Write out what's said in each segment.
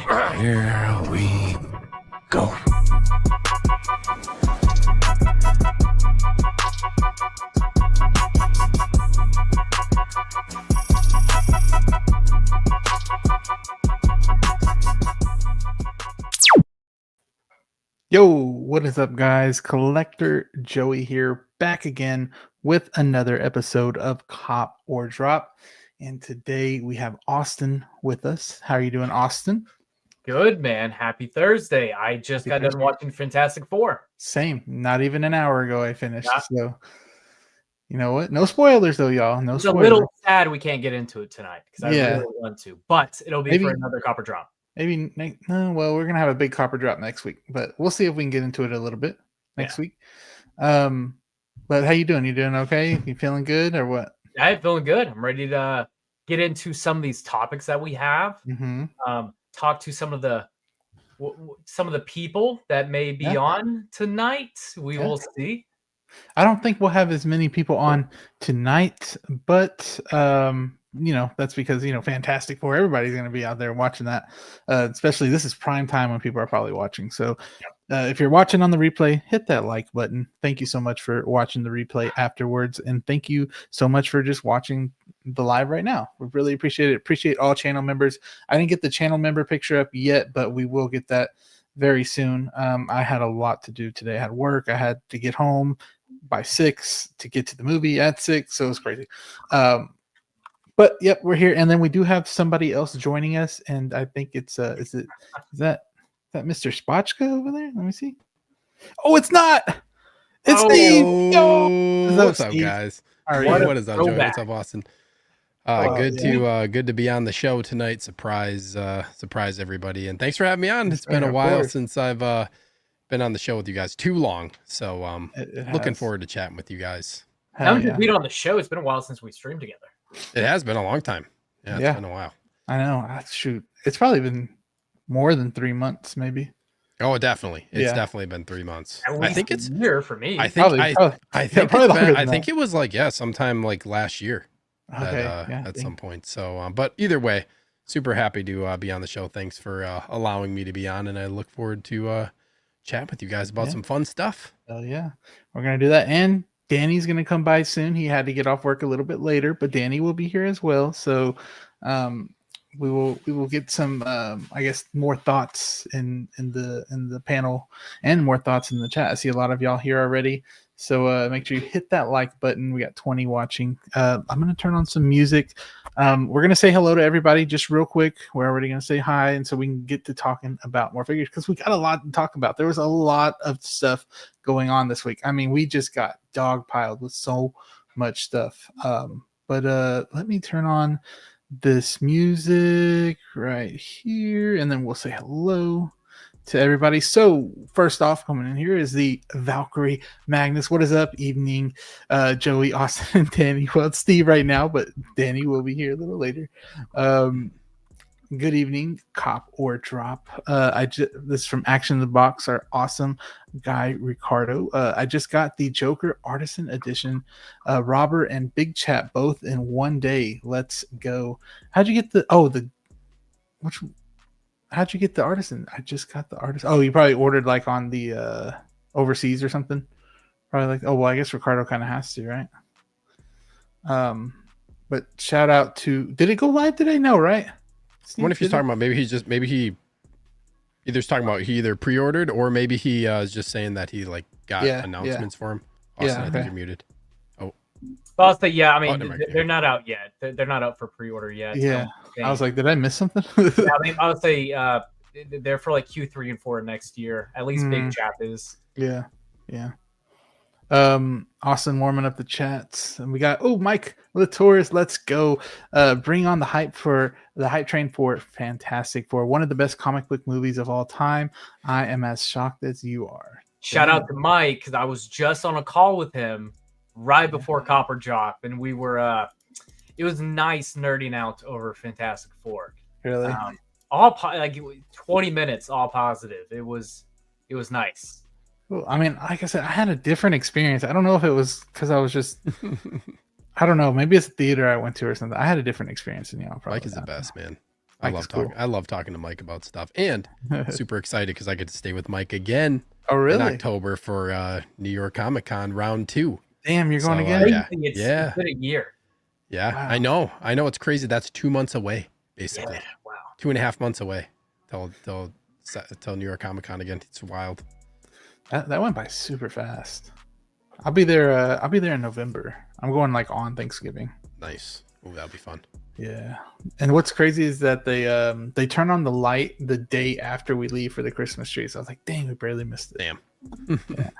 Here we go. Yo, what is up, guys? Collector Joey here, back again with another episode of Cop or Drop. And today we have Austin with us. How are you doing, Austin? Good, man. Happy Thursday. I just got done watching Fantastic Four. Same. Not even an hour ago I finished. Yeah. So, you know what? No spoilers, though, y'all. No It's spoilers. a little sad we can't get into it tonight because I Yeah. really want to, but it'll be Maybe- for another Copper Drop. Maybe, no, well, we're going to have a big copper drop next week, but we'll see if we can get into it a little bit next week. But how you doing? You doing okay? You feeling good or what? I'm feeling good. I'm ready to get into some of these topics that we have. Mm-hmm. Talk to some of the people that may be on tonight. We will see. I don't think we'll have as many people on tonight, but you know, that's because, you know, Fantastic Four, everybody's going to be out there watching that. Especially this is prime time when people are probably watching. So if you're watching on the replay, hit that like button. Thank you so much for watching the replay afterwards. And thank you so much for just watching the live right now. We really appreciate it. Appreciate all channel members. I didn't get the channel member picture up yet, but we will get that very soon. I had a lot to do today. I had work. I had to get home by 6 to get to the movie at 6. So it was crazy. But yep, we're here. And then we do have somebody else joining us. And I think it's, is that Mr. Spotchka over there? Let me see. Oh, it's not. It's Steve. Yo. What's up, guys? What is up, Joey? What's up, Austin? Good to be on the show tonight. Surprise everybody, and thanks for having me on. It's been a while since I've been on the show with you guys. Too long, so looking forward to chatting with you guys. Haven't you been on the show? It's been a while since we streamed together. It has been a long time. Yeah, it's been a while. I know. Shoot, it's probably been more than 3 months, maybe. Oh, definitely. It's definitely been 3 months. I think it's a year for me. I think it was like sometime like last year. Okay, at some point. So, but either way, super happy to be on the show. Thanks for allowing me to be on, and I look forward to chat with you guys about some fun stuff. Oh yeah, we're gonna do that, and Danny's gonna come by soon. He had to get off work a little bit later, but Danny will be here as well. So, we will get some I guess more thoughts in the panel and more thoughts in the chat. I see a lot of y'all here already. So make sure you hit that like button. We got 20 watching. I'm going to turn on some music. We're going to say hello to everybody just real quick. We're already going to say hi. And so we can get to talking about more figures because we got a lot to talk about. There was a lot of stuff going on this week. I mean, we just got dogpiled with so much stuff. But let me turn on this music right here. And then we'll say hello to everybody. So first off, coming in here is the Valkyrie Magnus. What is up? Evening, Joey, Austin, and Danny. Well, it's Steve right now, but Danny will be here a little later. Good evening, Cop or Drop. This is from Action in the Box, our awesome guy Ricardo. I just got the Joker Artisan Edition. Robert and Big Chat both in one day. Let's go. How'd you get How'd you get the Artisan? I just got the Artisan. Oh, you probably ordered like on the overseas or something. Probably like, oh, well, I guess Ricardo kind of has to, right? But shout out to, did it go live today? No, right? I wonder if he's talking about he either pre-ordered or maybe he is just saying that he like got announcements for him. Austin, I think you're muted. Oh, well, I mean, they're not out yet. They're not out for pre-order yet. Yeah, I was like, did I miss something? I would say they're for like Q3 and 4 next year. At least Big CHAP is. Yeah. Austin warming up the chats, and we got Mike Latoris. Let's go. Bring on the hype train for Fantastic Four, one of the best comic book movies of all time. I am as shocked as you are. Shout out to Mike because I was just on a call with him right before Copper Drop, and we were it was nice nerding out over Fantastic Four. Really? Like 20 minutes, all positive. It was nice. Well, I mean, like I said, I had a different experience. I don't know if it was because I was just, I don't know. Maybe it's a theater I went to or something. I had a different experience than y'all. Mike is the best, man. I love talking to Mike about stuff, and super excited because I get to stay with Mike again. Oh, really? In October for New York Comic Con round 2. Damn, you're going again? It's been a year. Yeah, wow. I know. It's crazy. That's 2 months away, basically. Yeah, wow. 2.5 months away till New York Comic Con again. It's wild. That went by super fast. I'll be there in November. I'm going like on Thanksgiving. Nice. Oh, that'll be fun. Yeah. And what's crazy is that they turn on the light the day after we leave for the Christmas tree. So I was like, dang, we barely missed it. Damn. Yeah.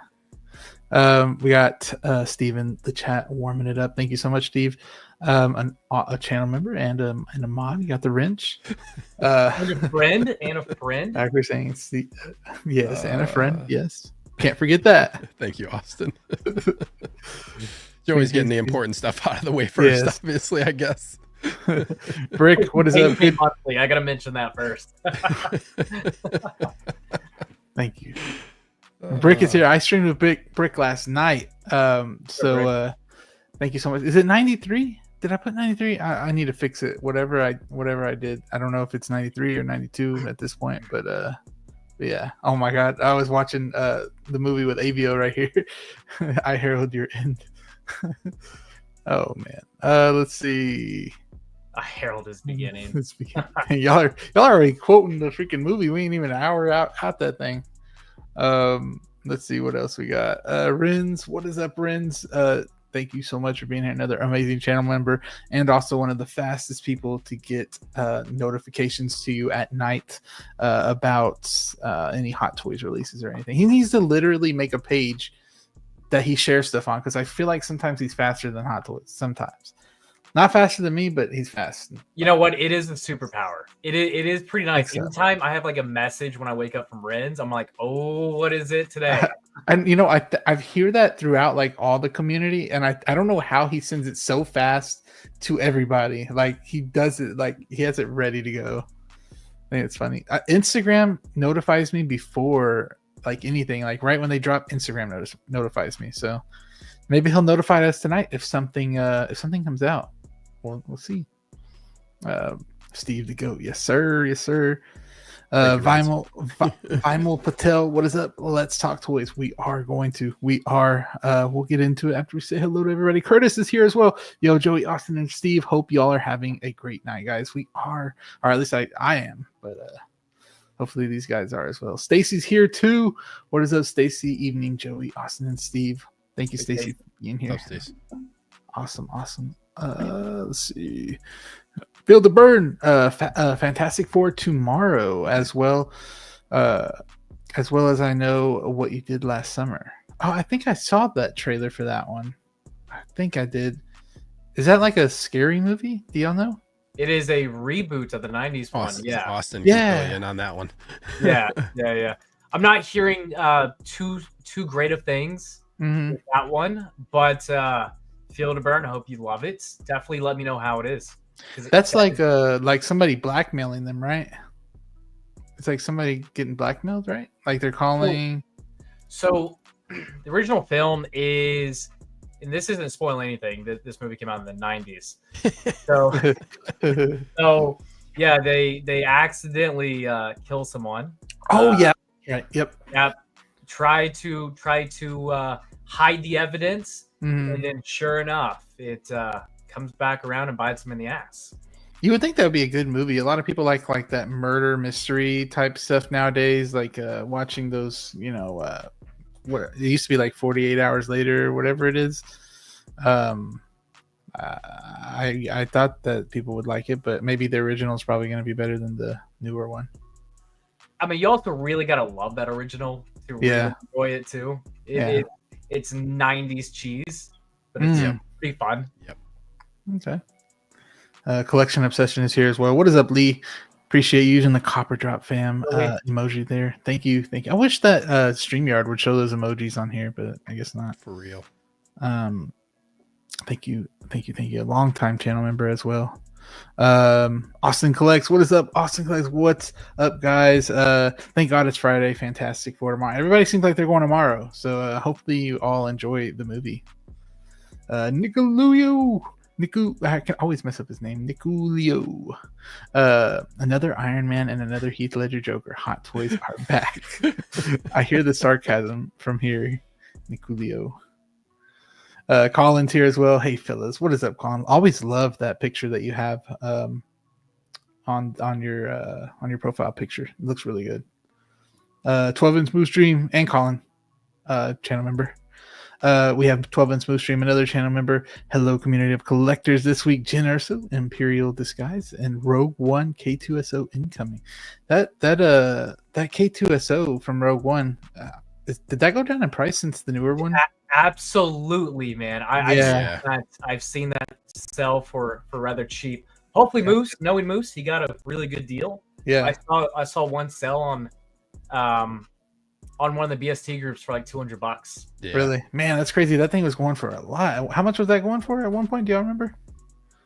We got Steve in the chat warming it up. Thank you so much, Steve. A channel member and a mod. You got the wrench. And a friend. Like we're saying, yes, and a friend. Yes. Can't forget that. Thank you, Austin. You're always getting the important stuff out of the way first, obviously, I guess. Brick, what is up? Monthly. I gotta mention that first. Thank you. Brick is here. I streamed with Brick last night. Thank you so much. Is it 93? Did I put 93? I need to fix it. Whatever I did. I don't know if it's 93 or 92 at this point, but yeah. Oh my god. I was watching the movie with Avio right here. I herald your end. Oh man. Let's see. I herald his beginning. Y'all are already quoting the freaking movie. We ain't even an hour out that thing. Let's see what else we got. Rins, what is up, Rins? Thank you so much for being here. Another amazing channel member, and also one of the fastest people to get notifications to you at night about any Hot Toys releases or anything. He needs to literally make a page that he shares stuff on, because I feel like sometimes he's faster than Hot Toys. Sometimes. Not faster than me, but he's fast. You know what? It is a superpower. It is pretty nice. Anytime I have like a message when I wake up from Rins, I'm like, oh, what is it today? And you know, I hear that throughout like all the community, and I don't know how he sends it so fast to everybody. Like he does it, like he has it ready to go. I think it's funny. Instagram notifies me before like anything, like right when they drop. Instagram notifies me, so maybe he'll notify us tonight if something comes out. We'll see. Steve the Goat, yes sir. Vimal Patel, what is up? Let's talk toys. We'll get into it after we say hello to everybody. Curtis is here as well. Yo, Joey, Austin, and Steve, hope y'all are having a great night, guys. We are, or at least I am, but hopefully these guys are as well. Stacy's here too. What is up, Stacy? Evening, Joey, Austin, and Steve. Thank you, Stacy, for being here. Awesome. Let's see. Feel the Burn, Fantastic Four tomorrow, as well as I know what you did last summer. Oh, I think I saw that trailer for that one. I think I did. Is that like a scary movie? Do y'all know? It is a reboot of the 90s one. Yeah. Austin really in on that one. Yeah. I'm not hearing too great of things with that one, but Feel the Burn, I hope you love it. Definitely let me know how it is. That's like somebody blackmailing them, right? It's like somebody getting blackmailed, right? Like they're calling. So the original film is, and this isn't spoiling anything, this movie came out in the 90s. So yeah, they accidentally kill someone. Oh yeah. Right. Yep. Try to hide the evidence, and then sure enough, it comes back around and bites them in the ass. You would think that would be a good movie. A lot of people like that murder mystery type stuff nowadays, like watching those, what it used to be like 48 Hours Later or whatever it is. I thought that people would like it, but maybe the original is probably going to be better than the newer one. I mean, you also really got to love that original to really enjoy it too. It's 90s cheese, but it's pretty fun. Yep. Okay. Collection Obsession is here as well. What is up, Lee? Appreciate you using the Copper Drop fam emoji there. Thank you. I wish that StreamYard would show those emojis on here, but I guess not. For real. Thank you. A long time channel member as well. Austin Collects. What is up, Austin Collects? What's up, guys? Thank God it's Friday. Fantastic for tomorrow. Everybody seems like they're going tomorrow, so hopefully you all enjoy the movie. I can always mess up his name. Niculio. Another Iron Man and another Heath Ledger Joker. Hot toys are back. I hear the sarcasm from here. Niculio. Colin's here as well. Hey fellas, what is up, Colin? Always love that picture that you have on your profile picture. It looks really good. 12-inch Moose Dream and Colin, channel member. We have 12-inch Smooth Stream, another channel member. Hello, community of collectors. This week, Jin Urso, Imperial Disguise, and Rogue One K2SO incoming. That K2SO from Rogue One, did that go down in price since the newer one? Absolutely, man. I've seen that sell for rather cheap. Hopefully, Moose, knowing Moose, he got a really good deal. Yeah, I saw one sell on one of the BST groups for like $200. Yeah. Really? Man, that's crazy. That thing was going for a lot. How much was that going for at one point? Do y'all remember?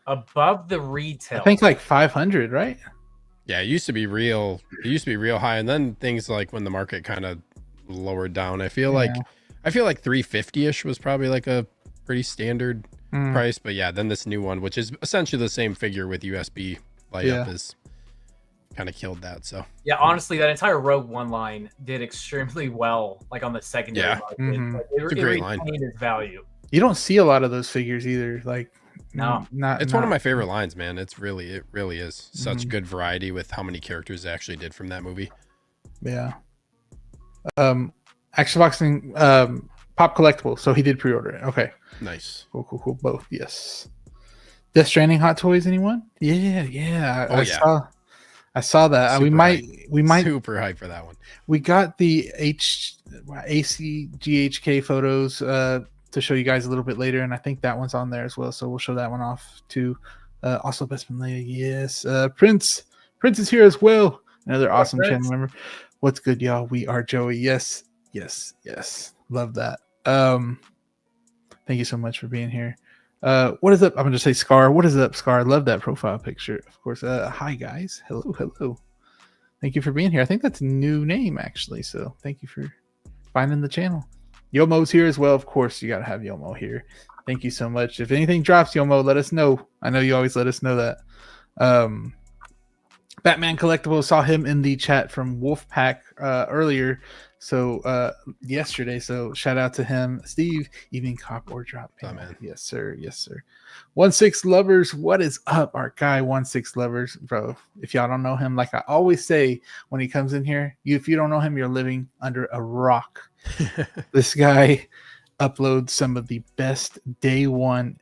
Above the retail. I think like 500, right? Yeah, it used to be real. It used to be real high, and then things like when the market kind of lowered down. I feel like 350-ish was probably like a pretty standard price. But yeah, then this new one, which is essentially the same figure with USB light up, is kind of killed that. So yeah, honestly, that entire Rogue One line did extremely well, like on the secondary market. Like, it's a great line. Its value. You don't see a lot of those figures either. Like, no, it's one of my favorite lines, man. It really is such good variety with how many characters they actually did from that movie. Yeah. Action Boxing, Pop Collectible. So he did pre-order it. Okay. Nice. Cool. Both. Yes. Death Stranding Hot Toys. Anyone? Yeah. I saw that. We might super hype for that one. We got the ACGHK photos to show you guys a little bit later, and I think that one's on there as well. So we'll show that one off too. Also, Best Malaya, yes. Prince is here as well. Another awesome channel member. What's good, y'all? We are Joey. Yes. Love that. Thank you so much for being here. What is up? I'm gonna say Scar. What is up, Scar? Love that profile picture. Of course. Hi guys. Hello. Thank you for being here. I think that's a new name actually. So thank you for finding the channel. Yomo's here as well. Of course, you gotta have Yomo here. Thank you so much. If anything drops, Yomo, let us know. I know you always let us know that. Batman Collectibles, saw him in the chat from Wolfpack earlier. So yesterday, so shout out to him. Steve, evening cop or drop. Oh, man. Yes, sir. 16 Lovers, what is up? Our guy 16 Lovers, bro. If y'all don't know him, like I always say when he comes in here, if you don't know him, you're living under a rock. This guy uploads some of the best day one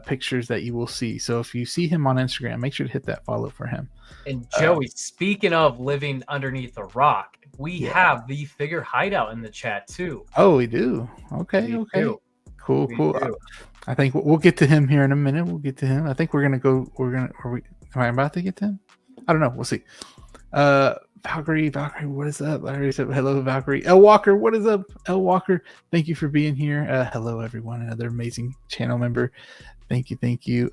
pictures that you will see. So if you see him on Instagram, make sure to hit that follow for him. And Joey, speaking of living underneath a rock, we have the figure hideout in the chat too. Oh, we do. Okay. Cool. I think we'll get to him here in a minute. We'll get to him. I think we're gonna go. Am I about to get to him? I don't know. We'll see. Valkyrie, what is up? Larry said hello, Valkyrie. L Walker, what is up? L Walker, thank you for being here. Hello, everyone. Another amazing channel member. Thank you.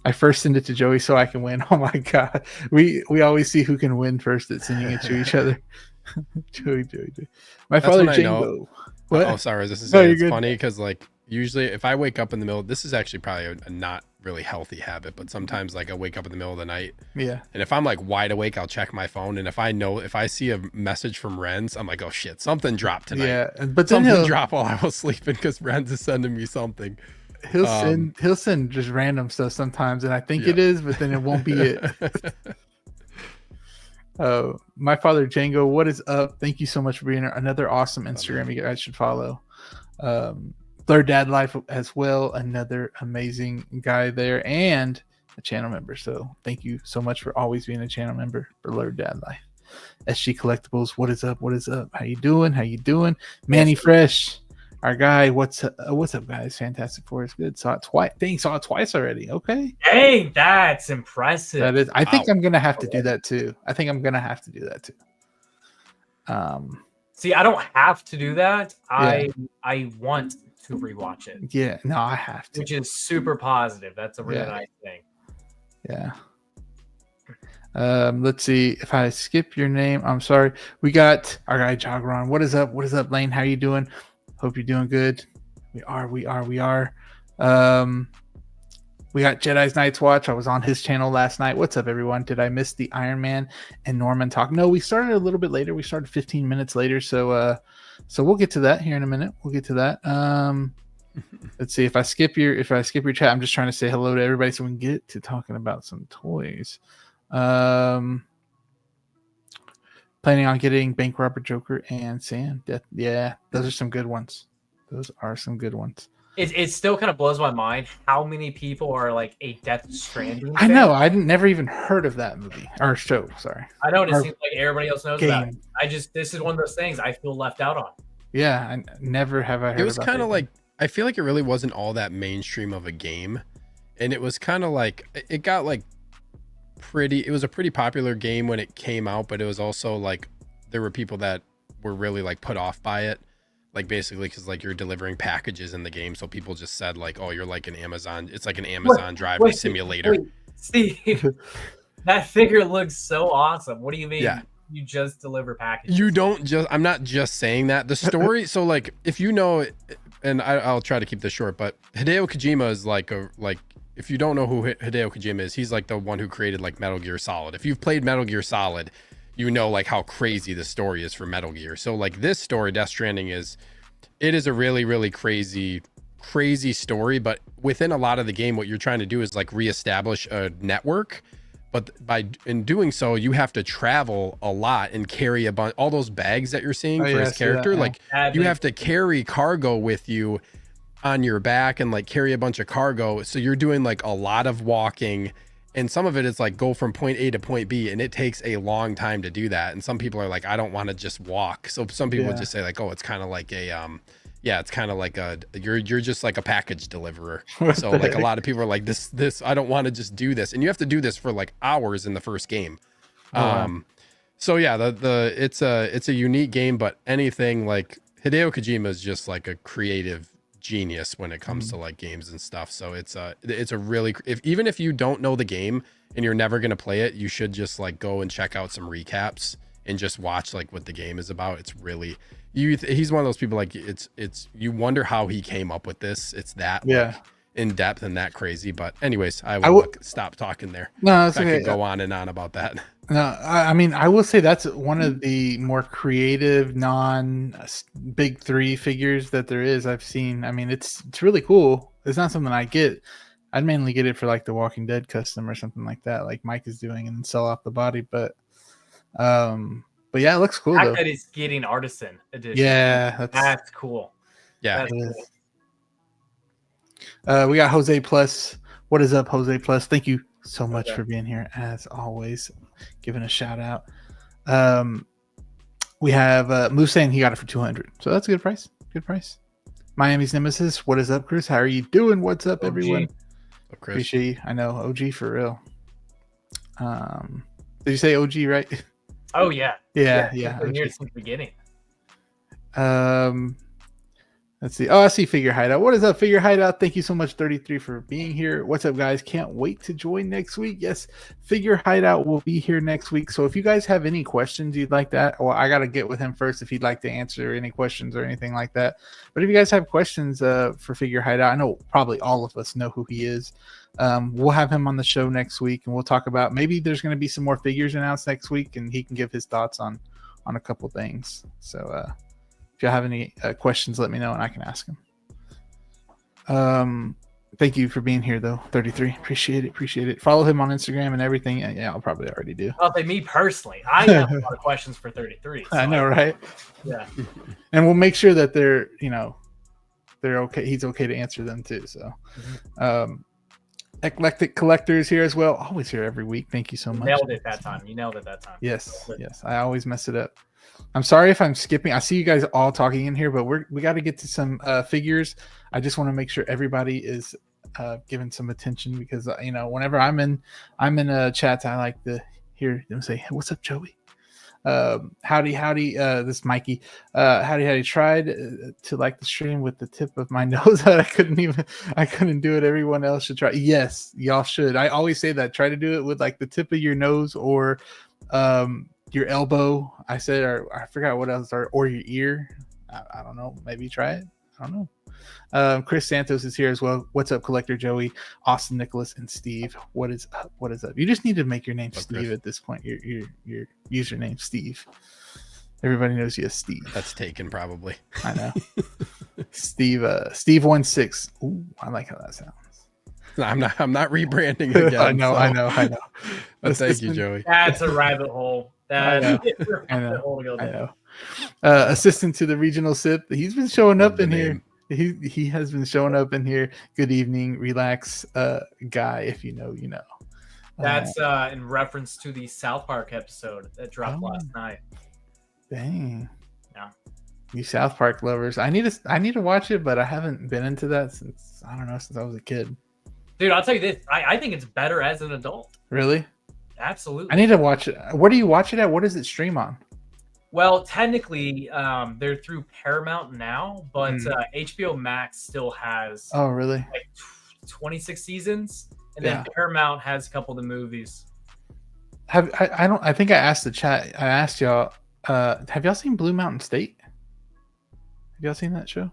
I first send it to Joey so I can win. Oh my god, we always see who can win first at sending it to each other. Joey. My father Django. What? Oh, sorry. This is it's funny because like usually if I wake up in the middle, this is actually probably a not really healthy habit, but sometimes like I wake up in the middle of the night. Yeah. And if I'm like wide awake, I'll check my phone, and if I see a message from Renz, I'm like, oh shit, something dropped tonight. Yeah, but then something dropped while I was sleeping because Renz is sending me something. He'll send just random stuff sometimes, and I think it is, but then it won't be it. My father Django, what is up? Thank you so much for being here. Another awesome Instagram you guys should follow. Blur Dad Life as well, another amazing guy there, and a channel member. So thank you so much for always being a channel member for Blur Dad Life. SG Collectibles, what is up? How you doing? Manny Fresh, our guy. What's up, guys? Fantastic Four is good. Saw it twice. Dang, saw it twice already. Okay. Dang, that's impressive. That is. I think I'm gonna have to do that too. See, I don't have to do that. I want to rewatch it. Yeah, no, I have to. Which is super positive. That's a really nice thing. Yeah. Let's see. If I skip your name, I'm sorry. We got our guy Jogron. What is up, Lane? How you doing? Hope you're doing good. We are. We got Jedi's Night's Watch. I was on his channel last night. What's up, everyone? Did I miss the Iron Man and Norman talk? No, we started a little bit later. We started 15 minutes later. So we'll get to that here in a minute. We'll get to that. Let's see if I skip your chat. I'm just trying to say hello to everybody so we can get to talking about some toys. Planning on getting Bank Robber Joker and Sam Death. Yeah, those are some good ones. It still kind of blows my mind how many people are like a Death Stranding I fan. know. I'd never even heard of that movie or show. Sorry. I know. It seems like everybody else knows about it. This is one of those things I feel left out on. Yeah, I never have I heard. It was kind of like, I feel like it really wasn't all that mainstream of a game, and it was kind of like it got like it was a pretty popular game when it came out, but it was also like there were people that were really like put off by it. Like basically because like you're delivering packages in the game, so people just said like, oh, you're like an Amazon, it's like an Amazon driver simulator. Steve, that figure looks so awesome. What do you mean? Yeah, you just deliver packages? You don't just, I'm not just saying that. The story, so like if you know, and I'll try to keep this short, but Hideo Kojima is like if you don't know who Hideo Kojima is, he's like the one who created like Metal Gear Solid. If you've played Metal Gear Solid, you know like how crazy the story is for Metal Gear. So like this story, Death Stranding, is a really, really crazy story. But within a lot of the game, what you're trying to do is like reestablish a network. But in doing so, you have to travel a lot and carry a bunch, all those bags that you're seeing for his character. Like you have to carry cargo with you on your back and like carry a bunch of cargo. So you're doing like a lot of walking. And some of it is like go from point A to point B, and it takes a long time to do that. And some people are like, I don't want to just walk. So some people just say like, oh, it's kind of like it's kind of like you're just like a package deliverer. So like a lot of people are like this, I don't want to just do this. And you have to do this for like hours in the first game. So yeah, it's a unique game, but anything like Hideo Kojima is just like a creative genius when it comes to like games and stuff. So it's a really, even if you don't know the game and you're never going to play it, you should just like go and check out some recaps and just watch like what the game is about. It's really, he's one of those people like it's you wonder how he came up with this. It's that like, in depth and that crazy. But anyways, I will stop talking there. No, it's okay. I could go on and on about that. No, I mean, I will say that's one of the more creative, non-big three figures that there is. I've seen. I mean, it's really cool. It's not something I get. I'd mainly get it for like the Walking Dead custom or something like that, like Mike is doing, and sell off the body. But yeah, it looks cool. That is getting Artisan edition. Yeah, that's cool. Yeah, that's cool. We got Jose Plus. What is up, Jose Plus? Thank you so much for being here as always. Giving a shout out. We have Moose saying he got it for 200, so that's a good price. Miami's Nemesis, what is up, Chris? How are you doing? What's up, everyone? Up, Chris? Appreciate you. I know, OG for real. Did you say OG right? Oh yeah. Yeah. Been here since the beginning. Let's see. Oh, I see Figure Hideout. What is up, Figure Hideout? Thank you so much, 33, for being here. What's up, guys? Can't wait to join next week. Yes, Figure Hideout will be here next week. So if you guys have any questions you'd like that, well, I got to get with him first if he'd like to answer any questions or anything like that. But if you guys have questions for Figure Hideout, I know probably all of us know who he is. We'll have him on the show next week, and we'll talk about maybe there's going to be some more figures announced next week, and he can give his thoughts on a couple things. So if you have any questions, let me know and I can ask him. Thank you for being here, though, 33. Appreciate it. Follow him on Instagram and everything. Yeah, I'll probably already do. I'll say me personally. I have a lot of questions for 33. So I know, right? Yeah. And we'll make sure that they're okay. He's okay to answer them too. So, Eclectic Collectors here as well. Always here every week. Thank you so much. Nailed it that time. You nailed it that time. Yes. I always mess it up. I'm sorry if I'm skipping. I see you guys all talking in here, but we got to get to some figures. I just want to make sure everybody is giving some attention because whenever I'm in chats, I like to hear them say, hey, "What's up, Joey? Howdy." This is Mikey. Howdy. Tried to like the stream with the tip of my nose. I couldn't do it. Everyone else should try. Yes, y'all should. I always say that. Try to do it with like the tip of your nose or your elbow. I said, or I forgot what else, or your ear. I don't know. Maybe try it. I don't know. Chris Santos is here as well. What's up, Collector Joey, Austin, Nicholas, and Steve? What is up? What is up? You just need to make your name Steve Chris. At this point. Your username Steve. Everybody knows you as Steve. That's taken probably. I know. Steve 16. Ooh, I like how that sounds. I'm not rebranding again. I know. But thank you, Joey. That's a rabbit hole. I know. Assistant to the regional SIP. He's been showing up in here. He has been showing up in here. Good evening, relax, guy. If you know, you know. That's in reference to the South Park episode that dropped last night. Dang. Yeah. You South Park lovers. I need to watch it, but I haven't been into that since I was a kid. Dude, I'll tell you this. I think it's better as an adult. Really? Absolutely. I need to watch it. Where do you watch it at? What does it stream on? Well, technically, they're through Paramount now, but HBO Max still has. Oh, really? Like 26 seasons, and then Paramount has a couple of the movies. I think I asked the chat. I asked y'all. Have y'all seen Blue Mountain State? Have y'all seen that show?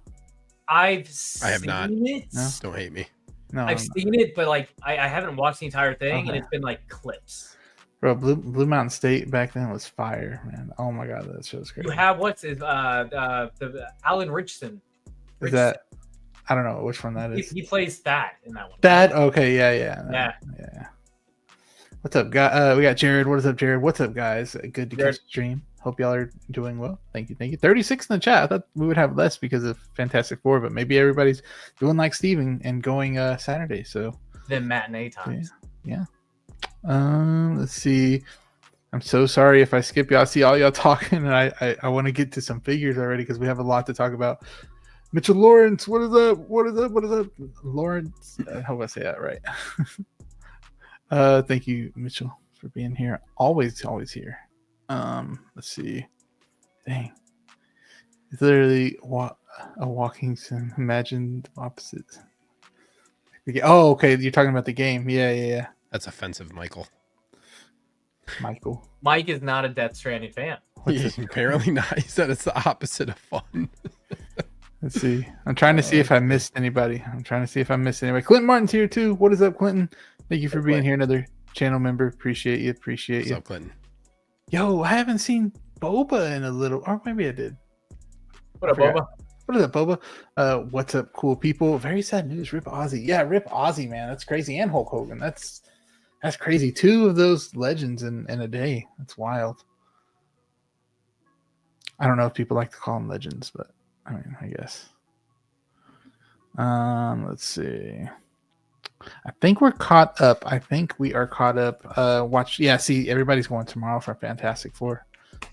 I have not. It. No? Don't hate me. No, I've seen it, but like I haven't watched the entire thing, and it's been like clips. Bro, Blue Mountain State back then was fire, man. Oh my god, that show's great. You have the Alan Richardson. Is that? I don't know which one that is. He plays that in that one. That okay, yeah. What's up, guy? We got Jared. What is up, Jared? What's up, guys? Good to catch the stream. Hope y'all are doing well. Thank you. 36 in the chat. I thought we would have less because of Fantastic Four, but maybe everybody's doing like Steven and going Saturday. So then matinee times. Yeah. Let's see. I'm so sorry if I skip y'all. I see all y'all talking, and I want to get to some figures already because we have a lot to talk about. Mitchell Lawrence, what is up? What is up? Lawrence, I hope I say that right. Thank you, Mitchell, for being here. Always here. Let's see. Dang. It's literally a walking sim. Imagine the opposite. Oh, okay. You're talking about the game. Yeah. That's offensive, Michael. Mike is not a Death Stranding fan. Apparently not. He said it's the opposite of fun. Let's see. I'm trying to see if I missed anybody. Clinton Martin's here too. What is up, Clinton? Thank you for being here. Another channel member. Appreciate you. What's up, Clinton? Yo, I haven't seen Boba in a little, or maybe I did. What up, Boba? What is up, Boba? What's up, cool people? Very sad news. Rip Ozzy. Yeah, Rip Ozzy, man. That's crazy. And Hulk Hogan. That's crazy. 2 of those legends in a day. That's wild. I don't know if people like to call them legends, but I mean, I guess. Let's see. I think we're caught up. We are caught up. See, everybody's going tomorrow for Fantastic Four.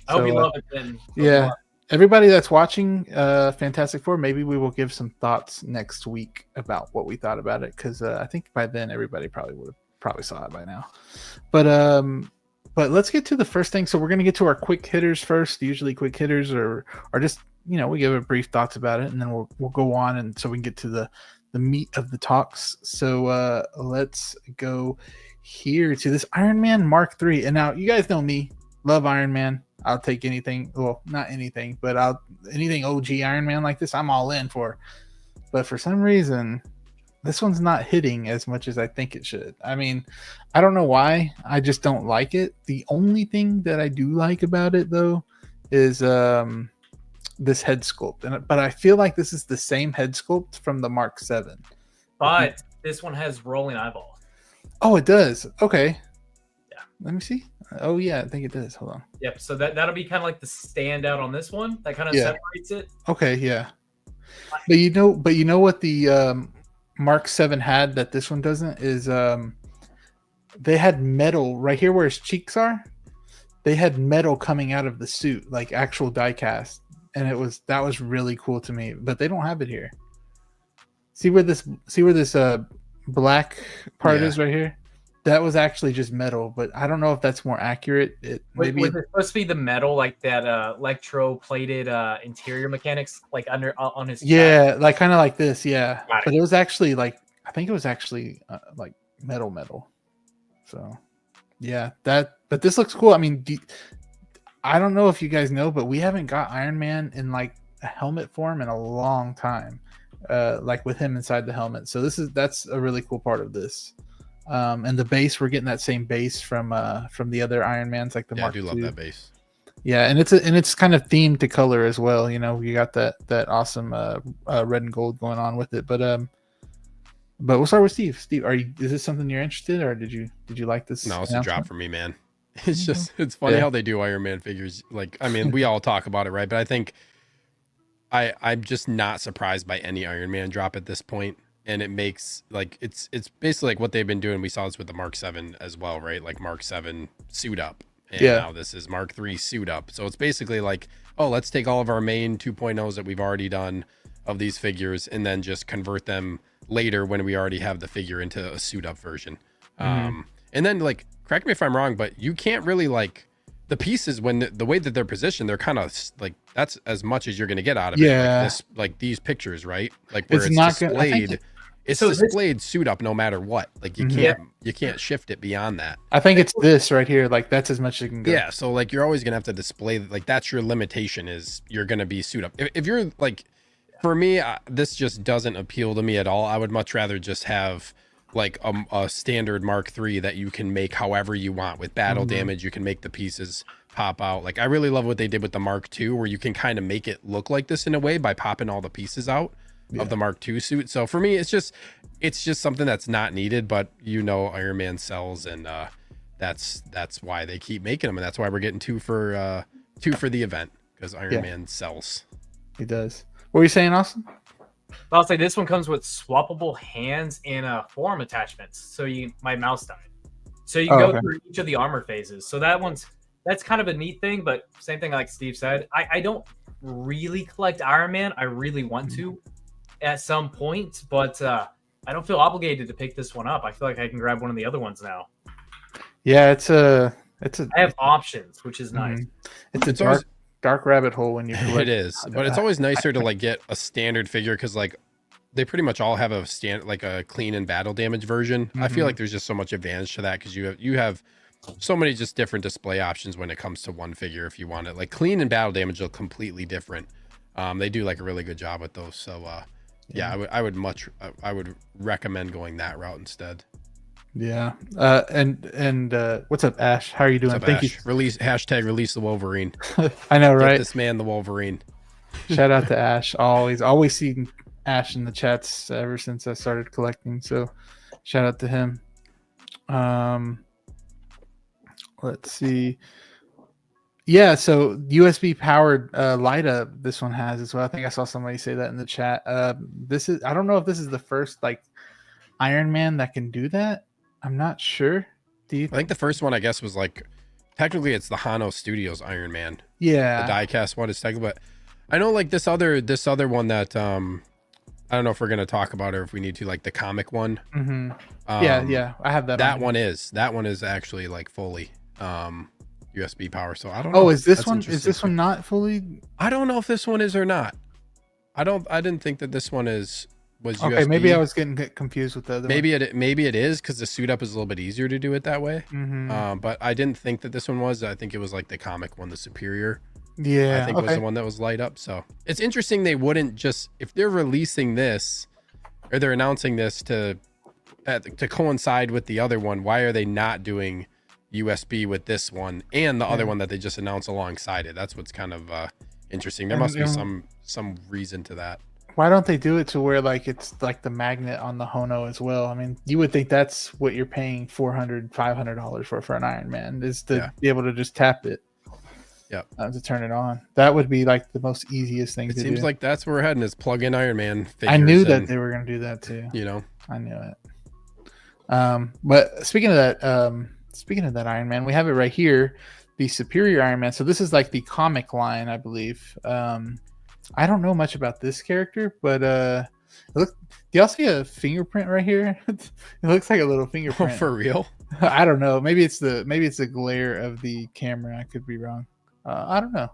I hope you love it then. Yeah. Everybody that's watching Fantastic Four, maybe we will give some thoughts next week about what we thought about it, because I think by then everybody probably saw it by now. But let's get to the first thing. So we're going to get to our quick hitters first. Usually quick hitters are just, we give a brief thoughts about it, and then we'll go on, and so we can get to the meat of the talks. So let's go here to this Iron Man Mark III. And now you guys know me, love Iron Man. I'll take anything. Well, not anything, but anything OG Iron Man like this, I'm all in for. But for some reason, this one's not hitting as much as I think it should. I mean, I don't know why. I just don't like it. The only thing that I do like about it, though, is this head sculpt. But I feel like this is the same head sculpt from the Mark 7. But this one has rolling eyeballs. Oh, it does. Okay. Yeah. Let me see. Oh, yeah, I think it does. Hold on. Yep. So that'll be kind of like the standout on this one. That kind of separates it. Okay, yeah. But you know what the Mark 7 had that this one doesn't is they had metal right here where his cheeks are. They had metal coming out of the suit, like actual die cast, and that was really cool to me. But they don't have it here. See where this black part is right here? That was actually just metal, but I don't know if that's more accurate. Was it supposed to be the metal, like that electro-plated interior mechanics, like on his chest? Yeah, like kind of like this, yeah. But it was actually like, I think it was actually like metal. So, yeah, but this looks cool. I mean, I don't know if you guys know, but we haven't got Iron Man in like a helmet form in a long time, like with him inside the helmet. So that's a really cool part of this. And the base, we're getting that same base from the other Iron Mans, like the Mark I do love that base. Yeah, and it's kind of themed to color as well. You know, you got that awesome red and gold going on with it. But we'll start with Steve. Steve, is this something you're interested in, or did you like this? No, it's a drop for me, man. It's funny how they do Iron Man figures. Like, I mean, we all talk about it, right? But I think I'm just not surprised by any Iron Man drop at this point. And it makes like it's basically like what they've been doing. We saw this with the Mark 7 as well, right? Like Mark 7 suit up. And now this is Mark 3 suit up. So it's basically like, oh, let's take all of our main 2.0s that we've already done of these figures and then just convert them later when we already have the figure into a suit up version. And then, like, correct me if I'm wrong, but you can't really, like, the pieces when the way that they're positioned, they're kind of like, that's as much as you're going to get out of it. Like these pictures, right? Like where it's displayed. It's displayed suit up no matter what. Like you can't shift it beyond that. I think it's this right here. Like that's as much as you can go. Yeah. So like you're always gonna have to display, like that's your limitation, is you're gonna be suit up. If you're like, for me, this just doesn't appeal to me at all. I would much rather just have like a standard Mark III that you can make however you want with battle damage. You can make the pieces pop out. Like I really love what they did with the Mark II, where you can kind of make it look like this in a way by popping all the pieces out of the Mark II suit. So for me, it's just something that's not needed, but Iron Man sells, and that's why they keep making them, and that's why we're getting two for the event, because Iron Man sells. He does. What were you saying, Austin? I'll say this one comes with swappable hands and forearm attachments. So my mouse died. So you can go through each of the armor phases. So that's kind of a neat thing, but same thing like Steve said. I don't really collect Iron Man. I really want to at some point, but I don't feel obligated to pick this one up. I feel like I can grab one of the other ones now. Yeah, I have options, which is nice. It's a dark rabbit hole when you collect. It is, but it's always nicer to like get a standard figure, because like they pretty much all have a clean and battle damage version. I feel like there's just so much advantage to that, because you have so many just different display options when it comes to one figure. If you want it, like clean and battle damage look completely different. They do like a really good job with those. So I would recommend going that route instead. Yeah. And what's up, Ash? How are you doing? Thank you. Release the Wolverine. I know, right? Get this man the Wolverine. Shout out to Ash. Always seen Ash in the chats ever since I started collecting. So shout out to him. Let's see. Yeah, so USB powered light up this one has as well. I think I saw somebody say that in the chat. I don't know if this is the first like Iron Man that can do that. I'm not sure. I think the first one, I guess, was like, technically it's the Hano Studios Iron Man. Yeah. The diecast one is technically, but I know like this other one that I don't know if we're gonna talk about, or if we need to, like the comic one. Yeah, I have that. That one is actually like fully USB power. So I don't know. Oh, is this one not fully? I don't know if this one is or not. I didn't think that this one was okay, USB. maybe I was getting confused with the other one. Maybe it is, because the suit up is a little bit easier to do it that way. But I didn't think that this one was. I think it was like the comic one, the Superior. Yeah, I think was the one that was light up. So it's interesting they wouldn't just, if they're releasing this or they're announcing this to coincide with the other one, why are they not doing USB with this one and the other one that they just announced alongside it? That's what's kind of interesting. There must be some reason to that. Why don't they do it to where like it's like the magnet on the Hono as well? I mean, you would think that's what you're paying $400-$500 for an Iron Man, is to be able to just tap it. To turn it on. That would be like the most easiest thing to do. It seems like that's where we're heading, is plug in Iron Man figures. I knew that they were going to do that too. I knew it. But speaking of that Iron Man, we have it right here, the Superior Iron Man. So this is like the comic line, I believe. I don't know much about this character, but do y'all see a fingerprint right here? It looks like a little fingerprint. Oh, for real? I don't know. Maybe it's the glare of the camera. I could be wrong. I don't know.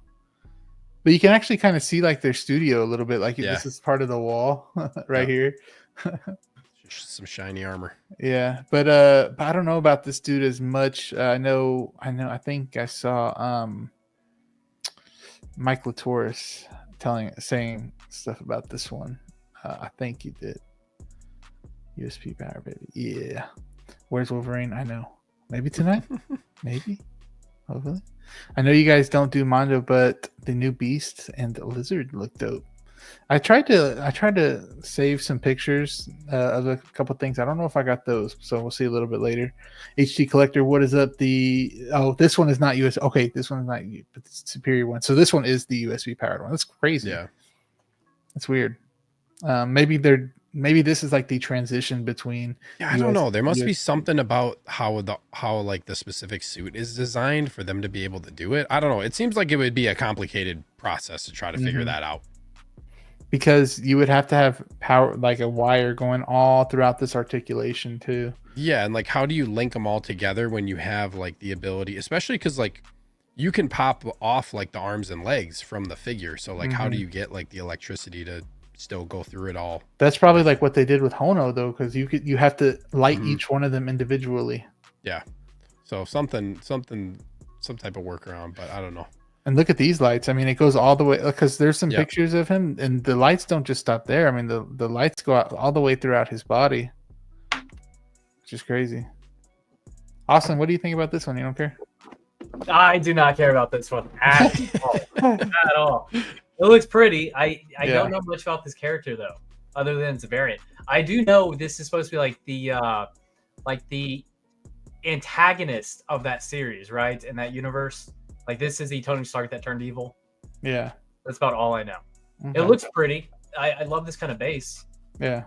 But you can actually kind of see like their studio a little bit. Like this is part of the wall right here. Some shiny armor. Yeah, but I don't know about this dude as much. I think I saw Mike Latoris saying stuff about this one. I think you did. USP power, baby. Yeah. Where's Wolverine? I know. Maybe tonight. Maybe. Hopefully. I know you guys don't do Mondo, but the new Beast and the Lizard look dope. I tried to save some pictures of a couple things. I don't know if I got those, so we'll see a little bit later. HT Collector, what is up? This one is not US. Okay, this one is not, but the superior one. So this one is the USB powered one. That's crazy. Yeah, that's weird. Maybe this is like the transition between. Yeah, I don't know. There must be something about how like the specific suit is designed for them to be able to do it. I don't know. It seems like it would be a complicated process to try to figure that out. Because you would have to have power, like a wire going all throughout this articulation too. Yeah, and like how do you link them all together when you have like the ability, especially because like you can pop off like the arms and legs from the figure. So like how do you get like the electricity to still go through it all? That's probably like what they did with Hono though, because you have to light each one of them individually. Yeah. So some type of workaround, but I don't know. And look at these lights. I mean, it goes all the way, because there's some pictures of him, and the lights don't just stop there. I mean, the lights go out all the way throughout his body, which is crazy. Austin, what do you think about this one? You don't care? I do not care about this one at all. At all. It looks pretty. I don't know much about this character though, other than it's a variant. I do know this is supposed to be like the antagonist of that series, right? In that universe. Like, this is the Tony Stark that turned evil. Yeah. That's about all I know. Okay. It looks pretty. I love this kind of base. Yeah.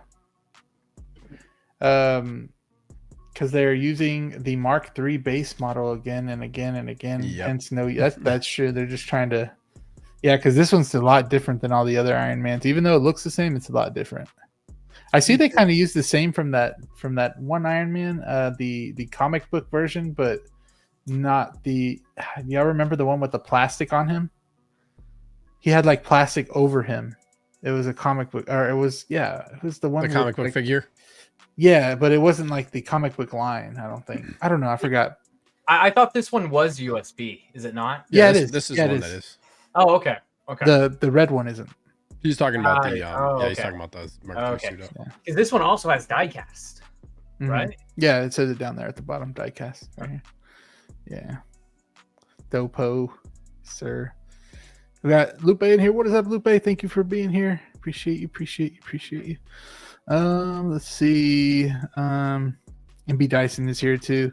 Because they're using the Mark III base model again and again and again. Yep. Hence, that's true. They're just trying to... Yeah, because this one's a lot different than all the other Iron Mans. Even though it looks the same, it's a lot different. I see they kind of use the same from that one Iron Man, the comic book version, but... not the... Y'all remember the one with the plastic on him? He had like plastic over him. It was a comic book, or it was the one, the comic book figure. Yeah, but it wasn't like the comic book line. I don't think. I don't know. I forgot. I thought this one was USB. Is it not? Yeah, it is. This is one that is. Oh, okay. Okay. The red one isn't. He's talking about he's talking about the Mark II suit. Because this one also has diecast, right? Yeah, it says it down there at the bottom. Diecast right here. Yeah. Dopo, sir. We got Lupe in here. What is up, Lupe? Thank you for being here. Appreciate you. Let's see. MB Dyson is here too.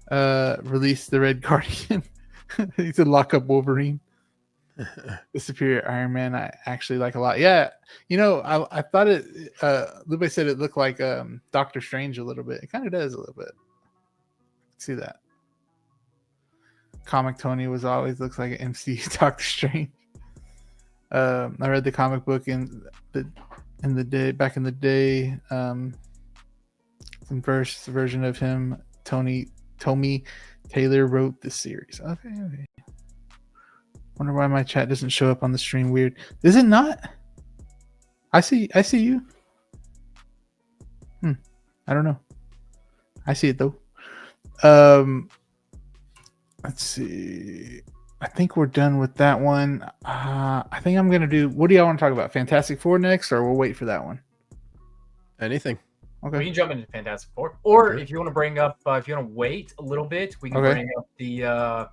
Release the Red Guardian. He's a lock up Wolverine. The Superior Iron Man I actually like a lot. Yeah. You know, I thought it Lupe said it looked like Doctor Strange a little bit. It kind of does a little bit. See that. Comic Tony looks like an MCU Doctor Strange. I read the comic book back in the day. Some version of him. Tommy Taylor wrote this series. Okay. Wonder why my chat doesn't show up on the stream. Weird. Is it not? I see you. I don't know. I see it though. Let's see. I think we're done with that one. I think I'm going to do... What do y'all want to talk about? Fantastic Four next, or we'll wait for that one? Anything. Okay. We can jump into Fantastic Four. Or if you want to bring up... if you want to wait a little bit, we can bring up the...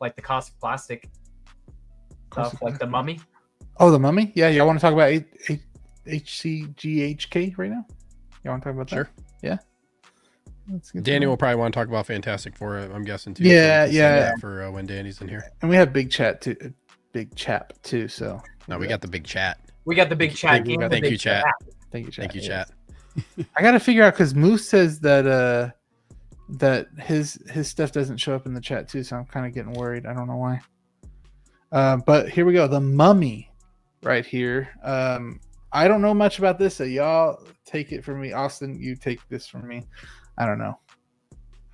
like the Cosmic Plastic stuff, like the Mummy. Oh, the Mummy? Yeah, y'all want to talk about ACGHK right now? Y'all want to talk about that? Sure. Yeah. Danny will probably want to talk about Fantastic Four, I'm guessing too. Yeah. For when Danny's in here, and we have big chap too. So no, we got the big chat. We got the big chat. Thank you, chat. Thank you, chat. I got to figure out because Moose says that that his stuff doesn't show up in the chat too, so I'm kind of getting worried. I don't know why. But here we go. The Mummy, right here. I don't know much about this, so y'all take it from me. Austin, you take this from me. I don't know.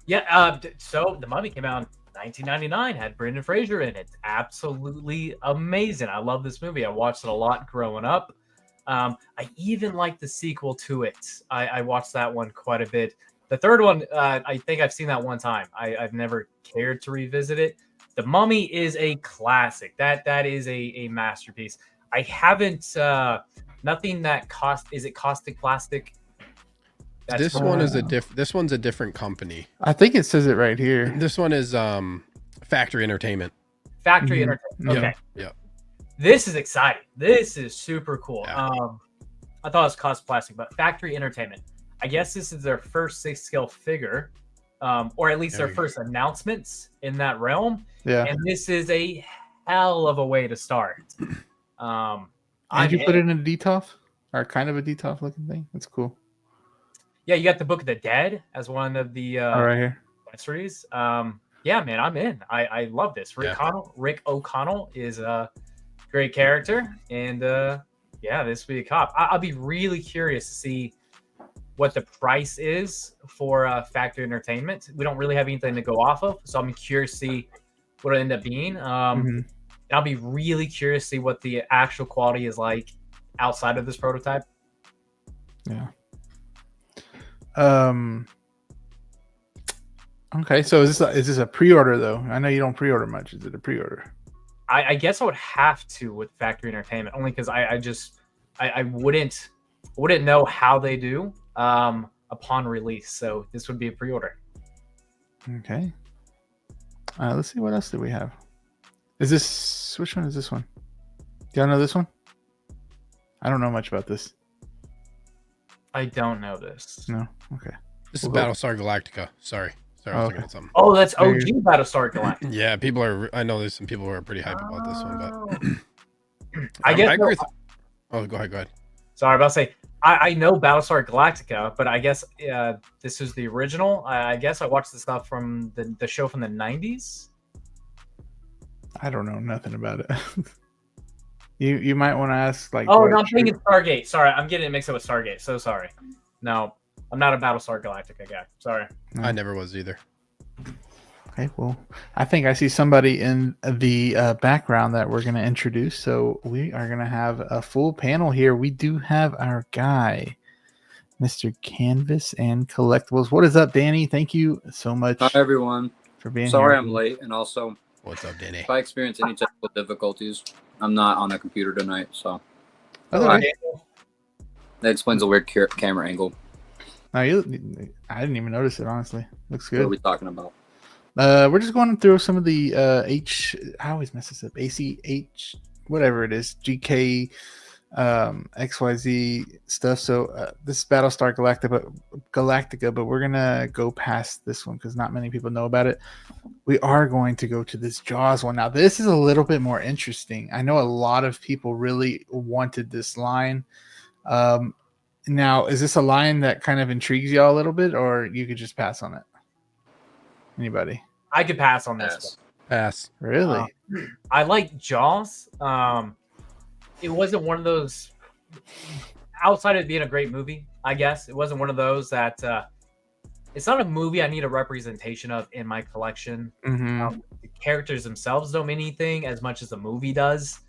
Yeah, so The Mummy came out in 1999, had Brendan Fraser in it. Absolutely amazing. I love this movie. I watched it a lot growing up. I even like the sequel to it. I watched that one quite a bit. The third one, I think I've seen that one time. I've never cared to revisit it. The Mummy is a classic. That is a masterpiece. I haven't nothing that is it Caustic Plastic? This one is this one's a different company. I think it says it right here. This one is Factory Entertainment. Factory Entertainment. Okay. Yeah. This is exciting. This is super cool. Yeah. I thought it was Caustic Plastic, but Factory Entertainment. I guess this is their first 6-scale figure, or at least their first announcements in that realm. Yeah. And this is a hell of a way to start. Did you put it in a DTOF? Or kind of a DTOF looking thing? That's cool. Yeah, you got the Book of the Dead as one of the right here. accessories. Yeah, man, I'm in. I love this. Rick O'Connell is a great character, and yeah, this will be a cop. I'll be really curious to see what the price is for Factory Entertainment. We don't really have anything to go off of, so I'm curious to see what it'll end up being. And I'll be really curious to see what the actual quality is like outside of this prototype. Yeah. Okay, so is this a pre-order though? I know you don't pre-order much. Is it a pre-order? I guess I would have to with Factory Entertainment, only because I wouldn't know how they do upon release. So this would be a pre-order. Okay. Let's see, what else do we have? Which one is this one? Do y'all know this one? I don't know much about this. I don't know this. No. Okay. This is Battlestar Galactica. Sorry, I was looking at something. Oh, that's OG Battlestar Galactica. Yeah, I know there's some people who are pretty hyped about this one, but I guess. Oh, go ahead. Sorry, about to say I know Battlestar Galactica, but I guess this is the original. I guess I watched the stuff from the show from the 90s. I don't know nothing about it. You might want to ask like. Oh, no, I'm thinking Stargate. Sorry, I'm getting it mixed up with Stargate. So sorry. No, I'm not a Battlestar Galactica guy. Sorry. I never was either. Okay, well, I think I see somebody in the background that we're going to introduce. So we are going to have a full panel here. We do have our guy, Mr. Canvas and Collectibles. What is up, Danny? Thank you so much. Hi, everyone. For being Sorry here. I'm late, and also, what's up, Danny? if I experience any technical difficulties, I'm not on a computer tonight, so Okay. that explains the weird camera angle. No, I didn't even notice it, honestly. Looks good. What are we talking about? We're just going through some of the I always mess this up. ACH, whatever it is, GK, XYZ stuff. So this is Battlestar Galactica, but we're gonna go past this one because not many people know about it. We are going to go to this Jaws one. Now, this is a little bit more interesting. I know a lot of people really wanted this line. Now, is this a line that kind of intrigues y'all a little bit, or you could just pass on it? Anybody? I could pass on this. Pass. Really? I like Jaws. It wasn't one of those. Outside of being a great movie, I guess it wasn't one of those that. It's not a movie I need a representation of in my collection. Mm-hmm. The characters themselves don't mean anything as much as the movie does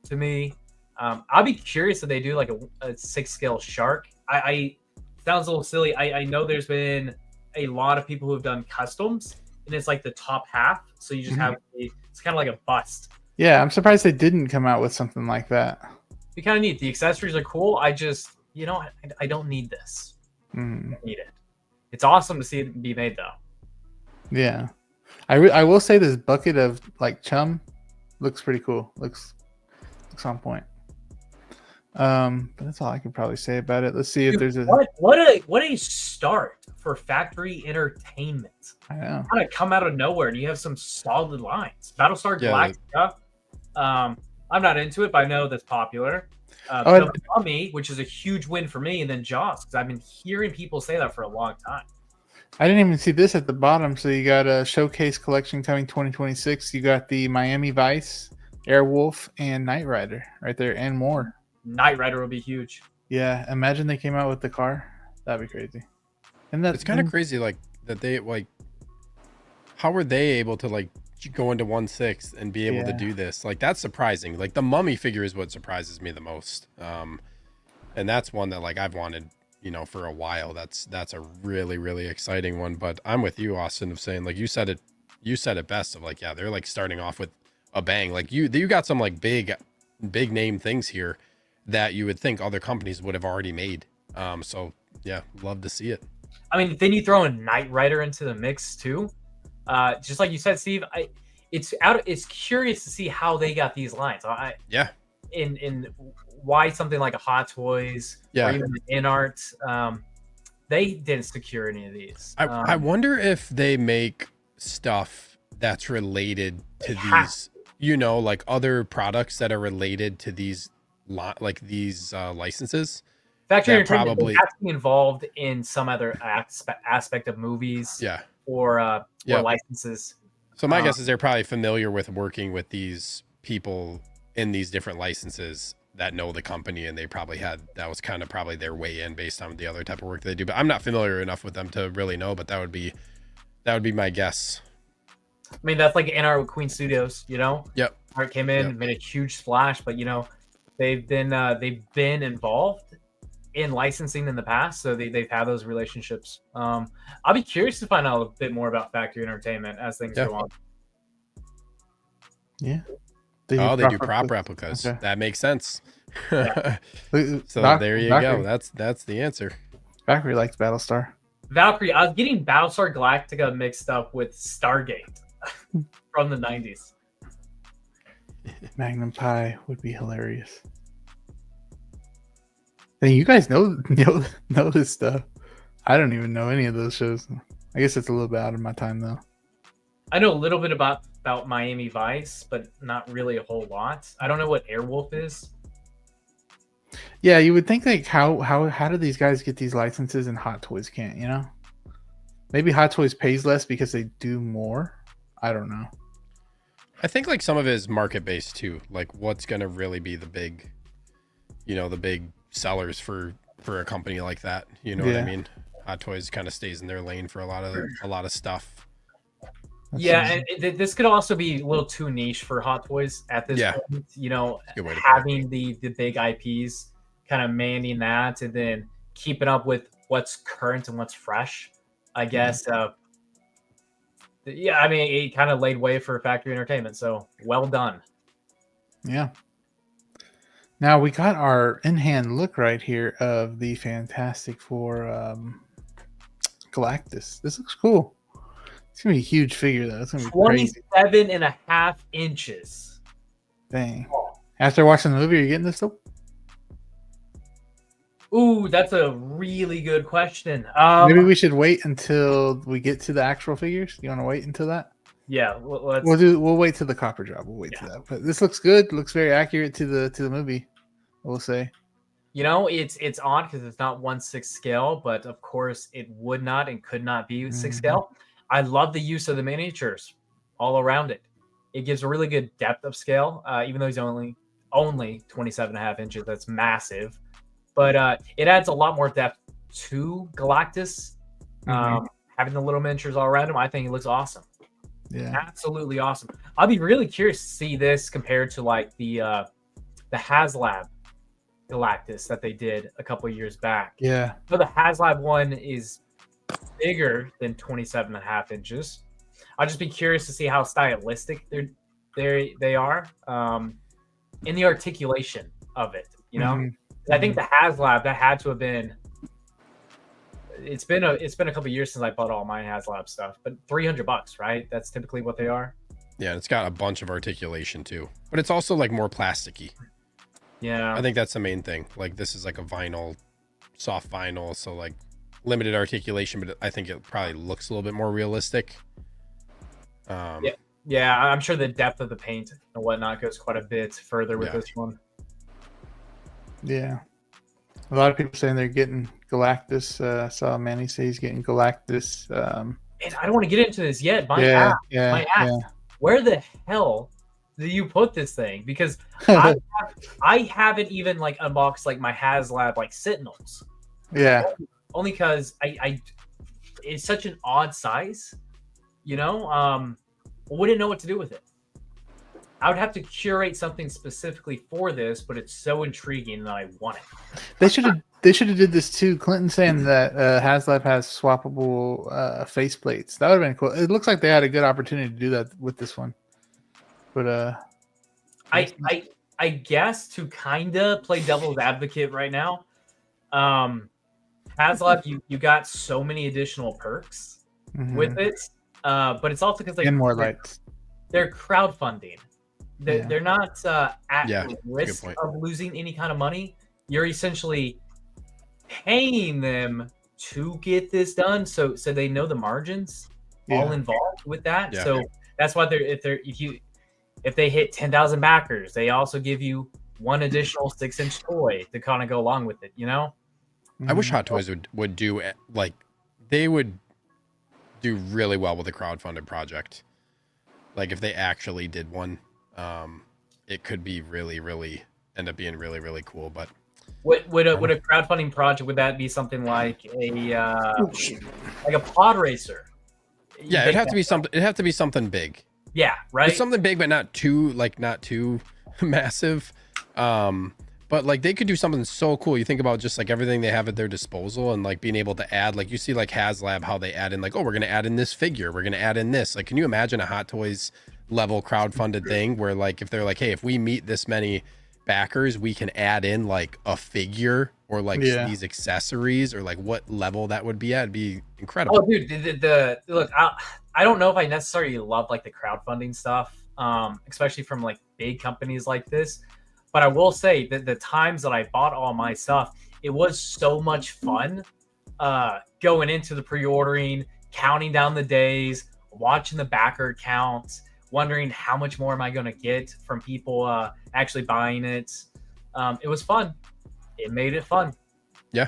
to me. I'll be curious if they do like a 6-scale shark. I sounds a little silly. I know there's been a lot of people who have done customs, and it's like the top half, so you just have it's kind of like a bust. Yeah, I'm surprised they didn't come out with something like that. Be kind of neat. The accessories are cool. I just, I don't need this. I don't need it. It's awesome to see it be made, though. Yeah, I will say this bucket of like chum looks pretty cool. Looks on point. But that's all I can probably say about it. Let's see if there's a what a start for Factory Entertainment. I know. Kind of come out of nowhere, and you have some solid lines. Battlestar Galactica. I'm not into it, but I know that's popular. The Mummy, which is a huge win for me, and then Jaws, because I've been hearing people say that for a long time. I didn't even see this at the bottom. So you got a showcase collection coming 2026. You got the Miami Vice, Airwolf, and Knight Rider right there, and more. Knight Rider will be huge. Yeah, imagine they came out with the car. That'd be crazy. And it's kind of crazy, like that they like. How were they able to like go into 1/6 and be able to do this? Like that's surprising. Like the Mummy figure is what surprises me the most. And that's one that like I've wanted, for a while. That's a really, really exciting one. But I'm with you, Austin, of saying like you said it best of like, yeah, they're like starting off with a bang. Like you got some like big big name things here that you would think other companies would have already made. So yeah, love to see it. I mean, then you throw a Knight Rider into the mix too. Just like you said, Steve, it's curious to see how they got these lines. In why something like a Hot Toys or even an InArt, they didn't secure any of these. I wonder if they make stuff that's related to these, like other products that are related to these licenses. Factory Entertainment probably has to be involved in some other aspect of movies, or licenses. So my guess is they're probably familiar with working with these people in these different licenses that know the company, and they probably that was kind of probably their way in based on the other type of work they do. But I'm not familiar enough with them to really know. But that would be my guess. I mean, that's like InArt with Queen Studios, Yep. Art came in, made a huge splash, but they've been involved in licensing in the past, so they've had those relationships. I'll be curious to find out a bit more about Factory Entertainment as things go on. Yeah. They do prop replicas. Okay. That makes sense. So there you go. That's the answer. Valkyrie likes Battlestar. Valkyrie, I was getting Battlestar Galactica mixed up with Stargate from the 90s. Magnum Pie would be hilarious. And you guys know this stuff. I don't even know any of those shows. I guess it's a little bit out of my time though. I know a little bit about Miami Vice, but not really a whole lot. I don't know what Airwolf is. Yeah, you would think like how do these guys get these licenses and Hot Toys can't, Maybe Hot Toys pays less because they do more. I don't know. I think like some of it is market based too. Like what's gonna really be the big, the big sellers for a company like that. You know what I mean? Hot Toys kind of stays in their lane for a lot of stuff. And this could also be a little too niche for Hot Toys at this point. Having the big IPs, kind of manning that, and then keeping up with what's current and what's fresh. I guess. I mean, it kind of laid way for Factory Entertainment. So well done. Yeah. Now we got our in-hand look right here of the Fantastic Four Galactus. This looks cool. It's gonna be a huge figure though. It's gonna be 27.5 inches. Dang. After watching the movie, are you getting this though? Ooh, that's a really good question. Maybe we should wait until we get to the actual figures. You want to wait until that? Yeah, we'll wait till the copper drop. We'll wait till that. But this looks good. Looks very accurate to the movie. We'll say. It's odd because it's not 1/6 scale, but of course it would not and could not be 6 scale. I love the use of the miniatures all around it. It gives a really good depth of scale, even though he's only 27.5 inches. That's massive, but it adds a lot more depth to Galactus. Having the little miniatures all around him, I think he looks awesome. Yeah, absolutely awesome. I'll be really curious to see this compared to like the HasLab Galactus that they did a couple of years back. Yeah. So the HasLab one is bigger than 27.5 inches. I'll just be curious to see how stylistic they are in the articulation of it. I think the HasLab that had to have been. It's been a couple of years since I bought all my HasLab stuff, but $300, right? That's typically what they are. Yeah, it's got a bunch of articulation too, but it's also like more plasticky. Yeah, I think that's the main thing. Like this is like a vinyl, soft vinyl, so like limited articulation, but I think it probably looks a little bit more realistic. Yeah, I'm sure the depth of the paint and whatnot goes quite a bit further with this one. Yeah, a lot of people saying they're getting Galactus. I saw Manny say he's getting Galactus. And I don't want to get into this yet. My ass. Where the hell do you put this thing? Because I haven't even like unboxed like my HasLab like Sentinels. Yeah. Only because I it's such an odd size, wouldn't know what to do with it. I would have to curate something specifically for this, but it's so intriguing that I want it. They should have did this too. Clinton saying that HasLab has swappable faceplates. That would have been cool. It looks like they had a good opportunity to do that with this one. But I guess to kind of play devil's advocate right now, HasLab, you got so many additional perks with it, but it's also because and more lights. They're crowdfunding. They're not at risk of losing any kind of money. You're essentially paying them to get this done, so they know the margins all involved with that. Yeah. So that's why if they hit 10,000 backers, they also give you one additional 6-inch toy to kind of go along with it. You know, I wish Hot Toys would do like they would do really well with a crowdfunded project. Like if they actually did one, it could be really end up being really cool. But would a crowdfunding project, would that be something like a pod racer? Yeah, it'd have to be something. It'd have to be something big. Yeah, right. It's something big, but not too massive. But like they could do something so cool. You think about just like everything they have at their disposal and like being able to add, like you see like HasLab, how they add in like, oh, we're going to add in this figure. We're going to add in this. Like, can you imagine a Hot Toys level crowdfunded thing where like, if they're like, hey, if we meet this many backers, we can add in like a figure or like these accessories, or like what level that would be at? It'd be incredible. Oh, dude, look, I don't know if I necessarily love like the crowdfunding stuff, especially from like big companies like this. But I will say that the times that I bought all my stuff, it was so much fun going into the pre-ordering, counting down the days, watching the backer counts, wondering how much more am I going to get from people actually buying it. It was fun. It made it fun. Yeah.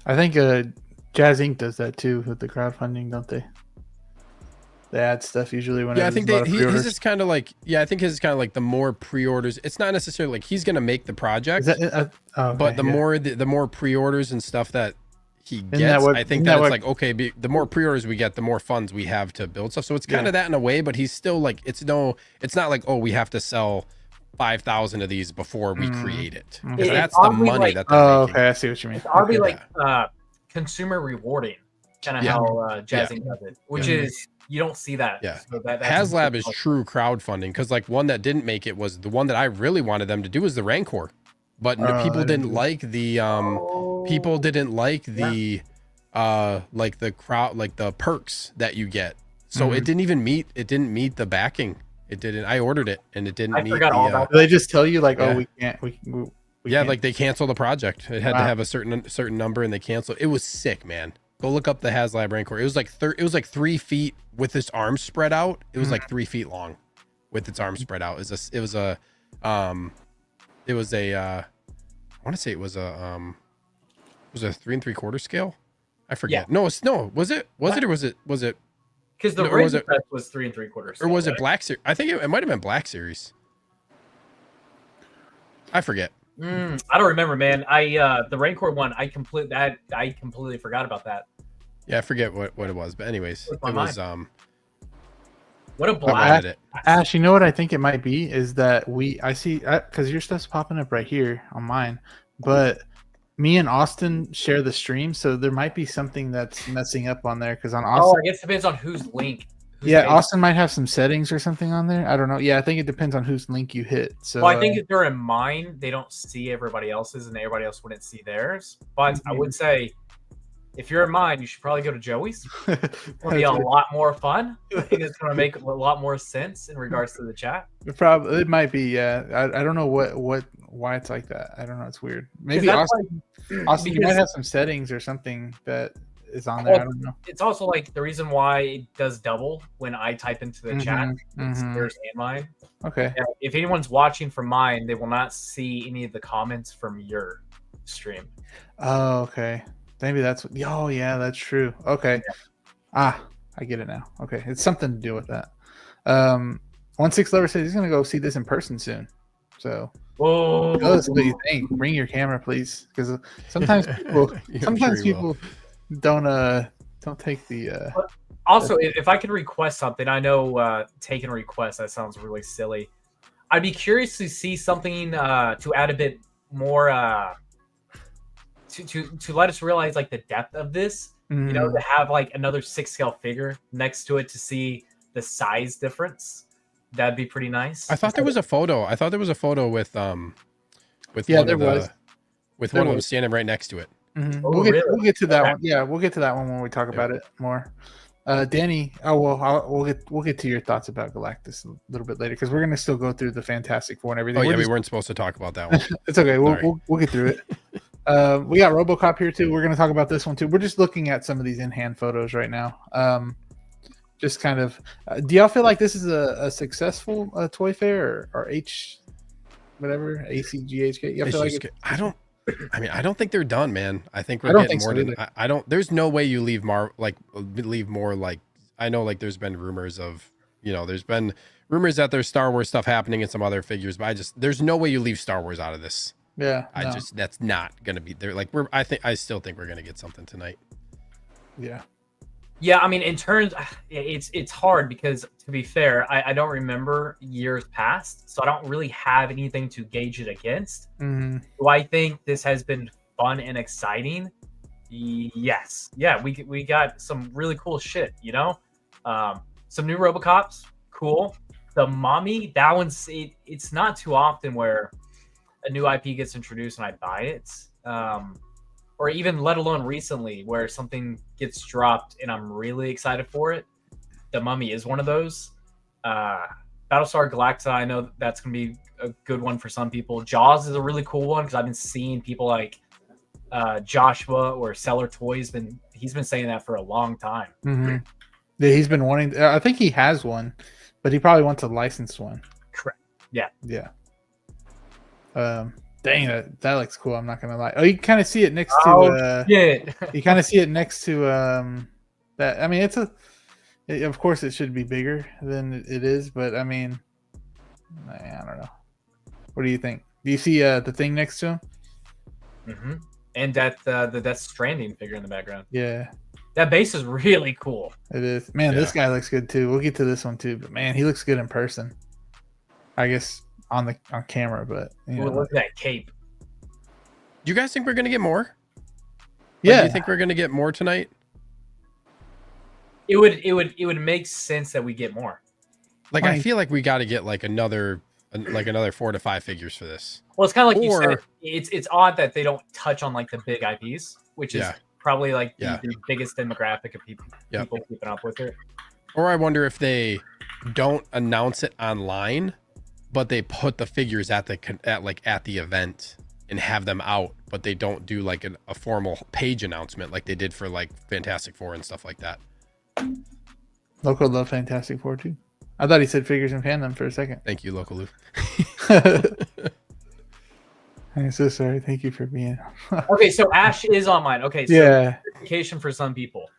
I think Jazz Inc. does that too with the crowdfunding, don't they? They add stuff usually when I think his is kind of like I think his is kind of like the more pre-orders. It's not necessarily like he's gonna make the project, but the more pre-orders and stuff that he gets, I think that it's like okay, the more pre-orders we get, the more funds we have to build stuff. So it's kind of that in a way, but he's still like it's not like, oh, we have to sell 5,000 of these before we create it. Because that's the money that they're making. Okay, I see what you mean. It's oddly like consumer rewarding, kind of how Jazzing does it, which is. You don't see that. Yeah. So HasLab is true crowdfunding, because like one that didn't make it was the one that I really wanted them to do was the Rancor, but people didn't like the like the crowd, like the perks that you get. So it didn't meet the backing. It didn't. I ordered it and it didn't meet. All about they just tell you like, oh, we can't. We can't. Like they canceled the project. It had to have a certain number, and they canceled. It was sick, man. Go look up the HasLab Rancor. It was like 3 feet with its arms spread out. It was like 3 feet long with its arms spread out. It was a I want to say it was a 3 3/4 scale. I forget. Yeah. Was it or was it? Because the Razor Crest was 3 3/4. Or was it Black Series? I think it might have been Black Series. I forget. I don't remember, man. The Rancor one, I completely forgot about that. Yeah, I forget what it was, but anyways, it was what a blast. Ash, you know what I think it might be is that I see because your stuff's popping up right here on mine, but me and Austin share the stream, so there might be something that's messing up on there because on Austin. I guess it depends on whose link. Austin might have some settings or something on there. I don't know. Yeah, I think it depends on whose link you hit. So I think if they're in mine, they don't see everybody else's, and everybody else wouldn't see theirs. But I would say, if you're in mine, you should probably go to Joey's. It'll be a lot more fun. I think it's going to make a lot more sense in regards to the chat. It might be. Yeah, I don't know why it's like that. I don't know. It's weird. Maybe Austin, you might have some settings or something that is on there. I don't know. It's also like the reason why it does double when I type into the chat. It's theirs and mine. Okay. Yeah, if anyone's watching from mine, they will not see any of the comments from your stream. Oh, okay. Maybe that's. Oh, yeah, that's true. Okay. Yeah. I get it now. Okay, it's something to do with that. 16 Lover says he's gonna go see this in person soon. So. Whoa. What do you think? Bring your camera, please, because sometimes people don't take the also if I could request something. I know taking requests, that sounds really silly. I'd be curious to see something to add a bit more to let us realize like the depth of this, to have like another 6 scale figure next to it to see the size difference. That'd be pretty nice. I thought there was a photo. I thought there was a photo with Yeah, there was. With one of them standing right next to it. Mm-hmm. Oh, We'll get to that Okay. one. Yeah, we'll get to that one when we talk about it more. Danny, we'll get to your thoughts about Galactus a little bit later because we're gonna still go through the Fantastic Four and everything. Oh yeah, we weren't supposed to talk about that one. It's okay. Sorry. We'll get through it. We got RoboCop here too. We're gonna talk about this one too. We're just looking at some of these in-hand photos right now. Just kind of. Do y'all feel like this is a successful toy fair or whatever ACGHK? Y'all feel like I don't think they're done, man. I think we're getting more than I don't. There's no way you leave more like. I know like there's been rumors of there's been rumors that there's Star Wars stuff happening in some other figures, but there's no way you leave Star Wars out of this. Yeah, that's not gonna be there. Like I still think we're gonna get something tonight. Yeah. Yeah, I mean, in terms, it's hard because to be fair, I don't remember years past, so I don't really have anything to gauge it against. Mm-hmm. Do I think this has been fun and exciting? Yes. Yeah, we got some really cool shit. Some new RoboCops, cool. The Mummy, that one's it's not too often where a new IP gets introduced and I buy it. Or even let alone recently where something gets dropped and I'm really excited for it. The Mummy is one of those. Battlestar Galactica, I know that's going to be a good one for some people. Jaws is a really cool one because I've been seeing people like Joshua or Seller Toys. He's been saying that for a long time. Mm-hmm. Yeah, he's been wanting. I think he has one, but he probably wants a licensed one. Correct. Yeah. Yeah. Dang, that looks cool. I'm not gonna lie. Oh, you kind of see it next to. Yeah. You kind of see it next to that. I mean, of course, it should be bigger than it is, but I mean, I don't know. What do you think? Do you see the thing next to him? Mm-hmm. And the Death Stranding figure in the background. Yeah. That base is really cool. It is. Man, This guy looks good too. We'll get to this one too, but man, he looks good in person. I guess on camera, but Look at that cape. Do you guys think we're gonna get more? Yeah. Do you think we're gonna get more tonight? It would make sense that we get more. Like I feel like we got to get like another 4 to 5 figures for this. Well, it's kind of like you said. It's odd that they don't touch on like the big IPs, which is probably like the biggest demographic of people keeping up with it. Or I wonder if they don't announce it online, but they put the figures at the event and have them out, but they don't do like a formal page announcement like they did for like Fantastic Four and stuff like that. Loco love Fantastic Four too. I thought he said figures and fandom for a second. Thank you, Loco Lou. I'm so sorry. Thank you for being. Okay, so Ash is on mine. Okay, so verification for some people.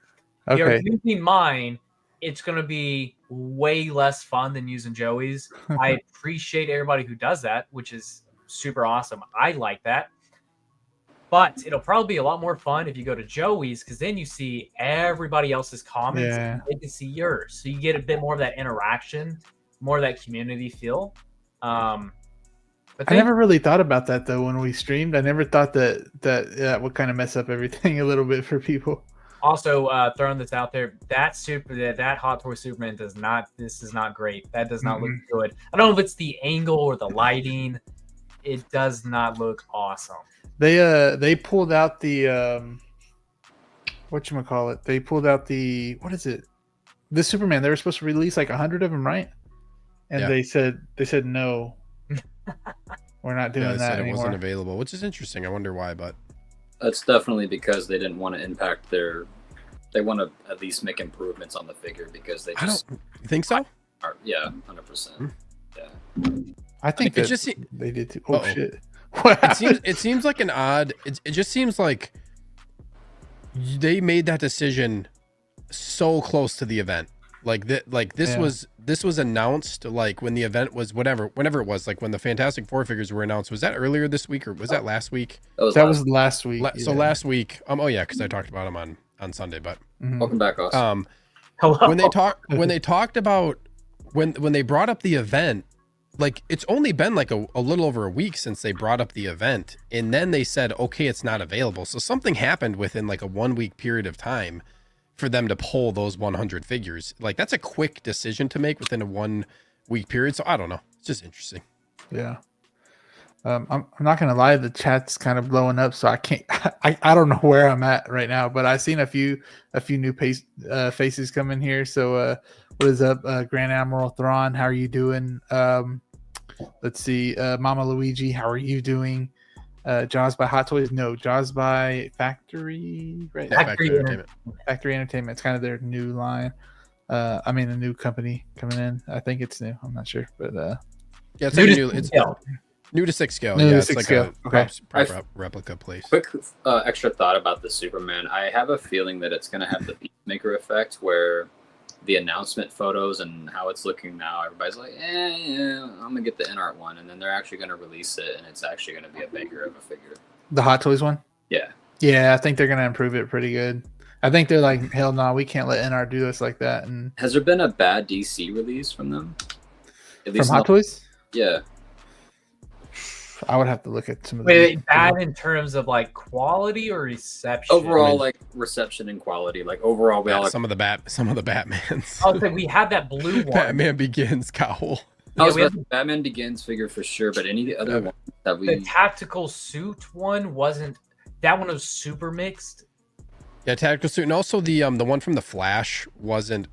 If you're using mine, it's going to be way less fun than using Joey's. I appreciate everybody who does that, which is super awesome. I like that. But it'll probably be a lot more fun if you go to Joey's because then you see everybody else's comments and they can see yours. So you get a bit more of that interaction, more of that community feel. But I never really thought about that though when we streamed. I never thought that would kind of mess up everything a little bit for people. Also, throwing this out there, that Hot Toy Superman does not. This is not great. That does not look good. I don't know if it's the angle or the lighting. It does not look awesome. They pulled out the whatchamacallit. They pulled out the what is it? The Superman. They were supposed to release like 100 of them, right? And they said no. We're not doing that anymore. It wasn't available, which is interesting. I wonder why, but that's definitely because they didn't want to impact they want to at least make improvements on the figure because they just. You think so? Yeah, 100%. Yeah. I think it just they did too. Oh shit! It seems like an odd. It just seems like they made that decision so close to the event. This was announced like when the event was whenever it was, like when the Fantastic Four figures were announced. Was that earlier this week or was that last week? That was last week. So last week. Because I talked about them on Sunday. But welcome back, Austin. Hello. When they talked about when they brought up the event. Like it's only been like a little over a week since they brought up the event, and then they said, okay, it's not available. So something happened within like a 1 week period of time for them to pull those 100 figures. Like that's a quick decision to make within a week period. So I don't know. It's just interesting. Yeah. I'm not gonna lie, the chat's kind of blowing up, so I can't. I don't know where I'm at right now, but I've seen a few new faces come in here. So what is up, Grand Admiral Thrawn? How are you doing? Let's see, Mama Luigi, how are you doing? Jaws by Hot Toys? No, Jaws by Factory, right? Yeah, Factory Entertainment. Factory Entertainment. It's kind of their new line. I mean, a new company coming in. I think it's new. I'm not sure, but yeah, it's like it's new to 6 scale. Yeah, it's like a proper replica place. Quick extra thought about the Superman. I have a feeling that it's going to have the Peacemaker effect, where the announcement photos and how it's looking now, everybody's like, yeah, I'm going to get the InArt one. And then they're actually going to release it, and it's actually going to be a banger of a figure. The Hot Toys one? Yeah. Yeah, I think they're going to improve it pretty good. I think they're like, hell no, we can't let InArt do us like that. And has there been a bad DC release from them? At least from Hot Toys? Yeah. I would have to look at some of the bad in terms of like quality or reception. Overall, like reception and quality. Like overall, we all some of the Batmans. I'll say we had that blue one. Batman Begins cowl. I was about Batman Begins figure for sure, but any of the other ones that we the tactical suit one wasn't. That one was super mixed. Yeah, tactical suit, and also the one from the Flash wasn't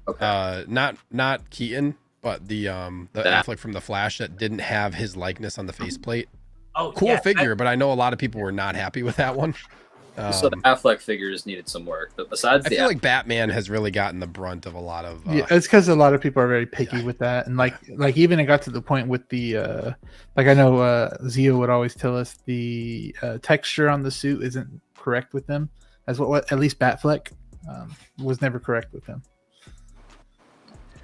not Keaton, but the Affleck from the Flash that didn't have his likeness on the faceplate. Oh, cool figure, but I know a lot of people were not happy with that one. So the Affleck figures needed some work, but besides, I feel like Batman has really gotten the brunt of a lot of. Yeah, it's because a lot of people are very picky with that, and like even it got to the point with the like I know Zio would always tell us the texture on the suit isn't correct with them, as what at least Batfleck was never correct with them.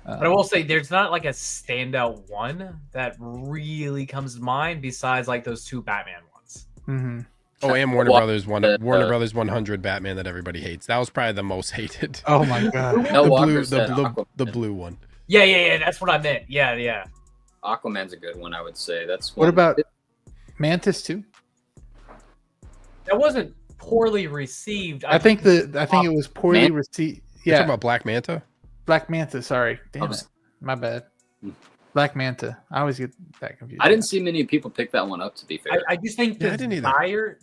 But I will say there's not like a standout one that really comes to mind besides like those two Batman ones. Mm-hmm. Oh, and Warner Brothers Brothers 100 Batman that everybody hates. That was probably the most hated. Oh my god, the blue one. Yeah. That's what I meant. Yeah. Aquaman's a good one, I would say. That's what about Mantis too? That wasn't poorly received. I think it was poorly received. Yeah, you're talking about Black Manta. Black Manta, sorry. Damn it. My bad. Black Manta. I always get that confused. I didn't see many people pick that one up, to be fair. I just think the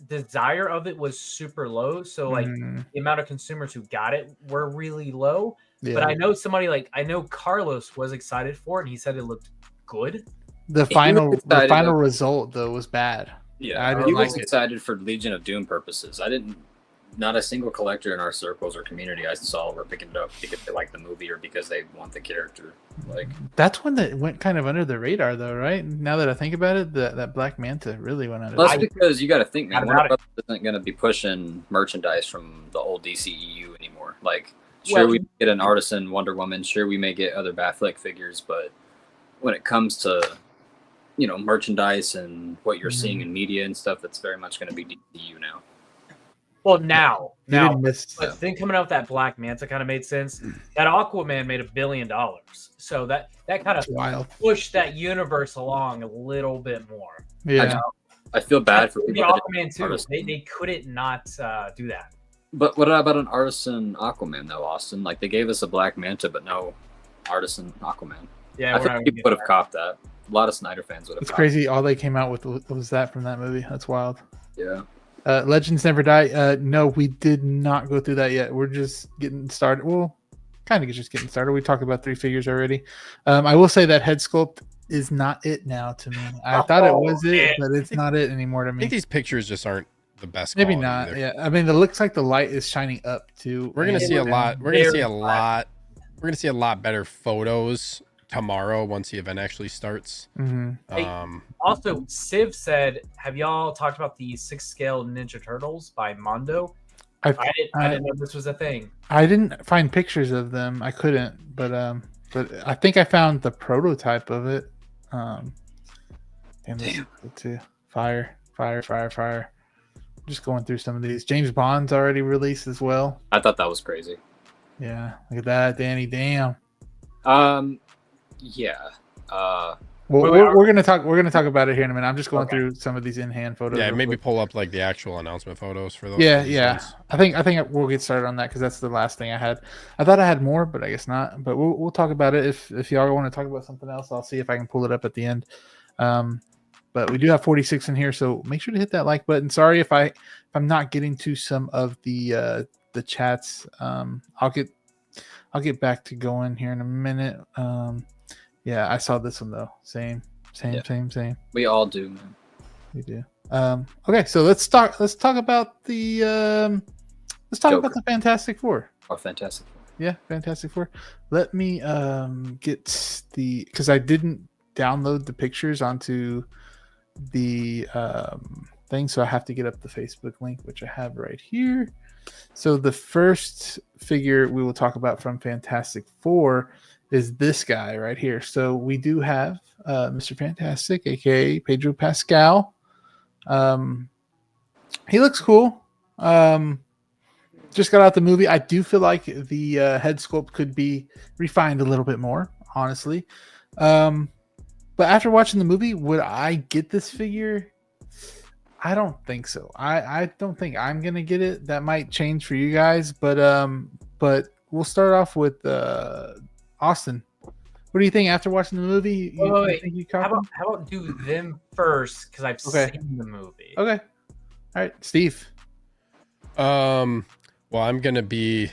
desire of it was super low. So like the amount of consumers who got it were really low. Yeah. But I know Carlos was excited for it and he said it looked good. The final result though was bad. Yeah, I was excited for Legion of Doom purposes. Not a single collector in our circles or community I saw were picking it up because they like the movie or because they want the character. Like that's one that went kind of under the radar, though, right? Now that I think about it, that Black Manta really went under. That's because you got to think, man, Warner Brothers isn't going to be pushing merchandise from the old DCEU anymore. Like, sure, we get an Artisan Wonder Woman, sure, we may get other Batfleck figures, but when it comes to merchandise and what you're seeing in media and stuff, that's very much going to be DCEU now. Well, now, but then coming out with that Black Manta kind of made sense. That Aquaman made $1 billion, so that kind of pushed that universe along a little bit more. Yeah, I feel bad for people. Aquaman too. They couldn't not do that. But what about an Artisan Aquaman though, Austin? Like they gave us a Black Manta, but no Artisan Aquaman. Yeah, I think people would have copped that. A lot of Snyder fans would have. It's crazy. All they came out with was that from that movie. That's wild. Yeah. Legends Never Die. No, we did not go through that yet. We're just getting started. Well, kind of just getting started. We talked about 3 figures already. I will say that head sculpt is not it now to me. I thought it was it, but it's not it anymore to me. I think these pictures just aren't the best. Maybe not. Either. Yeah, I mean, it looks like the light is shining up too. We're gonna see a lot. We're gonna see a lot. We're gonna see a lot better photos tomorrow once the event actually starts. Mm-hmm. Also, Civ said, have y'all talked about the 6 scale Ninja Turtles by Mondo? I didn't know this was a thing. I didn't find pictures of them. I couldn't, but I think I found the prototype of it. Damn. Fire. Just going through some of these. James Bond's already released as well. I thought that was crazy. Yeah, look at that, Danny. Damn. Yeah. Well, we're gonna talk about it here in a minute. I'm just going through some of these in hand photos. Yeah, maybe pull up like the actual announcement photos for those. Yeah. Ones. I think we'll get started on that because that's the last thing I had. I thought I had more, but I guess not. But we'll talk about it if y'all want to talk about something else. I'll see if I can pull it up at the end. But we do have 46 in here, so make sure to hit that like button. Sorry if I'm not getting to some of the chats. I'll get back to going here in a minute. Yeah, I saw this one though. Same. We all do, man. We do. Okay, so let's talk about the about the Fantastic Four. Or Fantastic Four. Yeah, Fantastic Four. Let me get because I didn't download the pictures onto the thing, so I have to get up the Facebook link, which I have right here. So the first figure we will talk about from Fantastic Four is this guy right here. So we do have Mr. Fantastic, aka Pedro Pascal. He looks cool. Just got out the movie. I do feel like the head sculpt could be refined a little bit more, honestly. But after watching the movie, would I get this figure? I don't think so. I don't think I'm gonna get it. That might change for you guys, but we'll start off with Austin. What do you think after watching the movie? How about do them first because I've seen the movie. Okay. All right, Steve. Well, I'm gonna be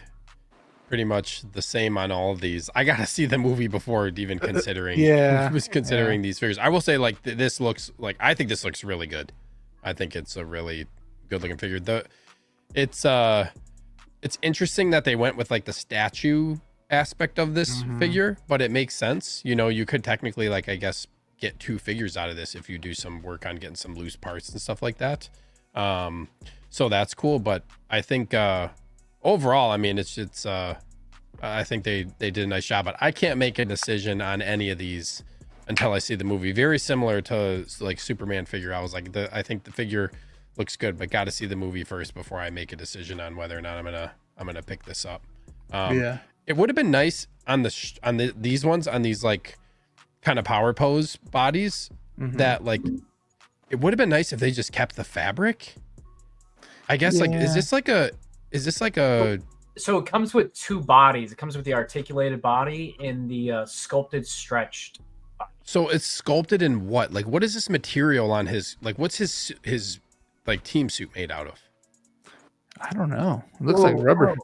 pretty much the same on all of these. I gotta see the movie before even considering. These figures. I will say, like, this looks like, I think this looks really good. I think it's a really good looking figure. It's interesting that they went with like the statue aspect of this figure, but it makes sense. You know, you could technically, like, I guess, get 2 figures out of this if you do some work on getting some loose parts and stuff like that. So that's cool. But I think overall, I mean, it's I think they did a nice job, but I can't make a decision on any of these until I see the movie. Very similar to like Superman figure. I was like, I think the figure looks good, but got to see the movie first before I make a decision on whether or not I'm gonna pick this up. It would have been nice on these ones, on these like kind of power pose bodies, that like it would have been nice if they just kept the fabric. I guess like is this like a so it comes with 2 bodies. It comes with the articulated body and the sculpted stretched body. So it's sculpted in what? Like, what is this material on his, like, what's his like team suit made out of? I don't know. It looks like rubber.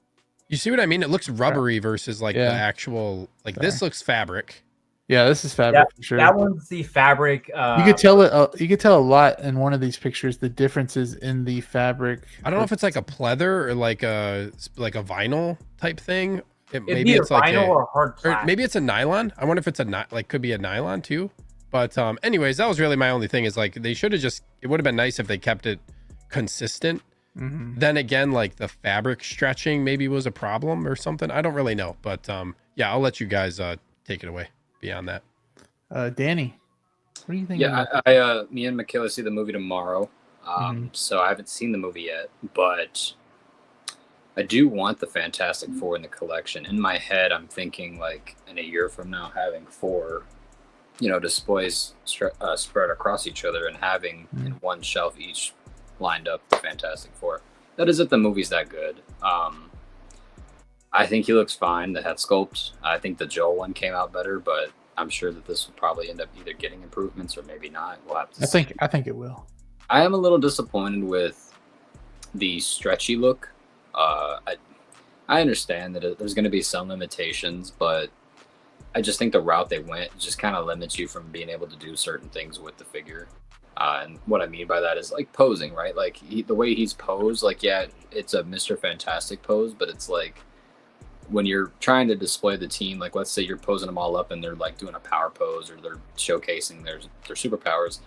You see what I mean? It looks rubbery versus like the actual, like, this looks fabric. Yeah, this is fabric for sure. That one's the fabric. You could tell it. You could tell a lot in one of these pictures. The differences in the fabric. I don't know if it's like a pleather or like a vinyl type thing. Maybe it's like vinyl or hard plastic. Or maybe it's a nylon. I wonder if it's could be a nylon too. But anyways, that was really my only thing. Is like they should have just. It would have been nice if they kept it consistent. Then again, like the fabric stretching maybe was a problem or something. I don't really know. But yeah, I'll let you guys take it away. Beyond that, Danny, what do you think? Yeah, I me and Michaela see the movie tomorrow, so I haven't seen the movie yet, but I do want the Fantastic Four in the collection. In my head, I'm thinking like in a year from now, having 4, displays spread across each other and having in one shelf each lined up the Fantastic Four. That is if the movie's that good. I think he looks fine. The head sculpt. I think the Joel one came out better, but I'm sure that this will probably end up either getting improvements or maybe not. We'll have to see. I think it will. I am a little disappointed with the stretchy look. I understand that there's going to be some limitations, but I just think the route they went just kind of limits you from being able to do certain things with the figure. And what I mean by that is like posing, right? Like the way he's posed, like, yeah, it's a Mr. Fantastic pose, but it's like, when you're trying to display the team, like let's say you're posing them all up and they're like doing a power pose or they're showcasing their superpowers.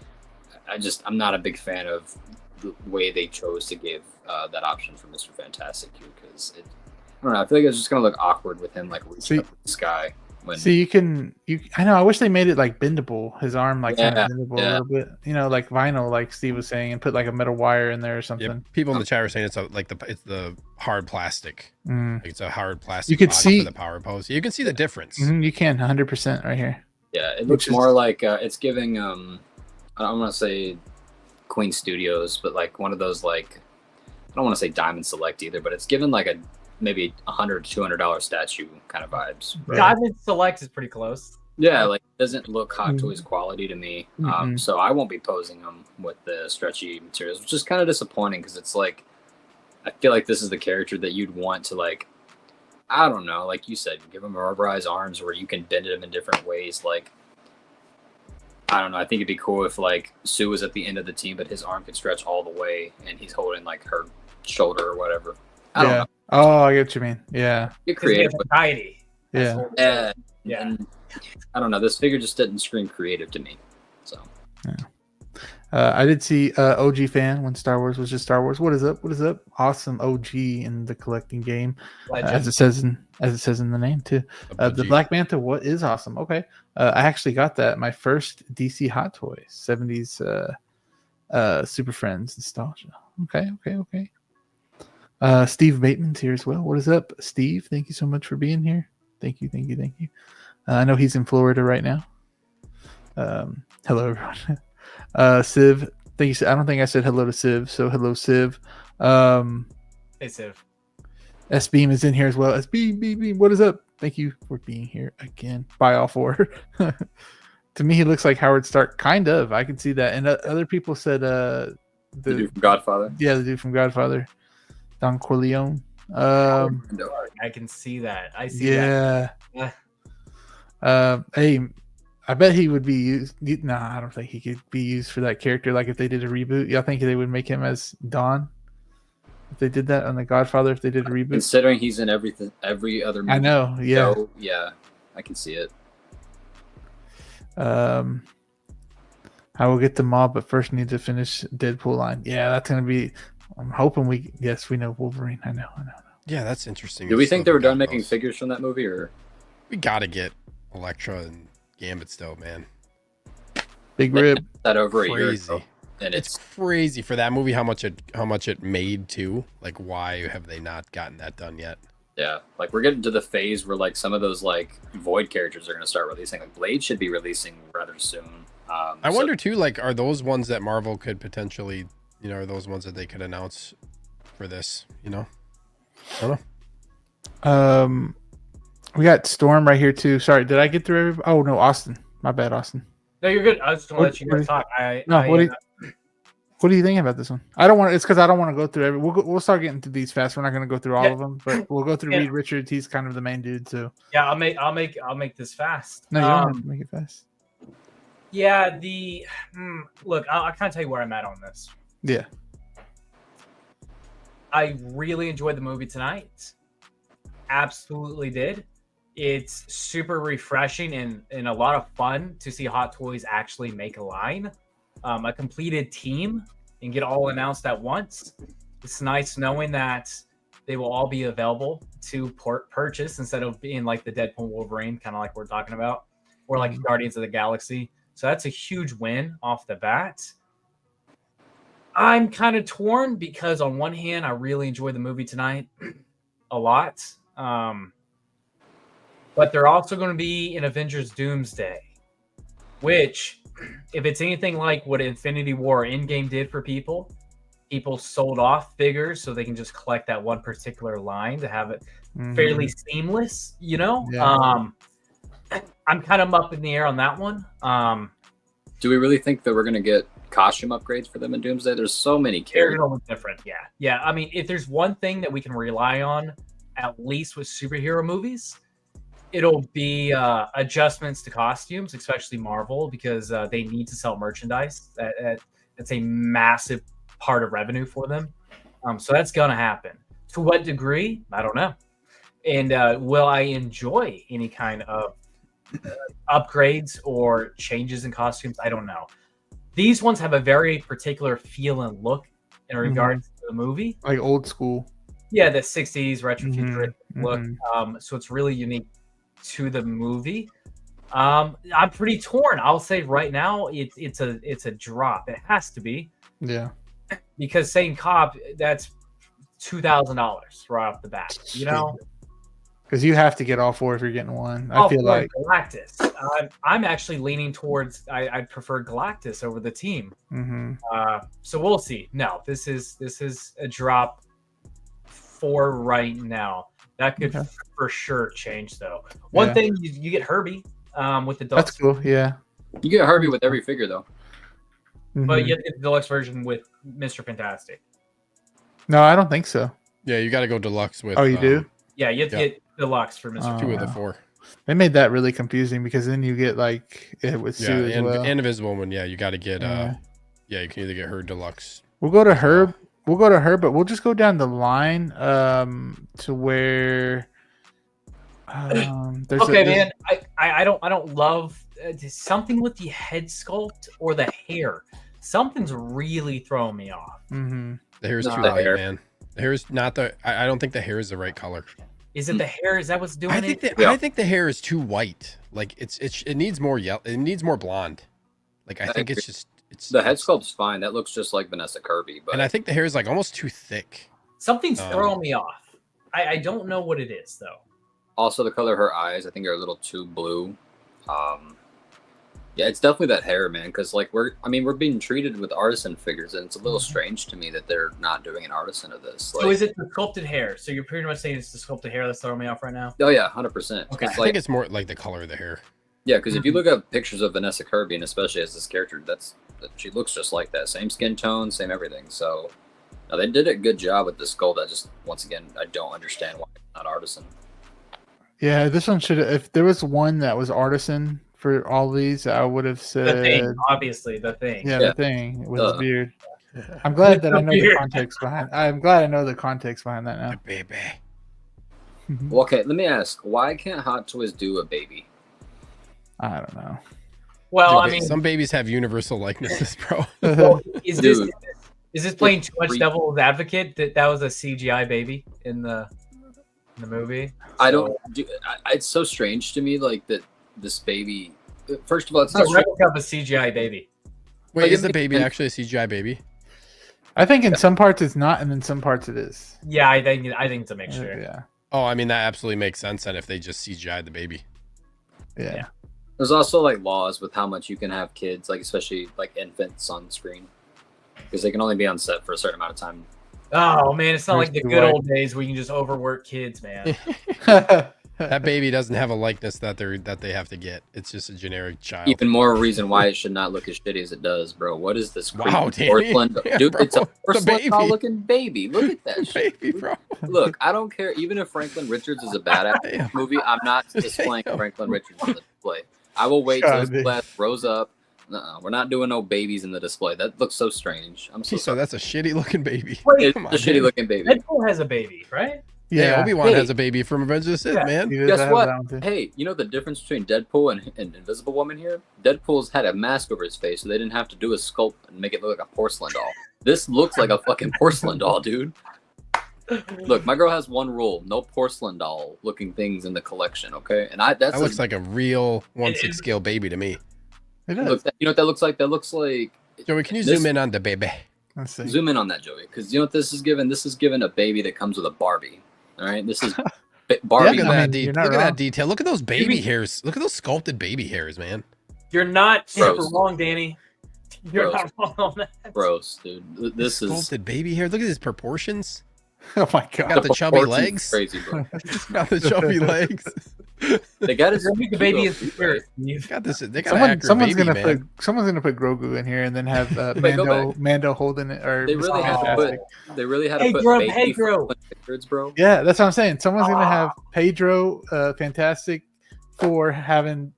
I'm not a big fan of the way they chose to give that option for Mr. Fantastic here because I don't know. I feel like it's just gonna look awkward with him like reaching up the sky. I know. I wish they made it like bendable. His arm like kind of bendable a little bit. Like vinyl, like Steve was saying, and put like a metal wire in there or something. Yeah, people in the chat are saying it's the hard plastic. Like it's a hard plastic. You could see for the power pose. You can see the difference. You can 100% right here. Yeah, it looks more like it's giving I don't want to say Queen Studios, but like one of those like I don't want to say Diamond Select either, but it's given like a maybe $100 to $200 statue kind of vibes. Right? Diamond Select is pretty close. Yeah, like it doesn't look Hot Toys quality to me. So I won't be posing them with the stretchy materials, which is kind of disappointing because it's like I feel like this is the character that you'd want to like. I don't know, like you said, give him rubberized arms where you can bend him in different ways. Like, I don't know. I think it'd be cool if like Sue was at the end of the team, but his arm could stretch all the way, and he's holding like her shoulder or whatever. I don't know. Oh, I get what you mean. Yeah. Get creative. Yeah. And I don't know. This figure just didn't scream creative to me. So. Yeah. I did see OG fan when Star Wars was just Star Wars. What is up? What is up? Awesome OG in the collecting game, as it says in the name too. The Black Manta. What is awesome? Okay, I actually got that my first DC Hot Toys 70s Super Friends nostalgia. Okay. Steve Bateman's here as well. What is up, Steve? Thank you so much for being here. Thank you. I know he's in Florida right now. Hello, everyone. Civ, thank you. I don't think I said hello to Civ, so hello, Civ. Hey, Civ. S Beam is in here as well. S Beam, what is up? Thank you for being here again. Bye, all four. To me, he looks like Howard Stark, kind of. I can see that. And other people said the dude from Godfather. Yeah, the dude from Godfather, Don Corleone. I can see that. I see that. Yeah. Hey. I bet he would be used. Nah, I don't think he could be used for that character. Like if they did a reboot, y'all think they would make him as Don? If they did that on The Godfather, if they did a reboot, considering he's in every other movie. I know. Yeah. So, yeah, I can see it. I will get the mob, but first need to finish Deadpool line. Yeah, that's gonna be. I'm hoping we. Yes, we know Wolverine. I know. Yeah, that's interesting. Do we think they were done making figures from that movie, or we gotta get Elektra and Gambit still, man. Big rib. That over a year ago. And it's crazy for that movie how much it made too. Like, why have they not gotten that done yet? Yeah, like we're getting to the phase where like some of those like Void characters are going to start releasing. Like Blade should be releasing rather soon. I wonder too. Like, are those ones that Marvel could potentially, are those ones that they could announce for this? I don't know. We got Storm right here too. Sorry, did I get through everybody? Oh no, Austin. My bad, Austin. No, you're good. I was just gonna let you guys talk. What are you thinking about this one? I don't want. It's because I don't want to go through every. We'll start getting through these fast. We're not going to go through all of them, but we'll go through Reed Richards. He's kind of the main dude. So yeah, I'll make this fast. No, you don't have to make it fast. Yeah, look, I'll kind of tell you where I'm at on this. Yeah, I really enjoyed the movie tonight. Absolutely did. It's super refreshing and a lot of fun to see Hot Toys actually make a line, a completed team, and get all announced at once. It's nice knowing that they will all be available to purchase instead of being like the Deadpool Wolverine, kind of like we're talking about, or like Guardians of the Galaxy. So that's a huge win off the bat. I'm kind of torn because on one hand, I really enjoyed the movie tonight a lot. But they're also going to be in Avengers Doomsday, which, if it's anything like what Infinity War Endgame did for people sold off figures so they can just collect that one particular line to have it fairly seamless, Yeah. I'm kind of up in the air on that one. Do we really think that we're going to get costume upgrades for them in Doomsday? There's so many characters. They're different, yeah. I mean, if there's one thing that we can rely on, at least with superhero movies, it'll be adjustments to costumes, especially Marvel, because they need to sell merchandise. That's a massive part of revenue for them. So that's going to happen. To what degree? I don't know. And will I enjoy any kind of upgrades or changes in costumes? I don't know. These ones have a very particular feel and look in regards to the movie. Like old school. Yeah, the 60s retro futuristic look. So it's really unique to the movie. I'm pretty torn. I'll say right now it's a drop. It has to be. Yeah. Because saying cop, that's $2,000 right off the bat. Because you have to get all 4 if you're getting one. I feel like Galactus. I'm actually leaning towards. I prefer Galactus over the team. Mm-hmm. So we'll see. No, this is a drop 4 right now. That could for sure change though. One thing you get Herbie with the deluxe. That's cool. Yeah. You get Herbie with every figure though. But you have to get the deluxe version with Mr. Fantastic. No, I don't think so. Yeah, you got to go deluxe with. Oh, you do? Yeah, you have to get deluxe for Mr. 2 of the 4. They made that really confusing because then you get like it with Sue as well. And Invisible Woman. Yeah, you got to get. You can either get her deluxe. We'll go to her. We'll go to her, but we'll just go down the line to where. Man. I don't love something with the head sculpt or the hair. Something's really throwing me off. Mm-hmm. The hair's too light, man. The hair's not the. I don't think the hair is the right color. Is it the hair? Is that what's doing it? I think the hair is too white. Like it needs more yellow. It needs more blonde. Like I think it's the head sculpt's fine. That looks just like Vanessa Kirby. But and I think the hair is like almost too thick. Something's throwing me off. I don't know what it is though. Also, the color of her eyes, I think, are a little too blue. Yeah, it's definitely that hair, man. Because like we're being treated with artisan figures, and it's a little strange to me that they're not doing an artisan of this. So is it the sculpted hair? So you're pretty much saying it's the sculpted hair that's throwing me off right now? Oh yeah, 100%. Okay. I think it's more like the color of the hair. Yeah, because if you look up pictures of Vanessa Kirby, and especially as this character, she looks just like that. Same skin tone, same everything. So no, they did a good job with this sculpt. Once again, I don't understand why it's not artisan. Yeah, this one should. If there was one that was artisan for all these, I would have said the thing. Obviously, the thing. Yeah, the thing with his beard. I'm glad that I know the context behind. I'm glad I know the context behind that now. Baby. Well, okay, let me ask: why can't Hot Toys do a baby? I don't know. Well, Dude, some babies have universal likenesses, bro. Well, is this playing too much devil's advocate that was a CGI baby in the movie? I don't. It's so strange to me, like that. This baby. First of all, it's a replica of a CGI baby. Wait, like, is the baby actually a CGI baby? I think in some parts it's not, and in some parts it is. Yeah, I think it's a mixture. Yeah. Oh, I mean that absolutely makes sense. Then if they just CGI the baby. Yeah. There's also like laws with how much you can have kids, like especially like infants on screen, because they can only be on set for a certain amount of time. Oh man, it's not like the good old days where you can just overwork kids, man. That baby doesn't have a likeness that they have to get. It's just a generic child. Even more reason why it should not look as shitty as it does, bro. What is this? Wow, porcelain? Yeah, dude, bro, it's a porcelain baby. looking baby. Look at that shit. Baby, bro. Look, I don't care. Even if Franklin Richards is a badass movie, I'm not displaying Franklin Richards on the display. I will wait till his glass grows up. We're not doing no babies in the display. That looks so strange. I'm so sorry. That's a shitty looking baby. It's a shitty looking baby. Deadpool has a baby, right? Yeah, Obi-Wan has a baby from Revenge of the Sith, man. Guess what? Hey, you know the difference between Deadpool and Invisible Woman here? Deadpool's had a mask over his face, so they didn't have to do a sculpt and make it look like a porcelain doll. This looks like a fucking porcelain doll, dude. Look, my girl has one rule: no porcelain doll looking things in the collection. Okay, and that looks like a real 1/6 scale baby to me. It does. Look, you know what that looks like? That looks like. Joey, can you zoom in on the baby? Let's see. Zoom in on that, Joey, because you know what this is given. This is given a baby that comes with a Barbie. All right, this is Barbie. Look at that detail. Look at those baby hairs. Look at those sculpted baby hairs, man. You're not super wrong, Danny. You're not wrong on that. Gross, dude. This is sculpted baby hair. Look at his proportions. Oh my god! Got the chubby legs. Crazy, bro. Got the chubby legs. They got his the baby is spirit. Got this. They got someone's gonna put Grogu in here and then have Mando holding it. Or they really had to put Pedro. Pictures, bro. Yeah, that's what I'm saying. Someone's gonna have Pedro, Fantastic for having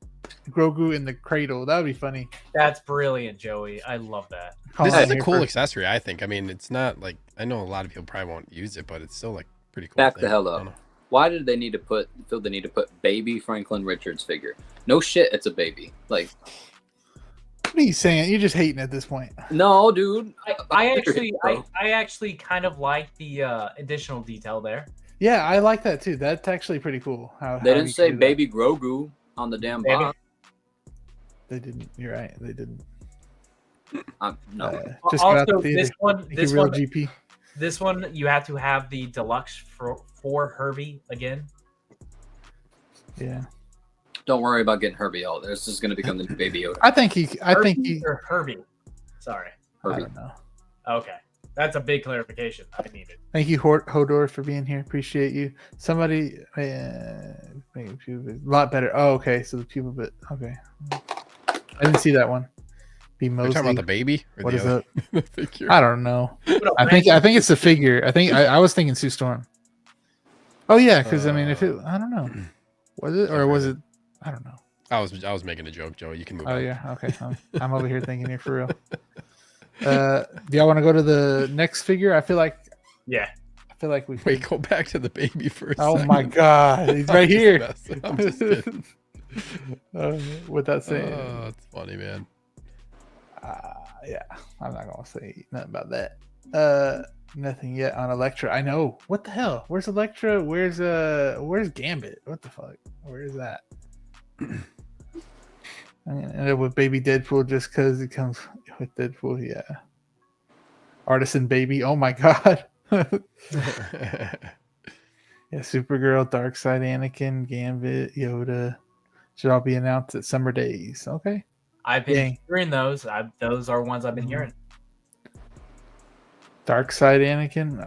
Grogu in the cradle. That would be funny. That's brilliant, Joey. I love that. This is a cool accessory, I think. I mean, it's not like, I know a lot of people probably won't use it, but it's still like pretty cool. Back the hell up. Why did they need to put baby Franklin Richards figure? No shit, it's a baby. Like, what are you saying? You're just hating at this point. No, dude. I actually kind of like the additional detail there. Yeah, I like that too. That's actually pretty cool. They didn't say baby Grogu on the damn box. They didn't. You're right. They didn't. No. Just also, this one, GP. This one, you have to have the deluxe for Herbie again. Yeah. Don't worry about getting Herbie out. This is going to become the new Baby Yoda. I think he. Or Herbie. Sorry. Herbie. I don't know. Okay. That's a big clarification. I need it. Thank you, Hodor, for being here. Appreciate you. Somebody, make a lot better. Oh, okay. So the people, but okay. I didn't see that one. Be Are you talking about the baby? Or What the is other it? figure? I don't know. I think it's a figure. I was thinking Sue Storm. Oh yeah, because I mean, if it, I don't know, was it or was it? I don't know. I was making a joke, Joe. You can move on. Oh yeah, okay. I'm over here thinking here for real. Do y'all want to go to the next figure? I feel like we Wait, go back to the baby for a Oh second. my god, he's right here. I'm just kidding. With that saying, Oh, it's funny, man. yeah, I'm not gonna say nothing about that. Nothing yet on Elektra. I know. What the hell? Where's Elektra? Where's Gambit? What the fuck? Where is that? I'm gonna end up with Baby Deadpool just because it comes with Deadpool. Yeah. Artisan Baby. Oh my god. Yeah, Supergirl, Darkseid, Anakin, Gambit, Yoda should all be announced at Summer Days. Okay. I've been hearing those. Those are ones I've been hearing. Darkseid, Anakin.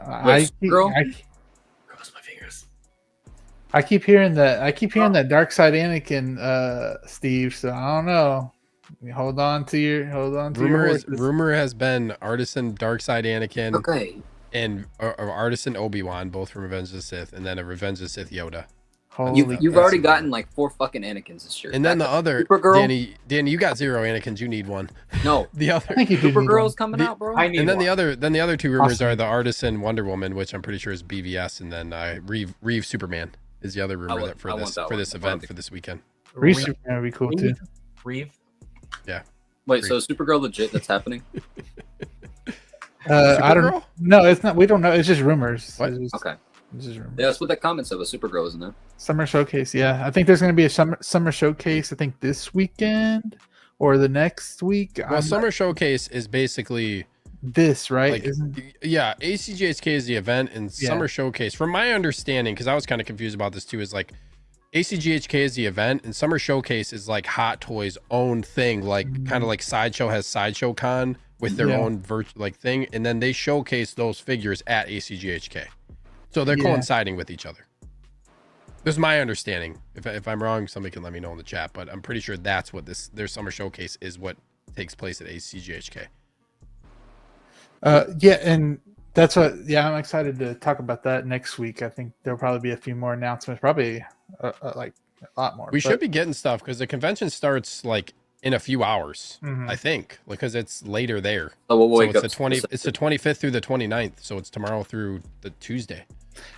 Cross my fingers. I keep hearing that. That Darkseid, Anakin, Steve. So I don't know. Hold on to your Rumor has been Artisan, Darkseid, Anakin. Okay. And Artisan Obi-Wan, both from Revenge of the Sith, and then a Revenge of the Sith Yoda. You've already gotten like 4 fucking Anakins this year. And then the other Supergirl? Danny, you got 0 Anakins. You need one. No, the other Supergirl's coming out, bro. I need and then one. the other 2 rumors are the Artisan Wonder Woman, which I'm pretty sure is BVS, and then Reeve Superman is the other rumor for this event for this weekend. Reeve Superman would be cool too. Reeve. Yeah. Wait, so Supergirl legit? That's happening? I don't know. No, it's not. We don't know. It's just rumors. What? Okay. It's just rumors. Yeah, that's what that comment said. Was Supergirl, isn't there? Summer Showcase. Yeah, I think there's going to be a summer showcase. I think this weekend or the next week. Well, Summer Showcase is basically this, right? Like, yeah, ACGHK is the event, and Summer Showcase, from my understanding, because I was kind of confused about this too, is like ACGHK is the event, and Summer Showcase is like Hot Toys' own thing, like kind of like Sideshow has Sideshow Con with their own thing, and then they showcase those figures at ACGHK, so they're coinciding with each other. This is my understanding. If I'm wrong, somebody can let me know in the chat, but I'm pretty sure that's what their Summer Showcase is, what takes place at ACGHK. Yeah, and that's what. Yeah, I'm excited to talk about that next week. I think there'll probably be a few more announcements, probably like a lot more. We should be getting stuff because the convention starts like in a few hours, I think, because it's later there. Oh, we'll wake so up. It's the 25th through the 29th, so it's tomorrow through the Tuesday.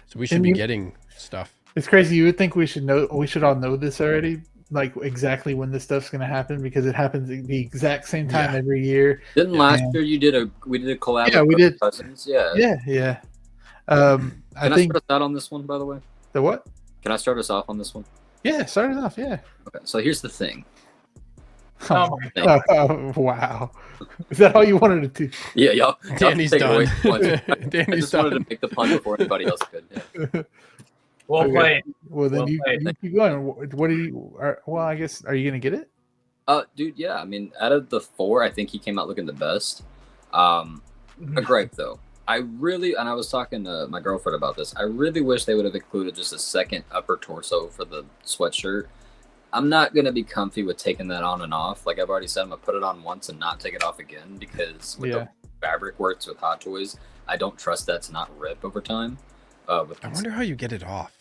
So we should be getting stuff. It's crazy. You would think we should all know this already, like exactly when this stuff's going to happen, because it happens at the exact same time every year. Didn't last year we did a collab? Yeah, we did. Cousins? Yeah. Can I start us out on this one, by the way? The what? Can I start us off on this one? Yeah, start it off. Yeah. Okay, so here's the thing. Oh, wow. Is that all you wanted to do? Yeah, y'all. Danny's done. I just wanted to make the pun before anybody else could. Yeah. Well played. Well, then you keep going. What do you? Well, I guess, are you gonna get it? Dude, yeah. I mean, out of the 4, I think he came out looking the best. A gripe though. I was talking to my girlfriend about this. I really wish they would have included just a second upper torso for the sweatshirt. I'm not going to be comfy with taking that on and off. Like I've already said, I'm going to put it on once and not take it off again, because with the fabric works with Hot Toys, I don't trust that to not rip over time. I wonder how you get it off.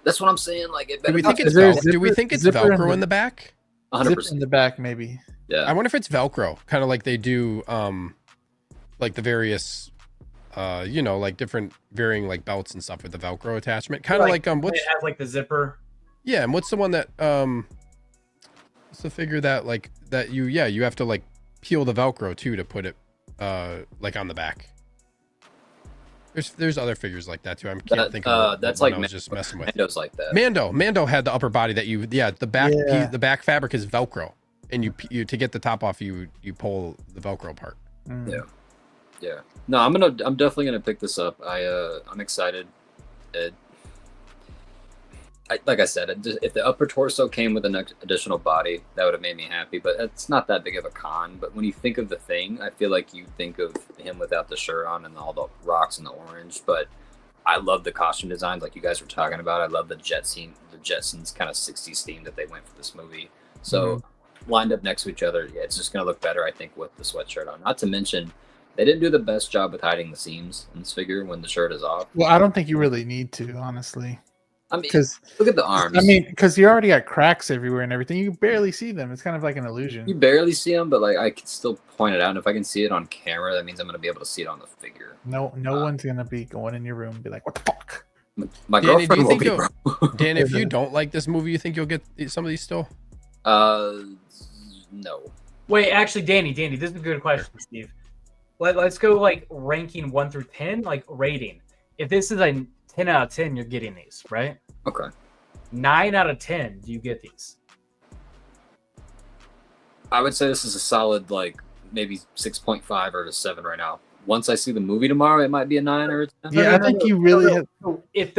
That's what I'm saying. Like, do we think it's Velcro in the back? 100% in the back, maybe. Yeah. I wonder if it's Velcro, kind of like they do, like the various, like different varying like belts and stuff with the Velcro attachment. Kind of like what's it has like the zipper. Yeah, and what's the one that what's the figure that you have to like peel the Velcro too to put it like on the back. There's other figures like that too. I can't think of that's like I was just messing with. Mando's like that. Mando had the upper body that the back fabric is Velcro, and you to get the top off you pull the Velcro part. Yeah. No, I'm definitely gonna pick this up. I'm excited. like I said, if the upper torso came with an additional body, that would have made me happy. But it's not that big of a con. But when you think of the Thing, I feel like you think of him without the shirt on and all the rocks and the orange. But I love the costume designs, like you guys were talking about. I love the Jetsons kind of 60s theme that they went for this movie. So lined up next to each other, yeah, it's just gonna look better, I think, with the sweatshirt on. Not to mention, they didn't do the best job with hiding the seams in this figure when the shirt is off. Well, I don't think you really need to, honestly. I mean, look at the arms. I mean, because you already got cracks everywhere and everything. You barely see them. It's kind of like an illusion. You barely see them, but like I can still point it out. And if I can see it on camera, that means I'm going to be able to see it on the figure. No one's going to be going in your room and be like, "What the fuck?" My Danny, girlfriend will be, bro. Dan, if you don't like this movie, you think you'll get some of these still? No. Wait, actually, Danny, this is a good question, Steve. Let's go like ranking 1 through 10, like rating. If this is a 10 out of 10, you're getting these, right? Okay. 9 out of 10, do you get these? I would say this is a solid, like, maybe 6.5 or a 7 right now. Once I see the movie tomorrow, it might be a 9 or a 10. Yeah, I think you really have... If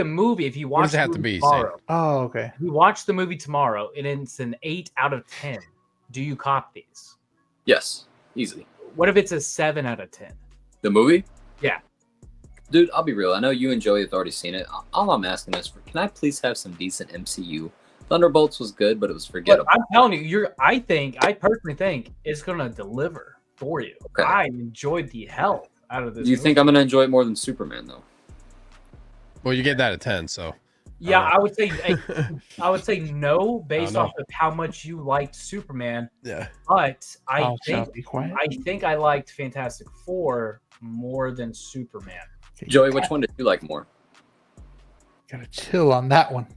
you watch does it have to be, tomorrow, Oh, okay. if you watch the movie tomorrow and it's an 8 out of 10, do you cop these? Yes, easily. What if it's a 7 out of 10? The movie? Yeah. Dude, I'll be real. I know you and Joey have already seen it. All I'm asking is, can I please have some decent MCU? Thunderbolts was good, but it was forgettable. But I'm telling you, I personally think it's gonna deliver for you. Okay. I enjoyed the hell out of this. Do you think I'm gonna enjoy it more than Superman, though? Well, you get that at 10, so. Yeah, I would say no, based off of how much you liked Superman. Yeah. But I think I liked Fantastic Four more than Superman. Joey, which one did you like more? Gotta chill on that one.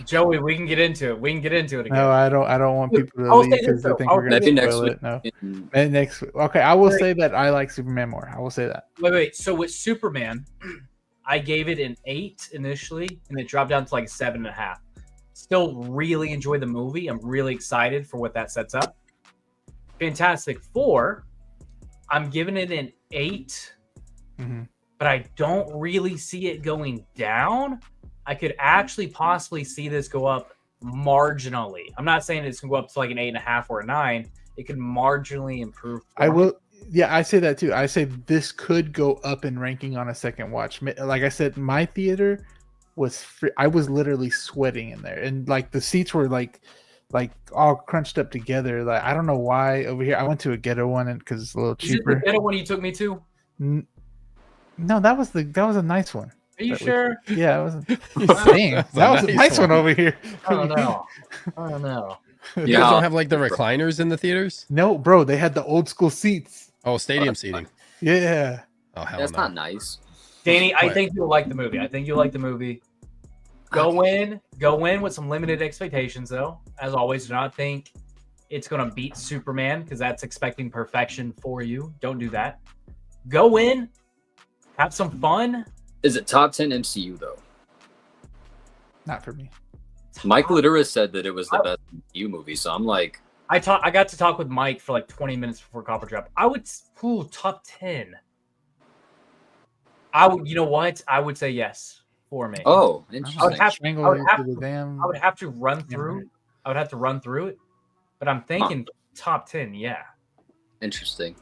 Joey, we can get into it. Again. No, I don't want people to leave because they think we're gonna spoil it. No. Next week. Okay, I will say that I like Superman more. I will say that. Wait. So with Superman, I gave it an 8 initially, and it dropped down to like 7.5. Still really enjoy the movie. I'm really excited for what that sets up. Fantastic Four, I'm giving it an 8, but I don't really see it going down. I could actually possibly see this go up marginally. I'm not saying it's going to go up to like an 8.5 or a 9. It could marginally improve. I will. Yeah, I say that too. I say this could go up in ranking on a second watch. Like I said, my theater was free. I was literally sweating in there, and like the seats were like all crunched up together. Like I don't know why over here. I went to a ghetto one because it's a little cheaper. Is it the ghetto one you took me to? No, that was a nice one. Are you sure? Yeah, it wasn't. That was a nice one over here. I don't know. You guys don't have like the recliners in the theaters? No, bro. They had the old school seats. Oh, stadium seating. Yeah. Oh, hell That's no. not nice. Danny, I think you'll like the movie. Go in with some limited expectations, though. As always, do not think it's going to beat Superman because that's expecting perfection for you. Don't do that. Go in, have some fun. Is it top 10 MCU, though? Not for me. Mike Ladura said that it was the best MCU movie, so I'm like... I got to talk with Mike for like 20 minutes before Copper Drop. I would top 10. You know what? I would say yes for me. Oh, interesting. I would have to run through. I would have to run through it, but I'm thinking top 10. Yeah. Interesting.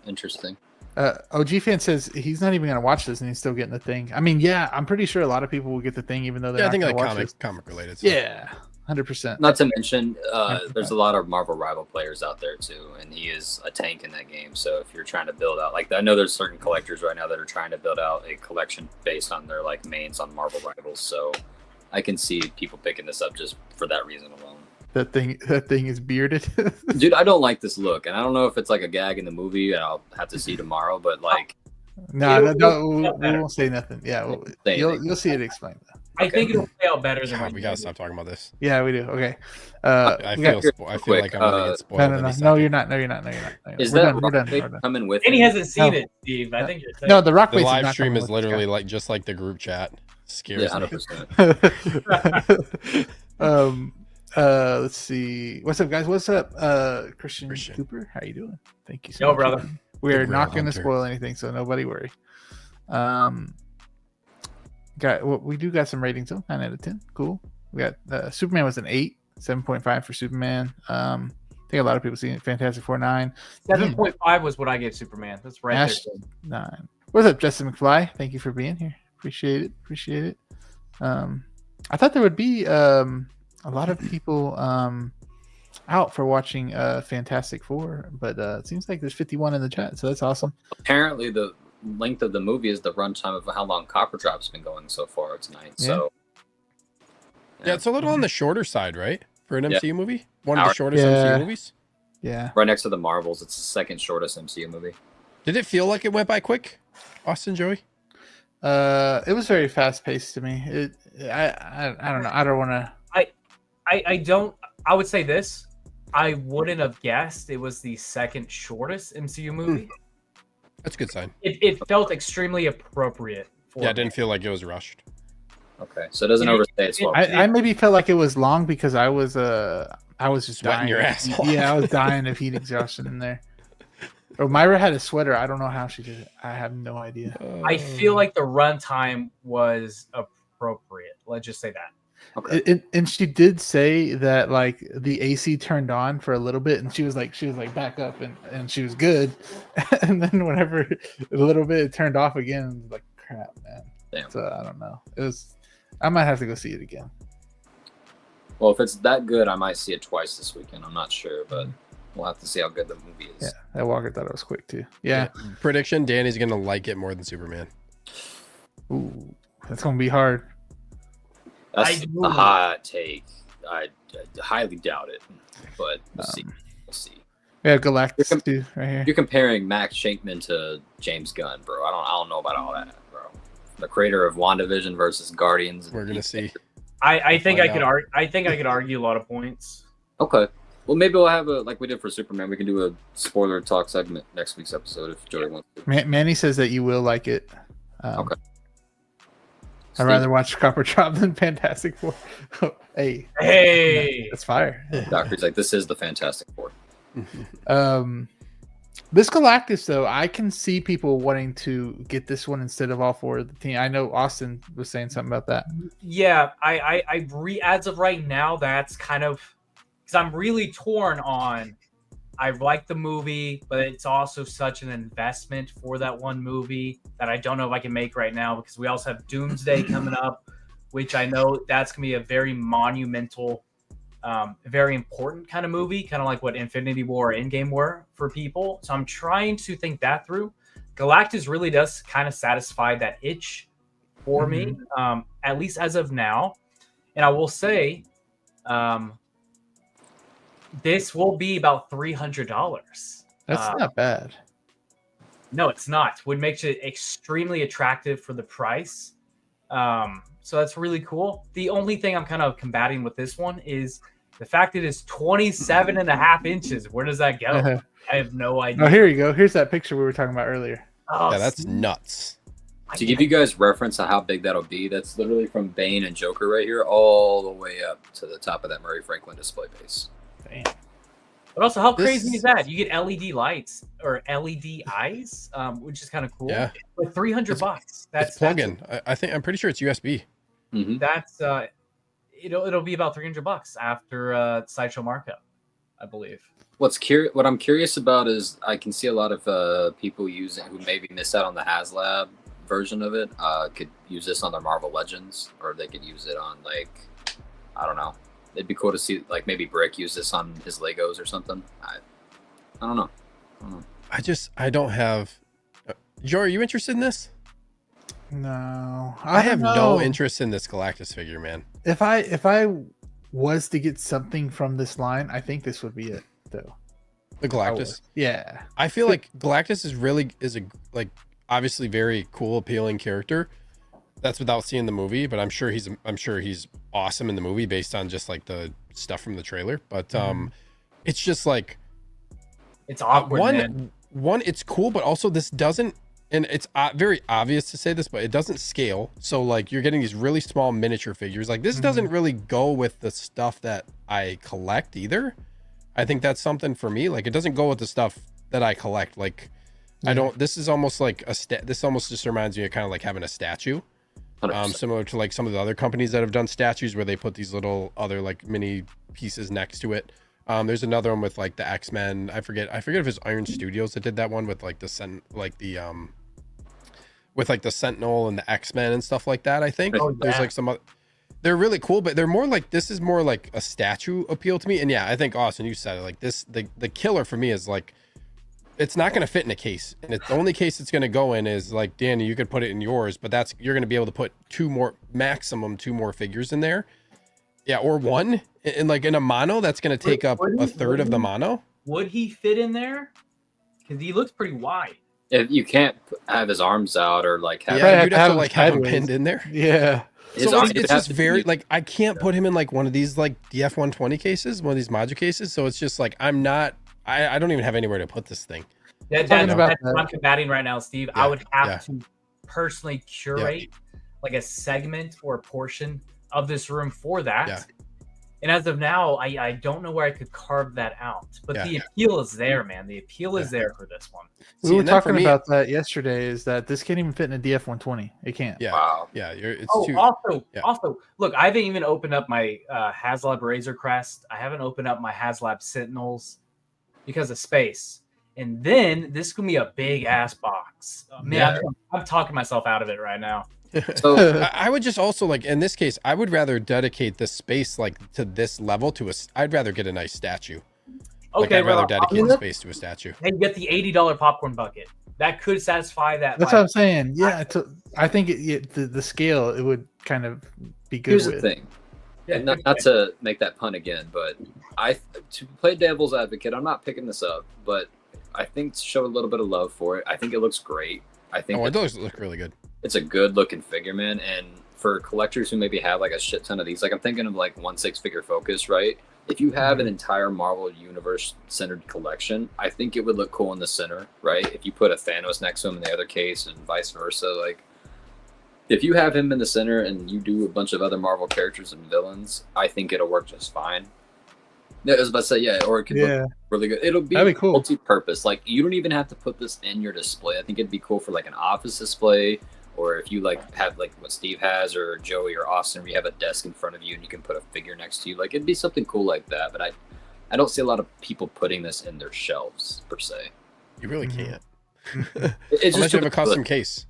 OG fan says he's not even going to watch this and he's still getting the Thing. I mean, yeah, I'm pretty sure a lot of people will get the Thing even though they're not going to watch it. Comic related stuff. Yeah, 100%. Not to mention, there's a lot of Marvel rival players out there too, and he is a tank in that game. So if you're trying to build out, like I know there's certain collectors right now that are trying to build out a collection based on their like mains on Marvel rivals. So I can see people picking this up just for that reason alone. That thing is bearded. Dude, I don't like this look, and I don't know if it's like a gag in the movie, and I'll have to see tomorrow. But like, no, we won't say nothing. Yeah, you'll see it explained. I think it'll play out better than we gotta stop talking about this. Yeah, we do. Okay. I feel like I'm gonna get spoiled. No, you're not. Is that Rock Face coming with? And he hasn't seen it, Steve. I think you're saying. No, the Rock Face. The live stream is literally like just like the group chat. Scares me. 100%. Let's see. What's up, guys? What's up, Christian Cooper? How you doing? Thank you so much. Brother. We are not going to spoil anything, so nobody worry. we do got some ratings though. 9 out of 10. Cool. We got Superman was an 8, 7.5 for Superman. I think a lot of people see it. Fantastic Four 9. 7.5 was what I gave Superman. That's right Ash, there. 9. What's up, Justin McFly? Thank you for being here. Appreciate it. I thought there would be a lot of people out for watching Fantastic Four, but it seems like there's 51 in the chat, so that's awesome. Apparently, the length of the movie is the runtime of how long Copper Drop's been going so far tonight. Yeah. So, Yeah, it's a little on the shorter side, right? For an MCU movie? One of Hour. the shortest MCU movies? Yeah. right next to the Marvels, it's the second shortest MCU movie. Did it feel like it went by quick, Austin, Joey? It was very fast paced to me. I don't know. I don't want to. I would say this. I wouldn't have guessed it was the second shortest MCU movie. That's a good sign. It felt extremely appropriate. For Yeah, it me. didn't feel like it was rushed. Okay, so it doesn't overstay its welcome. I maybe felt like it was long because I was just Sweating dying. your ass off. Yeah, I was dying of heat exhaustion in there. Oh, Myra had a sweater. I don't know how she did it. I have no idea. I feel like the runtime was appropriate. Let's just say that. Okay. And she did say that like the AC turned on for a little bit, and she was like back up, and she was good. And then whenever a little bit it turned off again, it was like crap, man. Damn. So I don't know. I might have to go see it again. Well, if it's that good, I might see it twice this weekend. I'm not sure, but we'll have to see how good the movie is. Yeah, that Walker thought it was quick too. Yeah. Prediction: Danny's gonna like it more than Superman. Ooh, that's gonna be hard. That's a hot take. I highly doubt it, but we'll see. We'll see. Yeah, Galactus too, right here. You're comparing Max Shankman to James Gunn, bro. I don't know about all that, bro. The creator of WandaVision versus Guardians. We're gonna see. I think I could argue. I think I could argue a lot of points. Okay. Well, maybe we'll have like we did for Superman. We can do a spoiler talk segment next week's episode if Joey wants to. Manny says that you will like it. Okay. I'd rather watch Copper Drop than Fantastic Four. Hey, that's fire. Doctor's like, this is the Fantastic Four. This Galactus though, I can see people wanting to get this one instead of all 4 of the team. I know Austin was saying something about that. Yeah, as of right now, that's kind of because I'm really torn on. I like the movie, but it's also such an investment for that one movie that I don't know if I can make right now because we also have Doomsday coming up, which I know that's going to be a very monumental, very important kind of movie, kind of like what Infinity War or Endgame were for people. So I'm trying to think that through. Galactus really does kind of satisfy that itch for me, at least as of now. And I will say, this will be about $300. That's not bad. No, it's not. Would make it extremely attractive for the price. So that's really cool. The only thing I'm kind of combating with this one is the fact it is 27.5 inches. Where does that go? I have no idea. Oh, here you go. Here's that picture we were talking about earlier. Oh, Yeah, that's nuts. To give you guys reference on how big that'll be, that's literally from Bane and Joker right here all the way up to the top of that Murray Franklin display base. Damn. But also, how crazy is that? You get LED lights or LED eyes, which is kind of cool. Yeah. For $300. It's plug-in. I'm pretty sure it's USB. Mm-hmm. That's it'll be about $300 after Sideshow markup, I believe. What I'm curious about is I can see a lot of people using who maybe missed out on the HasLab version of it could use this on their Marvel Legends, or they could use it on like, I don't know. It'd be cool to see like maybe Brick use this on his Legos or something. I don't know. I don't have. Joe, are you interested in this? No, I have don't no know. interest in this Galactus figure, man. If I was to get something from this line, I think this would be it, though. The Galactus. Yeah. I feel like Galactus is a like obviously very cool, appealing character. That's without seeing the movie, but I'm sure he's awesome in the movie based on just like the stuff from the trailer. But it's just like It's awkward. One, it's cool, but also this doesn't, and it's very obvious to say this, but it doesn't scale. So like you're getting these really small miniature figures. Like this doesn't really go with the stuff that I collect either. I think that's something for me. Like it doesn't go with the stuff that I collect. Like I don't. This is almost like this almost just reminds me of kind of like having a statue. Similar to like some of the other companies that have done statues where they put these little other like mini pieces next to it. There's another one with like the X-Men. I forget if it's Iron Studios that did that one with like the Sentinel and the X-Men and stuff like that. I think there's like some other, they're really cool, but they're more like, this is more like a statue appeal to me. And yeah, I think Austin, you said it, like this, the killer for me is like, it's not going to fit in a case, and it's the only case it's going to go in is like, Danny, you could put it in yours, but you're going to be able to put maximum two more figures in there. Yeah. Or one, and like in a mono, that's going to take up a third of the mono. Would he fit in there? Because he looks pretty wide. If you can't have his arms out or like have, you'd have to like have him pinned in there. Yeah. So it's just very like, I can't put him in like one of these like DF120 cases, one of these module cases. So it's just like, I don't even have anywhere to put this thing. That's what I'm combating right now, Steve. I would have to personally curate like a segment or a portion of this room for that. Yeah. And as of now, I don't know where I could carve that out. But the appeal is there, man. The appeal is there for this one. We were talking about that yesterday, is that this can't even fit in a DF120. It can't. Yeah. Wow. Yeah. Also, look, I haven't even opened up my HasLab Razor Crest. I haven't opened up my HasLab Sentinels because of space. And then this could be a big ass box. Man, I'm talking myself out of it right now. So I would just also like, in this case, I would rather dedicate this space like to this level I'd rather get a nice statue. Okay, I'd rather dedicate the space to a statue. And get the $80 popcorn bucket. That could satisfy that. That's what I'm saying. Yeah, I think the scale, it would kind of be good. Here's the thing. Yeah, not to make that pun again, but to play devil's advocate, I'm not picking this up, but I think to show a little bit of love for it. I think it looks great. I think it does look really good. It's a good looking figure, man. And for collectors who maybe have like a shit ton of these, like I'm thinking of like 1/6 figure focus, right? If you have an entire Marvel Universe centered collection, I think it would look cool in the center, right? If you put a Thanos next to him in the other case and vice versa, like if you have him in the center and you do a bunch of other Marvel characters and villains, I think it'll work just fine. I was about to say, or it could look really good. It'll be cool. Multi-purpose. Like you don't even have to put this in your display. I think it'd be cool for like an office display, or if you like have like what Steve has or Joey or Austin, where you have a desk in front of you and you can put a figure next to you. Like it'd be something cool like that. But I don't see a lot of people putting this in their shelves per se. You really can't. It's unless you have a custom case,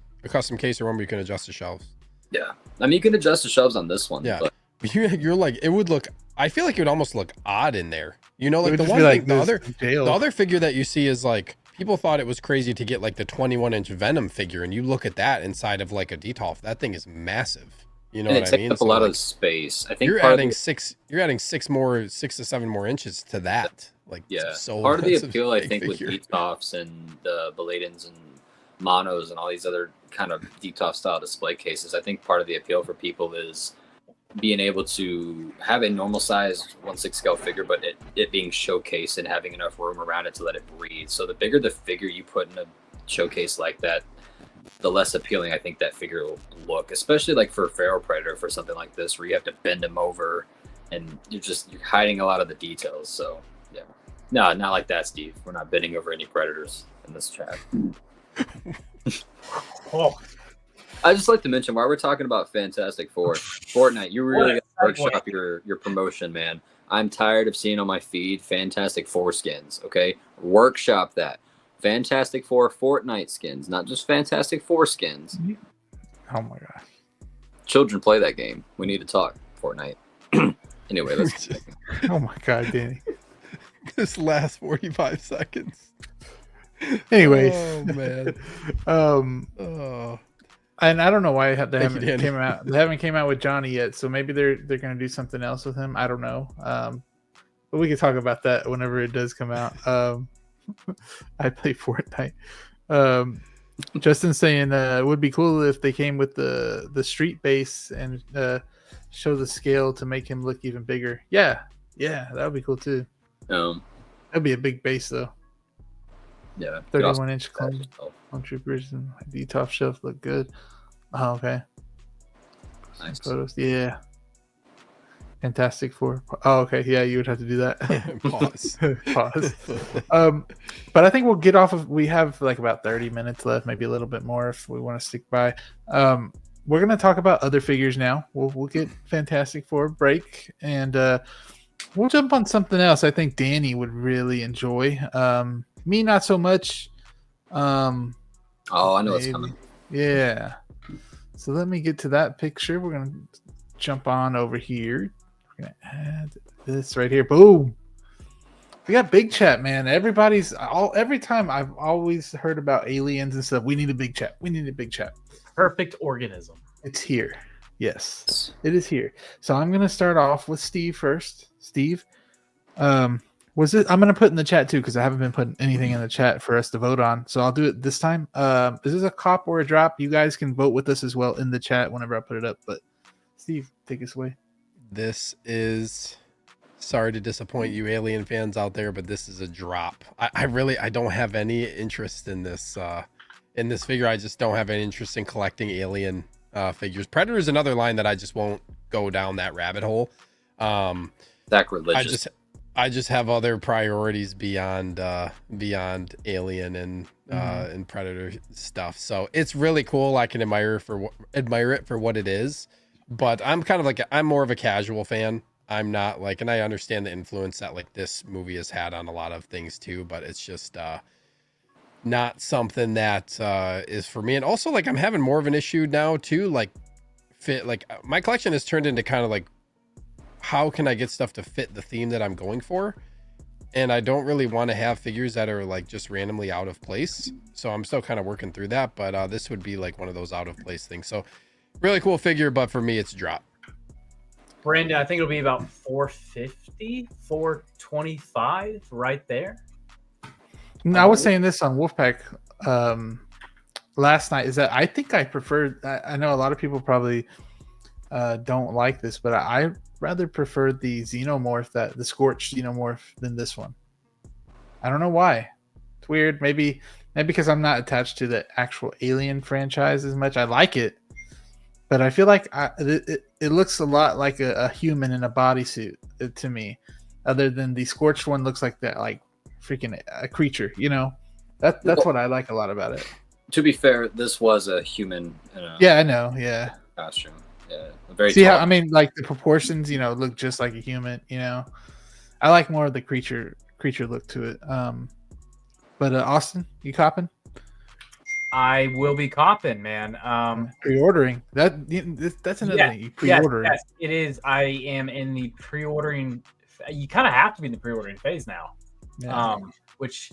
or one where you can adjust the shelves. Yeah, I mean you can adjust the shelves on this one. Yeah, but you're like, it would look. I feel like it would almost look odd in there. You know, like the one thing, the other figure that you see is like, people thought it was crazy to get like the 21-inch Venom figure, and you look at that inside of like a Detolf, that thing is massive. You know and what it I mean? takes up a lot of space. I think you're adding 6 to 7 more inches to that. Like, so part of the appeal, I think, with Detolfs and the Beladins and Monos and all these other kind of Detolf style display cases, I think part of the appeal for people is being able to have a normal size 1/6 scale figure, but it being showcased and having enough room around it to let it breathe. So the bigger the figure you put in a showcase like that, the less appealing I think that figure will look, especially like for a Feral Predator, for something like this where you have to bend him over and you're hiding a lot of the details. So yeah, no, not like that, Steve. We're not bending over any predators in this chat. I just like to mention, while we're talking about Fantastic Four, Fortnite, you really got to workshop your promotion, man. I'm tired of seeing on my feed Fantastic Four skins, okay? Workshop that. Fantastic Four Fortnite skins, not just Fantastic Four skins. Oh my god. Children play that game. We need to talk Fortnite. Anyway, let's Oh my god, Danny. This last 45 seconds. Anyways. Oh man. And I don't know why they haven't came out. They haven't came out with Johnny yet. So maybe they're going to do something else with him. I don't know. But we can talk about that whenever it does come out. I play Fortnite. Justin's saying it would be cool if they came with the street base and show the scale to make him look even bigger. Yeah, that would be cool too. That'd be a big base though. Yeah, 31-inch clone troopers and the top shelf look good. Oh, okay. Nice photos. Yeah. Fantastic Four. Oh, okay. Yeah, you would have to do that. Pause. But I think we'll get off of. We have like about 30 minutes left, maybe a little bit more if we want to stick by. we're gonna talk about other figures now. We'll get Fantastic Four break, and we'll jump on something else. I think Danny would really enjoy. Me, not so much. Oh, I know it's coming. Yeah. So let me get to that picture. We're gonna jump on over here. We're gonna add this right here. Boom. We got big chat, man. Every time I've always heard about aliens and stuff. We need a big chat. We need a big chat. Perfect organism. It's here. Yes, it is here. So I'm gonna start off with Steve first. Steve, was it? I'm gonna put in the chat too because I haven't been putting anything in the chat for us to vote on. So I'll do it this time. Is this a cop or a drop? You guys can vote with us as well in the chat whenever I put it up. But Steve, take us away. This is. Sorry to disappoint you alien fans out there, but this is a drop. I don't have any interest in this figure. I just don't have any interest in collecting alien figures. Predator is another line that I just won't go down that rabbit hole. Sacrilegious. I just have other priorities beyond alien and Predator stuff. So it's really cool. I can admire it for what it is, but I'm more of a casual fan. I'm not and I understand the influence that this movie has had on a lot of things too, but it's just not something that is for me. And also I'm having more of an issue now too, my collection has turned into kind of how can I get stuff to fit the theme that I'm going for? And I don't really want to have figures that are just randomly out of place. So I'm still kind of working through that, but this would be one of those out of place things. So really cool figure, but for me it's a drop. Brandon, I think it'll be about 450, 425 right there. I was saying this on Wolfpack last night, is that I think I prefer, I know a lot of people probably don't like this, but I rather prefer the Xenomorph, the Scorched Xenomorph, than this one. I don't know why. It's weird. Maybe because I'm not attached to the actual Alien franchise as much. I like it, but I feel like it looks a lot like a human in a bodysuit to me, other than the Scorched one looks like that, freaking a creature, That's what I like a lot about it. To be fair, this was a human in a I know, yeah. costume. Yeah. Very See tall. how the proportions, look just like a human, I like more of the creature look to it. But Austin, you copping? I will be copping, man. Pre-ordering. That's another thing. You pre-ordering. Yes, it is. I am in the pre-ordering. You kind of have to be in the pre-ordering phase now. Yeah. Which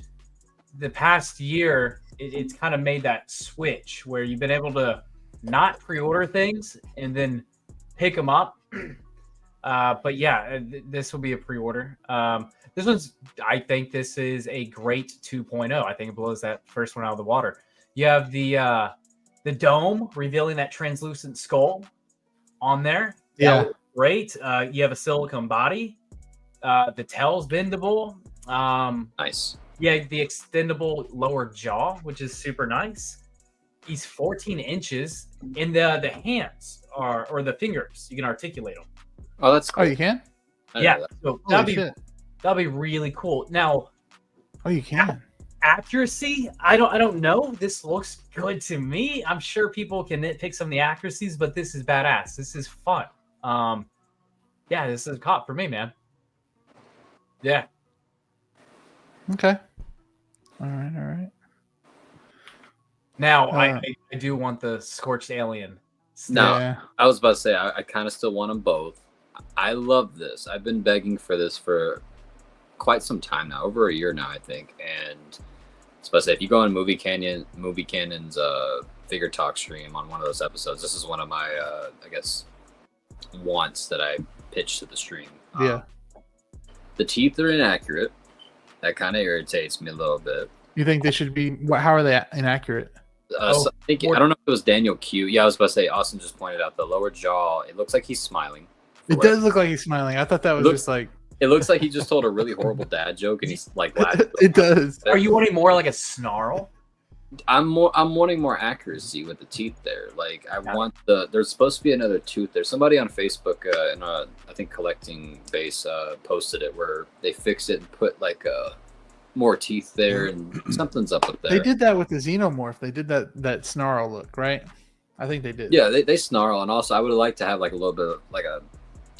the past year, it's kind of made that switch where you've been able to not pre-order things and then pick them up. But yeah, this will be a pre-order. I think this is a great 2.0. I think it blows that first one out of the water. You have the dome revealing that translucent skull on there. Yeah, great. You have a silicone body. The tail's bendable. Nice. Yeah, the extendable lower jaw, which is super nice. He's 14 inches, and the hands or the fingers, you can articulate them. Oh, that's cool. Oh, you can? Yeah, so that'd be really cool. Now, you can. Accuracy, I don't know. This looks good to me. I'm sure people can nitpick some of the accuracies, but this is badass. This is fun. Yeah, this is a cop for me, man. Yeah. Okay. All right. Now, I do want the Scorched Alien. No, Yeah. I was about to say, I kind of still want them both. I love this. I've been begging for this for quite some time now, over a year now, I think. And I was about to say, if you go on Movie Cannon's figure talk stream on one of those episodes, this is one of my, I guess, wants that I pitched to the stream. Yeah. The teeth are inaccurate. That kind of irritates me a little bit. You think they should be? How are they inaccurate? So I don't know if it was Daniel Q. Yeah, I was about to say, Austin just pointed out the lower jaw. It looks like he's smiling. It does look like he's smiling. I thought that was just like. It looks like he just told a really horrible dad joke, and he's laughing. It does. Are you wanting more like a snarl? I'm wanting more accuracy with the teeth there. I want there's supposed to be another tooth there. Somebody on Facebook in I think Collecting Base posted it where they fixed it and put more teeth there, and something's up with there. They did that with the Xenomorph. They did that snarl look, right? I think they did. Yeah, they snarl, and also I would like to have like a little bit of like a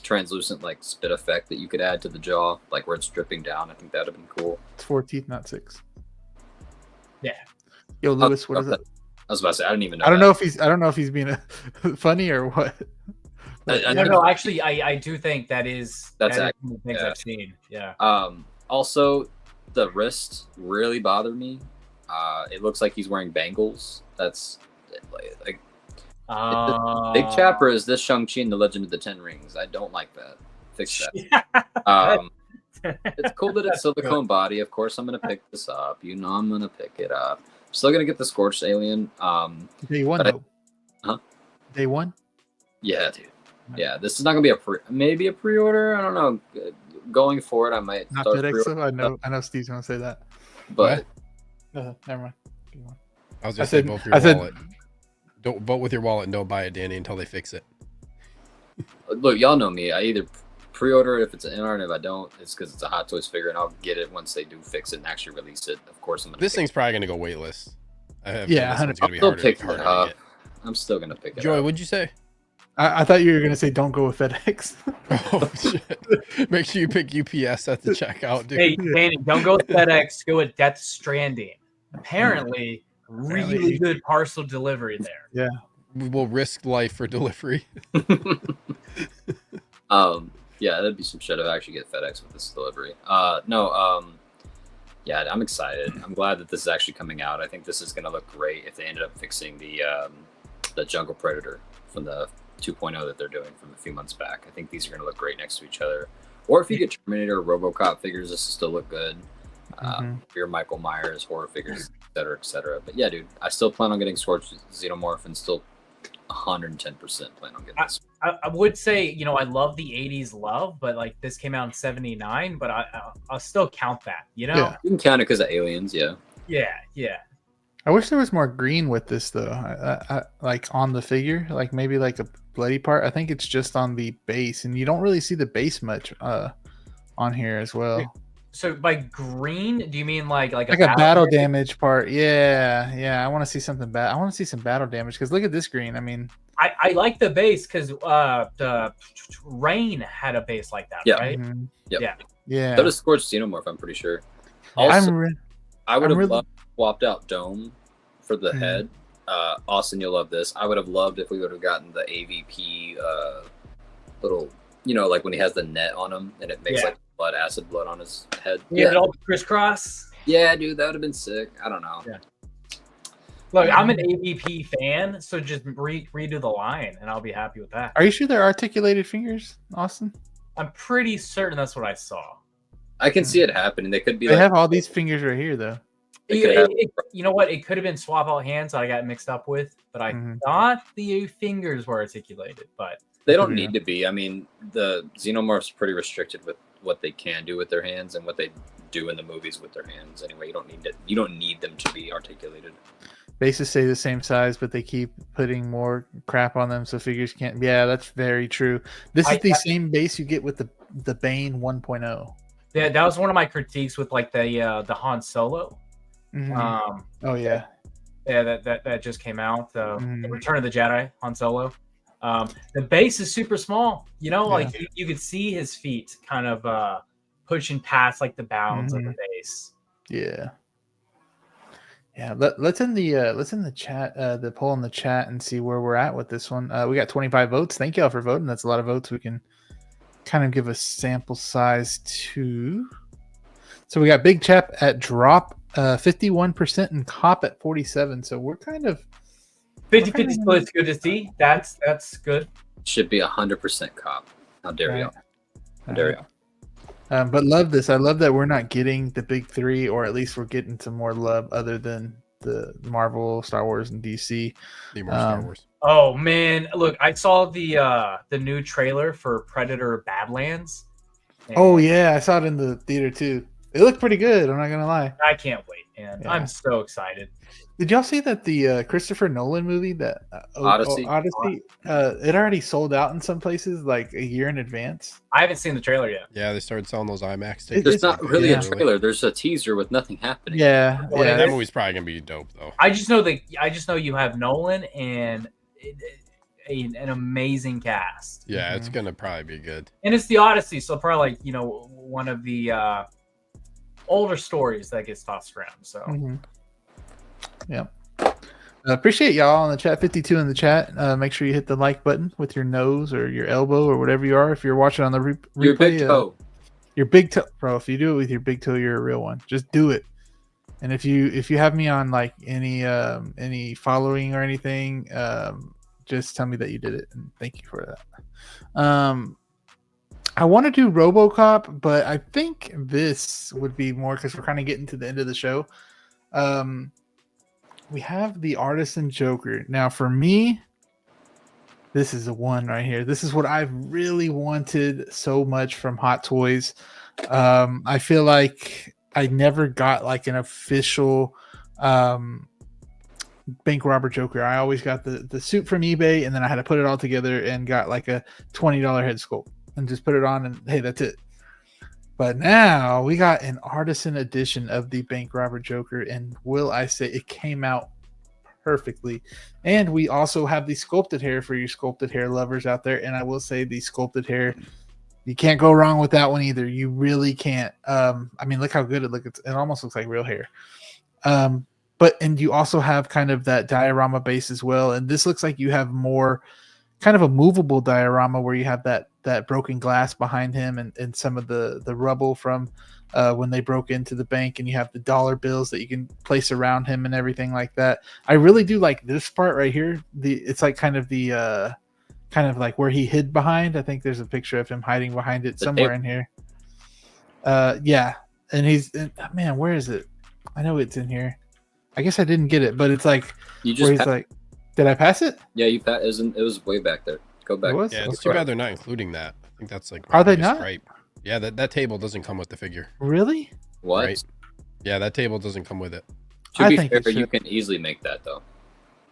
translucent like spit effect that you could add to the jaw, like where it's dripping down. I think that'd have been cool. It's 4 teeth, not 6. Yeah. Yo, Lewis, what is it? I was about to say I didn't even know. I don't know if he's being funny or what. No, actually, I do think that's one of the things I've seen. Yeah. Also, the wrist really bothered me. It looks like he's wearing bangles. That's like big CHAP, or is this Shang-Chi and the Legend of the Ten Rings? I don't like that. Fix that. It's cool that it's silicone body. Of course, I'm gonna pick this up. You know, I'm gonna pick it up. I'm still gonna get the Scorched Alien. Day one, though. Huh? Day one. Yeah, dude. Yeah, this is not gonna be maybe a pre-order. I don't know. Going forward, I might not start FedEx. I know Steve's gonna say that, but never mind. I was just saying, vote for your wallet. Don't vote with your wallet and don't buy it, Danny, until they fix it. Look, y'all know me. I either pre-order if it's an in-art, and if I don't, it's because it's a Hot Toys figure, and I'll get it once they do fix it and actually release it. Of course, I'm gonna. This thing's probably gonna go waitlist. Yeah, I'm still picking it up. I'm still gonna pick it up. Joy, what'd you say? I thought you were gonna say don't go with FedEx. Oh shit! Make sure you pick UPS at the checkout, dude. Hey, Danny, don't go with FedEx. Go with Death Stranding. Apparently, really good parcel delivery there. Yeah, we will risk life for delivery. Yeah, that'd be some shit if I actually get FedEx with this delivery. Yeah, I'm excited. I'm glad that this is actually coming out. I think this is gonna look great if they ended up fixing the Jungle Predator from the 2.0 that they're doing from a few months back. I think these are gonna look great next to each other. Or if you get Terminator or RoboCop figures, this will still look good. Your Michael Myers horror figures, etc., etc. But yeah, dude, I still plan on getting Scorched Xenomorph and still 110% plan on getting this. I would say, I love the 80s love, but like this came out in 79, but I'll still count that, Yeah. You can count it because of aliens, yeah. Yeah. I wish there was more green with this though. I like on the figure, like maybe like a bloody part. I think it's just on the base, and you don't really see the base much on here as well. So by green, do you mean like a battle damage part? Yeah. I want to see something bad. I want to see some battle damage because look at this green. I mean, I like the base because the Rain had a base like that, right? Mm-hmm. Yep. Yeah. So does Scorched Xenomorph, I'm pretty sure. Also, I would have swapped out Dome for the head. Austin, you'll love this. I would have loved if we would have gotten the AVP little, like when he has the net on him and it makes like acid blood on his head. Yeah, it all crisscross. Yeah, dude, that would have been sick. I don't know. Yeah. Look, I'm an AVP fan, so just redo the line, and I'll be happy with that. Are you sure they're articulated fingers, Austin? I'm pretty certain that's what I saw. I can see it happening. They could be. They have all these fingers right here, though. You know what? It could have been swap out hands that I got mixed up with, but I thought the fingers were articulated. But they don't need to be. I mean, the Xenomorph's pretty restricted with what they can do with their hands and what they do in the movies with their hands. Anyway, you don't need them to be articulated. Bases stay the same size, but they keep putting more crap on them so figures can't. Yeah, that's very true. This is the same base you get with the Bane 1.0. Yeah, that was one of my critiques with like the Han Solo. Mm-hmm. Yeah, that just came out. The Return of the Jedi Han Solo. The base is super small. Like you could see his feet kind of pushing past like the bounds of the base. Yeah. Let's in the chat, the poll in the chat, and see where we're at with this one. We got 25 votes. Thank y'all for voting. That's a lot of votes. We can kind of give a sample size to. So we got Big Chap at drop 51% and Cop at 47. So we're kind of 50-50 split. It's good to see. That's good. Should be 100% Cop. How dare you? How dare you? But love this. I love that we're not getting the big three, or at least we're getting some more love other than the Marvel, Star Wars, and DC. Star Wars. Oh man, look! I saw the new trailer for Predator Badlands. Oh yeah, I saw it in the theater too. It looked pretty good. I'm not gonna lie. I can't wait, man. I'm so excited. Did y'all see that the Christopher Nolan movie, that Odyssey? It already sold out in some places like a year in advance. I haven't seen the trailer yet. Yeah, they started selling those IMAX tickets. There's not really a trailer. There's a teaser with nothing happening. Yeah. That movie's probably gonna be dope though. I just know you have Nolan, and an amazing cast. Yeah, it's gonna probably be good. And it's the Odyssey, so probably like one of the older stories that gets tossed around. So yeah. Appreciate y'all on the chat. 52 in the chat. Make sure you hit the like button with your nose or your elbow or whatever you are. If you're watching on the replay, your big toe. Your big toe, bro. If you do it with your big toe, you're a real one. Just do it. And if you have me on like any following or anything, just tell me that you did it, and thank you for that. I want to do RoboCop, but I think this would be more because we're kind of getting to the end of the show. We have the Artisan Joker. Now, for me, this is the one right here. This is what I've really wanted so much from Hot Toys. I feel like I never got like an official bank robber Joker. I always got the suit from eBay, and then I had to put it all together and got like a $20 head sculpt and just put it on, and hey, that's it. But now we got an artisan edition of the bank robber Joker, and will I say it came out perfectly. And we also have the sculpted hair for your sculpted hair lovers out there. And I will say the sculpted hair, you can't go wrong with that one either. You really can't. I mean, look how good it looks. It almost looks like real hair. And you also have kind of that diorama base as well. And this looks like you have more kind of a movable diorama where you have that broken glass behind him and some of the rubble from when they broke into the bank, and you have the dollar bills that you can place around him and everything like that. I really do like this part right here. It's like kind of like where he hid behind. I think there's a picture of him hiding behind it somewhere in here. Yeah. And man, where is it? I know it's in here. I guess I didn't get it, but it's like where he's like, did I pass it? Yeah, you passed. It was way back there. Go back. Yeah, it's too bad they're not including that. I think that's like. Are they not? Right. Yeah, that table doesn't come with the figure. Really? What? Right. Yeah, that table doesn't come with it. To be fair, you can easily make that though.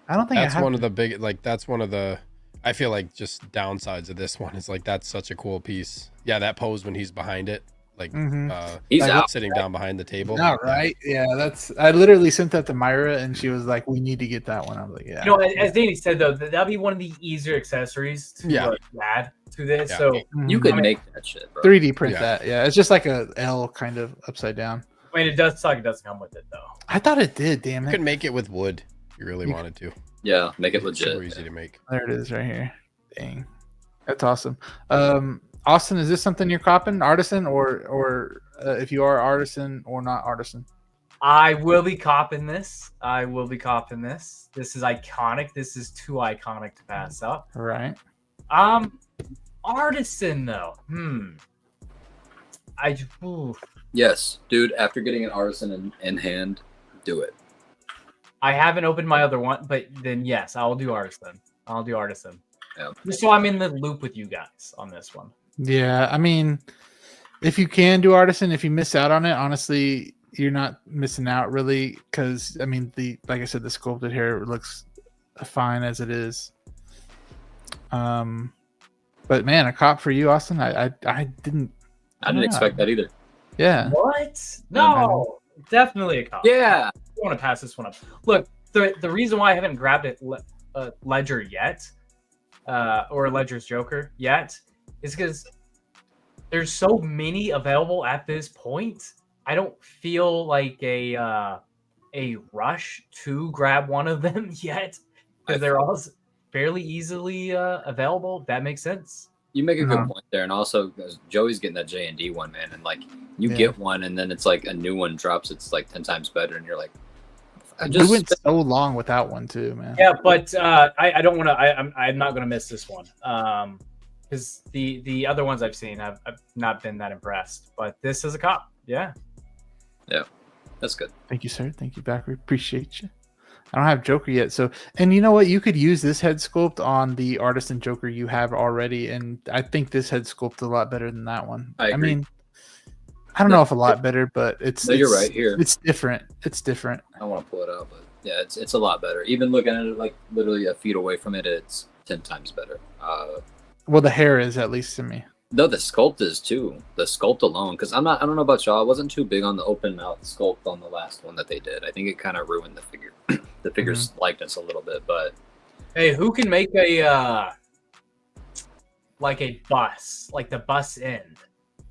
I don't think that's one of the big. Like that's one of the. I feel like just downsides of this one is like that's such a cool piece. Yeah, that pose when he's behind it. Like he's like out sitting down behind the table. All right. Yeah, I literally sent that to Myra, and she was like, "We need to get that one." I was like, "Yeah." As Danny said though, that'd be one of the easier accessories to add to this. Yeah. So you could make that shit, bro. 3D print that. Yeah, it's just like a L kind of upside down. I mean, it does suck. It doesn't come with it though. I thought it did. Damn it! You could make it with wood. If you really wanted to. Yeah, make it legit. Super easy to make. There it is, right here. Dang, that's awesome. Austin, is this something you're copping, Artisan, or if you are Artisan or not Artisan? I will be copping this. This is iconic. This is too iconic to pass up. Right. Artisan though. Yes, dude. After getting an Artisan in hand, do it. I haven't opened my other one, but then yes, I'll do Artisan. Yeah. Just so I'm in the loop with you guys on this one. Yeah, I mean, if you can do Artisan, if you miss out on it, honestly, you're not missing out really, because I mean, like I said, the sculpted hair looks fine as it is. But man, a cop for you, Austin. I didn't expect that either. Yeah. What? No, definitely a cop. Yeah. I want to pass this one up. Look, the reason why I haven't grabbed it Ledger yet, or Ledger's Joker yet, is because there's so many available at this point. I don't feel like a rush to grab one of them yet, because they're all fairly easily available. That makes sense. You make a good point there, and also Joey's getting that J&D one, man, and like you get one, and then it's like a new one drops. It's like 10 times better, and you're like, we went so long without one too, man. Yeah, but I don't want to. I'm not going to miss this one. Because the other ones I've seen, I've not been that impressed. But this is a cop. Yeah. Yeah, that's good. Thank you, sir. Thank you, Backer. Appreciate you. I don't have Joker yet. So, and you know what? You could use this head sculpt on the Artisan Joker you have already. And I think this head sculpt a lot better than that one. I agree. Mean, I don't know if a lot better, but it's. No, you're right here. It's different. It's different. I don't want to pull it out, but yeah, it's a lot better. Even looking at it like literally a feet away from it, it's 10 times better. Well, the hair is, at least to me. No, the sculpt is too. The sculpt alone, because I don't know about y'all. I wasn't too big on the open mouth sculpt on the last one that they did. I think it kind of ruined the figure, the figure's likeness a little bit. But Hey, who can make a like a bus, like the bus end?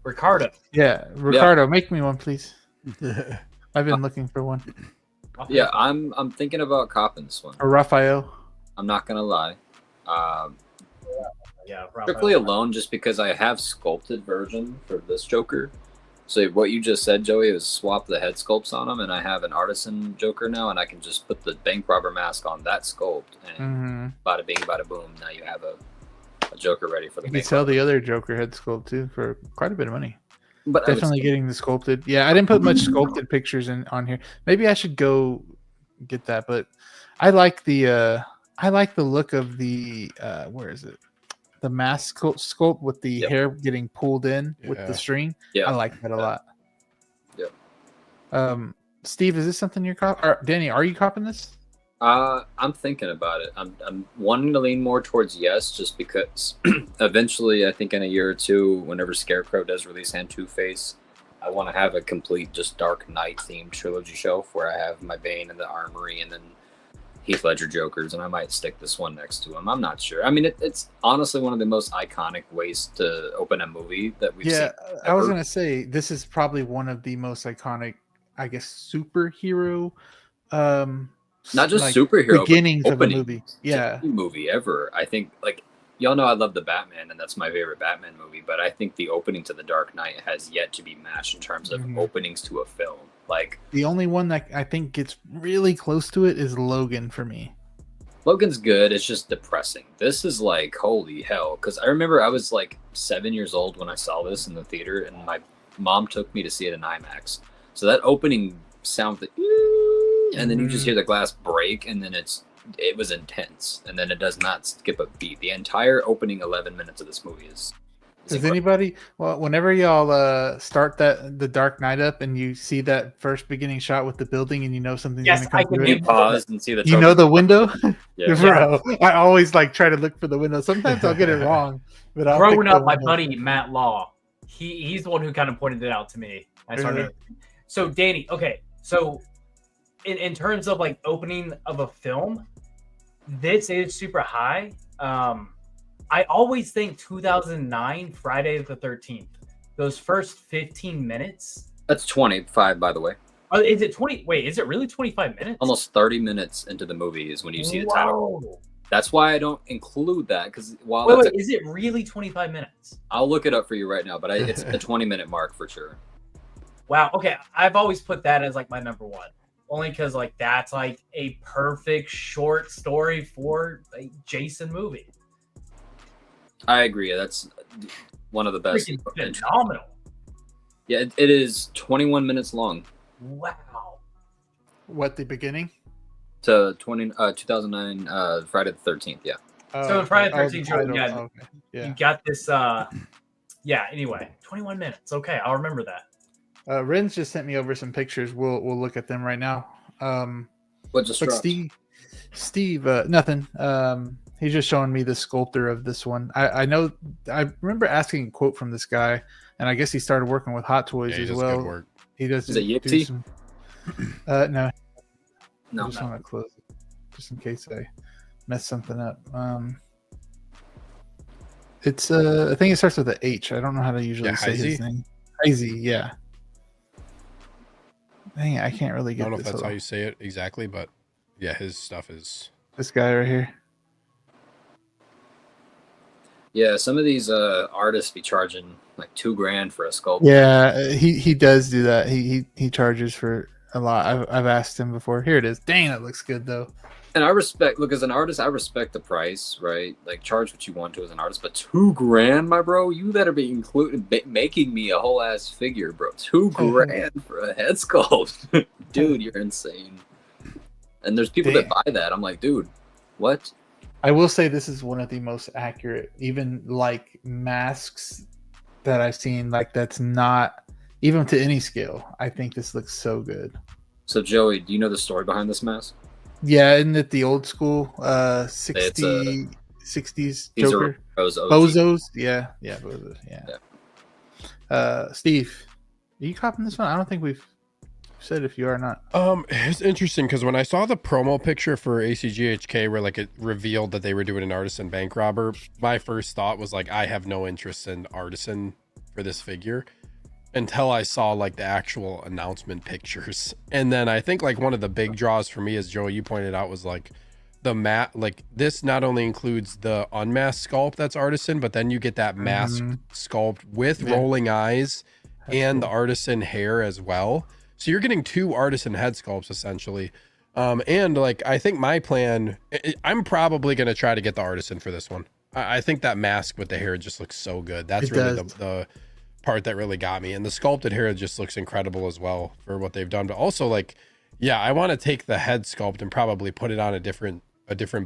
Ricardo. Yeah, Ricardo, make me one, please. I've been looking for one. Yeah, I'm thinking about copping this one. Or Raphael. I'm not gonna lie. Yeah, Strictly alone, just because I have sculpted version for this Joker. So what you just said, Joey, is swap the head sculpts on them, and I have an Artisan Joker now, and I can just put the bank robber mask on that sculpt, and bada bing, bada boom. Now you have a Joker ready for the. You can sell the other Joker head sculpt too for quite a bit of money. But definitely getting the sculpted. Yeah, I didn't put much sculpted pictures on here. Maybe I should go get that. But I like the look of the where is it? The mask sculpt with the hair getting pulled in with the string. Yeah, I like that a lot. Yep. Steve, is this something you're copying? Danny, are you copying this? I'm thinking about it. I'm wanting to lean more towards yes, just because eventually, I think in a year or two, whenever Scarecrow does release and Two-Face, I want to have a complete just Dark Knight themed trilogy shelf where I have my Bane and the Armory, and then Heath Ledger Jokers, and I might stick this one next to him. I'm not sure. I mean, it's honestly one of the most iconic ways to open a movie that we've seen. Yeah, I was gonna say this is probably one of the most iconic, I guess, superhero. Not just like superhero beginnings of a movie. Yeah, movie ever. I think, like, y'all know I love the Batman, and that's my favorite Batman movie. But I think the opening to the Dark Knight has yet to be matched in terms of openings to a film. Like, the only one that I think gets really close to it is Logan for me. Logan's good. It's just depressing. This is like, holy hell. Because I remember I was like 7 years old when I saw this in the theater, and my mom took me to see it in IMAX. So that opening sound, and then you just hear the glass break, and then it was intense, and then it does not skip a beat. The entire opening 11 minutes of this movie is. Does anybody? Well, whenever y'all start the Dark Knight up, and you see that first beginning shot with the building, and you know something's going to come through it. Pause and see the. You know the window, bro. I always like try to look for the window. Sometimes I'll get it wrong, but I'll growing up, my buddy Matt Law, he's the one who kind of pointed it out to me. I started. So Danny, okay, so in terms of like opening of a film, this is super high. I always think 2009 Friday the 13th. Those first 15 minutes. That's 25, by the way. Is it 20? Wait, is it really 25 minutes? Almost 30 minutes into the movie is when you see the title. That's why I don't include that, because while wait, is it really 25 minutes? I'll look it up for you right now, but it's the 20-minute mark for sure. Wow. Okay, I've always put that as like my number one, only because like that's like a perfect short story for a Jason movie. I agree. That's one of the best. Phenomenal. Yeah, it is 21 minutes long. Wow. What, the beginning? To 2009 Friday the 13th. Yeah. So in Friday the 13th, you got this. Anyway, 21 minutes. Okay, I'll remember that. Ren's just sent me over some pictures. We'll look at them right now. What just dropped? Steve, nothing. He's just showing me the sculptor of this one. I remember asking a quote from this guy, and I guess he started working with Hot Toys as well. Good work. He does. Is it Yipsy? No. No. I just want to close it, just in case I mess something up. It's I think it starts with an H. I don't know how to usually say his name. Crazy, yeah. Dang, I can't really get. I don't know if that's how you say it exactly, but yeah, his stuff is. This guy right here. Yeah, some of these artists be charging like $2,000 for a sculpt. Yeah, he does do that. He charges for a lot. I've asked him before. Here it is. Dang, that looks good though. And I respect. Look, as an artist, I respect the price, right? Like, charge what you want to as an artist. But $2,000, my bro, you better be making me a whole ass figure, bro. $2,000 for a head sculpt, dude. You're insane. And there's people that buy that. I'm like, dude, what? I will say this is one of the most accurate, even like masks that I've seen. Like, that's not even to any scale. I think this looks so good. So Joey, do you know the story behind this mask? Yeah, isn't it the old school 60s Joker? Bozos? Yeah, Bozos. Yeah. Steve, are you copying this one? I don't think we've said if you are not. It's interesting because when I saw the promo picture for ACGHK where like it revealed that they were doing an Artisan bank robber, my first thought was like, I have no interest in Artisan for this figure until I saw like the actual announcement pictures. And then I think like one of the big draws for me, as Joe, you pointed out, was like the like this not only includes the unmasked sculpt that's Artisan, but then you get that mask sculpt with rolling eyes and the Artisan hair as well. So you're getting 2 Artisan head sculpts essentially. And like, I think my plan, I'm probably going to try to get the Artisan for this one. I think that mask with the hair just looks so good. That's really the part that really got me. And the sculpted hair just looks incredible as well for what they've done. But also like, yeah, I want to take the head sculpt and probably put it on a different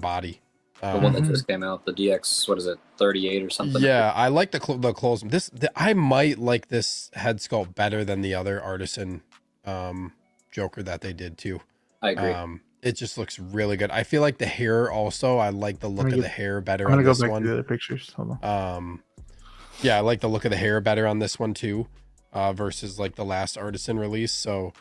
body. The one that just came out, the DX, what is it, 38 or something? Yeah, I like the clothes. I might like this head sculpt better than the other Artisan Joker that they did too. I agree. It just looks really good. I feel like the hair also, I like the look of the hair better on this one. I'm gonna go back to the other pictures. Hold on. Yeah, I like the look of the hair better on this one too, versus like the last Artisan release. So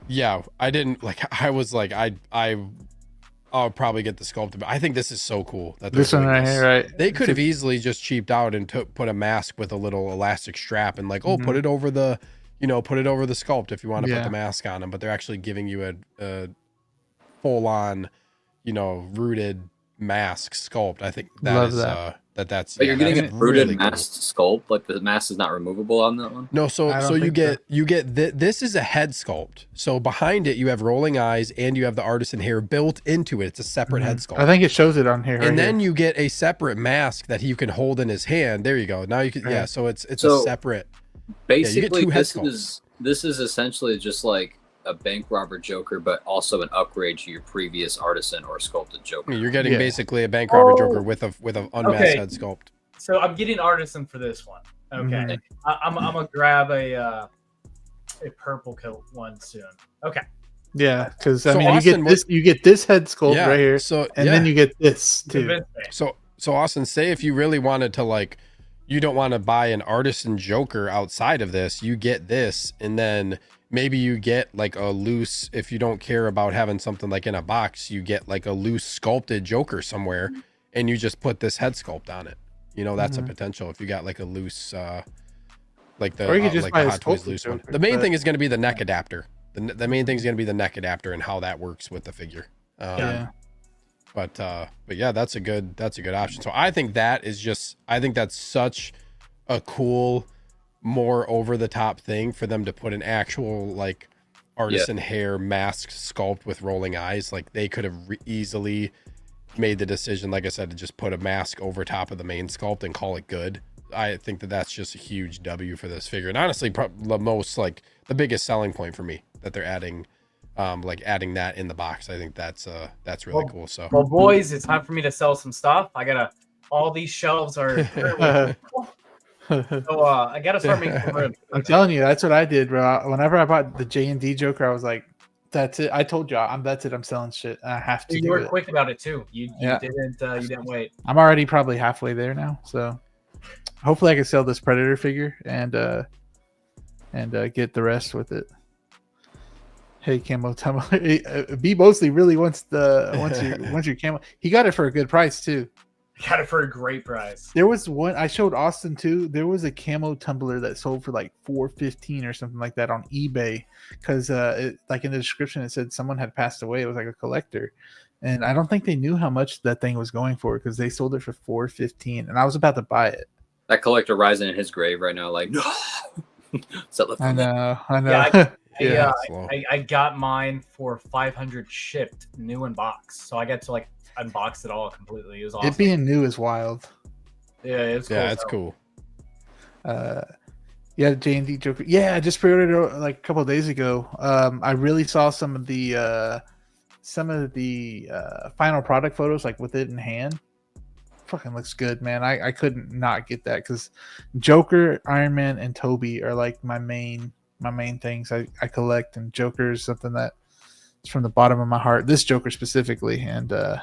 yeah, I didn't like, I was like, I'll probably get the sculpted, but I think this is so cool that this one right here, right? They could have easily just cheaped out and put a mask with a little elastic strap and like, oh, put it over the, put it over the sculpt if you want to put the mask on them. But they're actually giving you a full on, rooted mask sculpt. I think that's. But you're getting a rooted really masked sculpt. Like the mask is not removable on that one. No, so you get this is a head sculpt. So behind it you have rolling eyes and you have the Artisan hair built into it. It's a separate head sculpt. I think it shows it on here. And then you get a separate mask that you can hold in his hand. There you go. Now you can so it's a separate. Basically, this is essentially just like a bank robber Joker, but also an upgrade to your previous Artisan or sculpted Joker. You're getting basically a bank robber Joker with a unmasked head sculpt. So I'm getting Artisan for this one. Okay, I'm gonna grab a purple coat one soon. Okay. Yeah, because I mean, Austin, you get this head sculpt right here, and then you get this too. So Austin, say if you really wanted to like, you don't want to buy an Artisan Joker outside of this, you get this, and then maybe you get like a loose, if you don't care about having something like in a box, you get like a loose sculpted Joker somewhere and you just put this head sculpt on it. That's a potential if you got like a loose, like the, like the Hot Toys loose Joker, one. The main thing is going to be the neck adapter. The main thing is going to be the neck adapter and how that works with the figure. But yeah, that's a good option. So I think that's such a cool, more over the top thing for them to put an actual like Artisan hair mask sculpt with rolling eyes. Like they could have easily made the decision, like I said, to just put a mask over top of the main sculpt and call it good. I think that's just a huge W for this figure, and honestly the biggest selling point for me that they're adding that in the box. I think that's really cool. So well, boys, it's time for me to sell some stuff. All these shelves are so I gotta start making room. I'm telling you, that's what I did, bro. Whenever I bought the J&D Joker, I was like, that's it. I told you, that's it. I'm selling shit. I have to. You were quick about it too. You didn't wait. I'm already probably halfway there now, so hopefully I can sell this Predator figure and get the rest with it. Hey, Camo Tumbler. B Mosley really wants your camo. He got it for a good price too. Got it for a great price. There was one I showed Austin too. There was a camo tumbler that sold for like $415 or something like that on eBay because like in the description it said someone had passed away. It was like a collector, and I don't think they knew how much that thing was going for because they sold it for $415, and I was about to buy it. That collector rising in his grave right now, like no. I know. Yeah, I got mine for 500 shipped, new in box, so I got to like unbox it all completely. It was awesome. It being new is wild. Yeah, it's cool. Yeah, it's cool. Yeah, J&D Joker. Yeah, I just pre-ordered it like a couple of days ago. I really saw some of the final product photos, like with it in hand. Fucking looks good, man. I couldn't not get that because Joker, Iron Man, and Toby are like my main things I collect, and Joker is something that is from the bottom of my heart. This Joker specifically, and I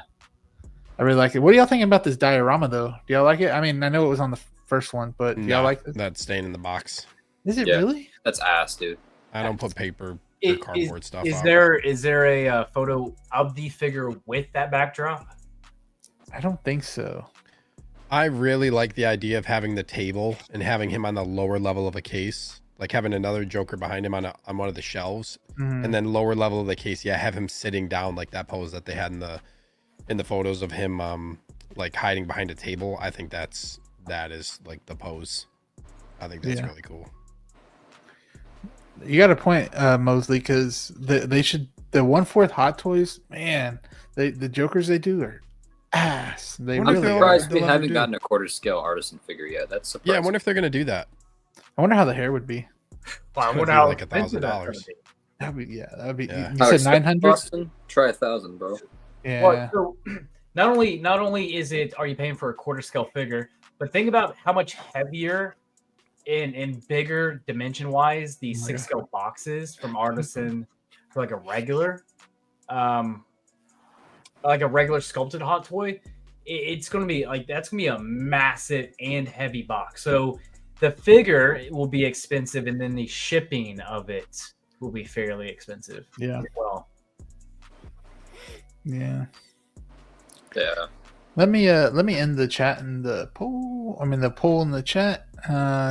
really like it. What do y'all think about this diorama, though? Do y'all like it? I mean, I know it was on the first one, but do y'all like it? That's staying in the box. Is it really? That's ass, dude. I don't put paper or cardboard stuff is out. there a photo of the figure with that backdrop? I don't think so. I really like the idea of having the table and having him on the lower level of a case, like having another Joker behind him on one of the shelves, and then lower level of the case. Yeah, have him sitting down like that pose that they had in the photos of him, like hiding behind a table. I think that is like the pose. I think that's really cool. You got a point, Mosley, because they should the 1/4 Hot Toys, man. The Jokers they do are ass. They I'm really surprised we haven't gotten a quarter scale artisan figure yet. That's surprising. Yeah, I wonder if they're gonna do that. I wonder how the hair would be. Well, I wonder how like $1,000. That'd be That'd be. Yeah. You said 900. Try 1,000, bro. Yeah. Well, so not only are you paying for a quarter scale figure, but think about how much heavier and bigger dimension wise the 6 scale boxes from Artisan for like a regular sculpted hot toy. It's going to be like, that's going to be a massive and heavy box. So the figure will be expensive, and then the shipping of it will be fairly expensive. Yeah. As well. Yeah. Yeah. Let me end the chat and the poll. I mean the poll in the chat.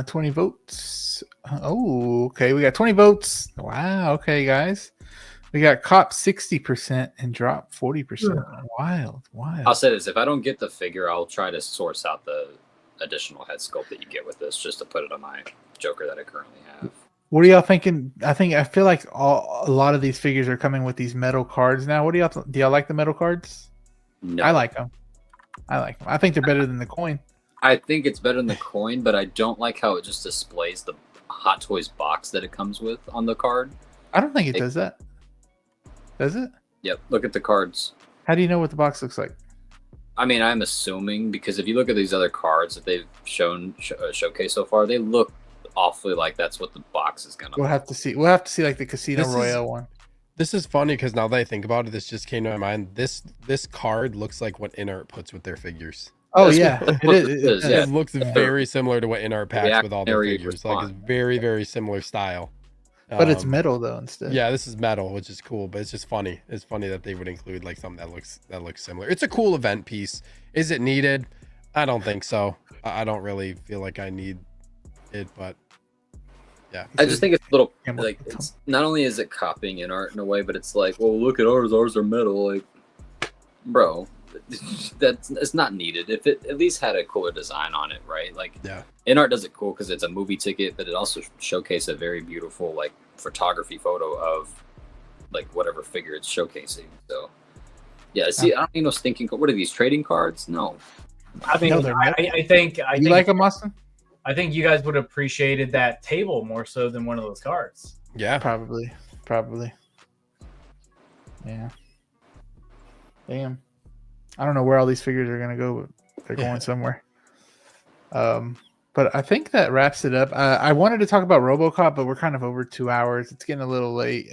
20 votes. Oh, okay. We got 20 votes. Wow. Okay, guys. We got cop 60% and drop 40%. Wild. I'll say this: if I don't get the figure, I'll try to source out the additional head sculpt that you get with this, just to put it on my Joker that I currently have. What are y'all thinking? I feel like a lot of these figures are coming with these metal cards now. What do y'all like the metal cards? No. I like them. I think they're better than the coin. I think it's better than the coin, but I don't like how it just displays the Hot Toys box that it comes with on the card. I don't think it does that. Does it? Yep. Look at the cards. How do you know what the box looks like? I mean, I'm assuming, because if you look at these other cards that they've showcased so far, they look awfully like that's what the box is gonna. We'll have to see like the Casino Royale one. This is funny because now that I think about it, this just came to my mind. This card looks like what InArt puts with their figures. Oh yeah, it It looks very similar to what InArt packs with all their figures. Like it's very, very similar style. But it's metal though instead. Yeah, this is metal, which is cool, but it's just funny. It's funny that they would include like something that looks similar. It's a cool event piece. Is it needed? I don't think so. I don't really feel like I need it, but yeah. I just think it's a little like, it's not only is it copying InArt in a way, but it's like, well, look at ours. Ours are metal. Like, bro, it's not needed. If it at least had a cooler design on it, right? Like, yeah, InArt does it cool because it's a movie ticket, but it also showcases a very beautiful like photography photo of like whatever figure it's showcasing. So yeah, see, I don't need no stinking. What are these, trading cards? No. I mean, I think you like them, Austin? I think you guys would have appreciated that table more so than one of those cards. Yeah, probably. Yeah. Damn. I don't know where all these figures are gonna go, but they're going somewhere. But I think that wraps it up. I wanted to talk about RoboCop, but we're kind of over 2 hours. It's getting a little late.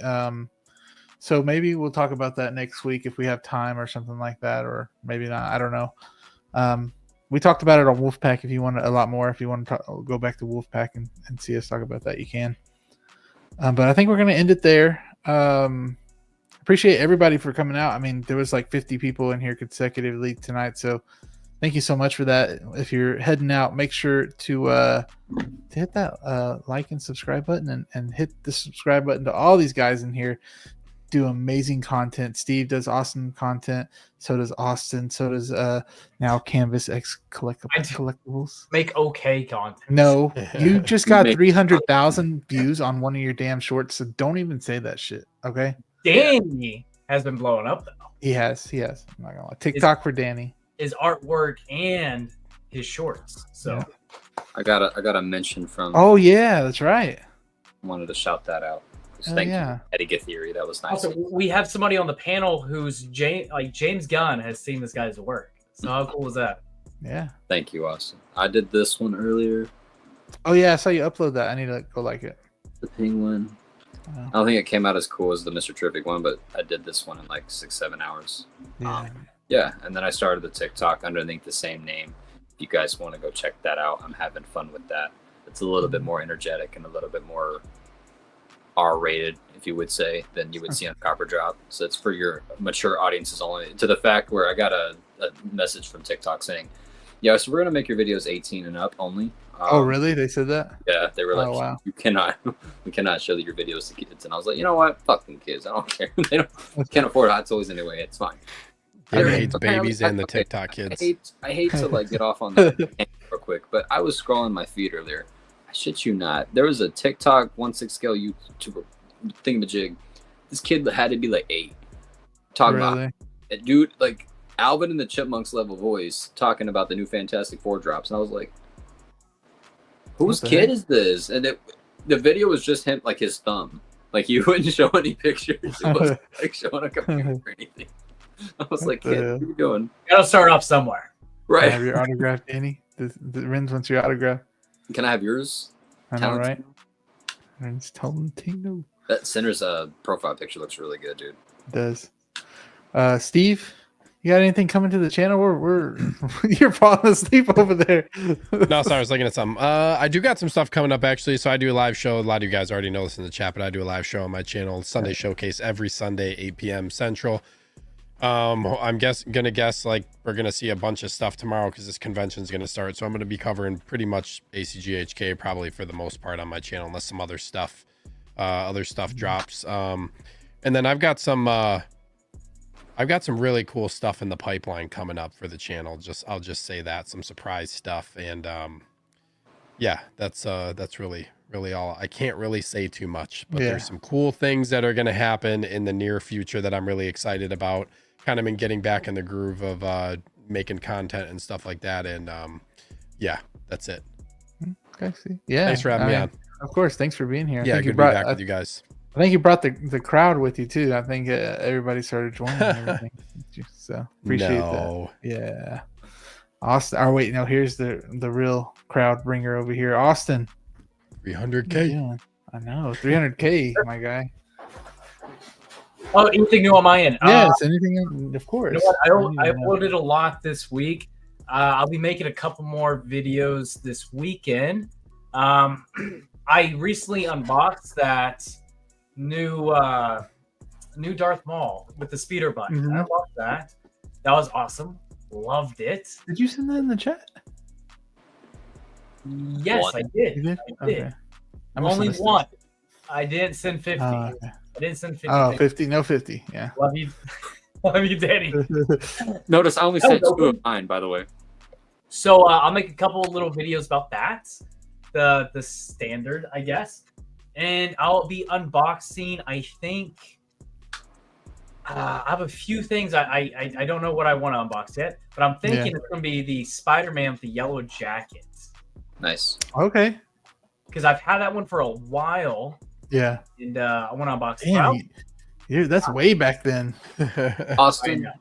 So maybe we'll talk about that next week if we have time or something like that, or maybe not. I don't know. We talked about it on Wolfpack. If you want a lot more, if you want to go back to Wolfpack and see us talk about that, you can. But I think we're going to end it there. Appreciate everybody for coming out. I mean, there was like 50 people in here consecutively tonight. So thank you so much for that. If you're heading out, make sure to hit that like and subscribe button and hit the subscribe button to all these guys in here. Do amazing content. Steve does awesome content. So does Austin. So does now Canvas X Collectibles. Make okay content. No, you just got 300,000 views on one of your damn shorts. So don't even say that shit. Okay. Danny has been blowing up though. He has. I'm not gonna lie. TikTok for Danny. His artwork and his shorts. So yeah. I got a mention from. Oh yeah, that's right. Wanted to shout that out. Thank you, Eddie Gatheri. That was nice. Also, we have somebody on the panel who's James Gunn has seen this guy's work. So how cool is that? Yeah. Thank you, Austin. I did this one earlier. Oh yeah, I saw you upload that. I need to go like it. The penguin. Wow. I don't think it came out as cool as the Mr. Terrific one, but I did this one in like 6-7 hours. Yeah. And then I started the TikTok underneath the same name. If you guys want to go check that out, I'm having fun with that. It's a little bit more energetic and a little bit more R-rated, if you would say, than you would see on Copper Drop. So it's for your mature audiences only. To the fact where I got a message from TikTok saying, "Yeah, so we're gonna make your videos 18 and up only." Oh, really? They said that? Yeah, they were like, "Oh, wow. we cannot show your videos to kids." And I was like, you know what? Fucking kids, I don't care. They can't afford hot toys anyway. It's fine. He hates babies and the TikTok kids. I hate to like get off on that real quick, but I was scrolling my feed earlier. I shit you not. There was a TikTok 1/6 scale YouTuber thingamajig. This kid had to be like 8. Talking about it, dude, like Alvin and the Chipmunks level voice talking about the new Fantastic Four drops, and I was like, whose kid is this? And the video was just him, like his thumb. Like he wouldn't show any pictures. It wasn't like showing a computer or anything. I was like, kid, what are you doing? Gotta start off somewhere. Right. Can I have your autograph, Danny? The Renz wants your autograph. Can I have yours? I know, right? Renz Talentino. That Center's profile picture looks really good, dude. It does. Steve, you got anything coming to the channel? We're you're falling asleep over there. No, sorry, I was looking at something. I do got some stuff coming up actually. So I do a live show. A lot of you guys already know this in the chat, but I do a live show on my channel, Sunday Showcase, every Sunday, 8 p.m. Central. I'm gonna guess like we're gonna see a bunch of stuff tomorrow because this convention is gonna start. So I'm gonna be covering pretty much ACGHK probably for the most part on my channel, unless some other stuff drops. And then I've got some really cool stuff in the pipeline coming up for the channel. I'll just say that, some surprise stuff. And yeah, that's really all. I can't really say too much, but there's some cool things that are going to happen in the near future that I'm really excited about. Kind of been getting back in the groove of making content and stuff like that. And yeah, that's it. Okay, see. Yeah. Thanks for having me on. Of course. Thanks for being here. Yeah, good to be back with you guys. I think you brought the crowd with you too. I think everybody started joining and everything. So appreciate that. Yeah. Austin. Oh wait, no, here's the real crowd bringer over here. Austin. 300K. I know. 300K, my guy. Oh, anything new on my end? Yes, anything, of course. You know what? I uploaded a lot this week. I'll be making a couple more videos this weekend. I recently unboxed that new Darth Maul with the speeder button. I loved that. That was awesome. Loved it. Did you send that in the chat? Yes, I did. You did? I did. Okay. Only one. I didn't send 50. Okay. I didn't send 50. Oh, 50. No 50. Yeah. Love you. Love you, Danny. Notice I only sent 2 of mine, by the way. So I'll make a couple of little videos about that. The standard, I guess. And I'll be unboxing, I think. I have a few things. I don't know what I want to unbox yet, but I'm thinking it's going to be the Spider-Man with the yellow jacket. Nice. Okay. Because I've had that one for a while. Yeah. And I want to unbox it. That's way back then. Austin,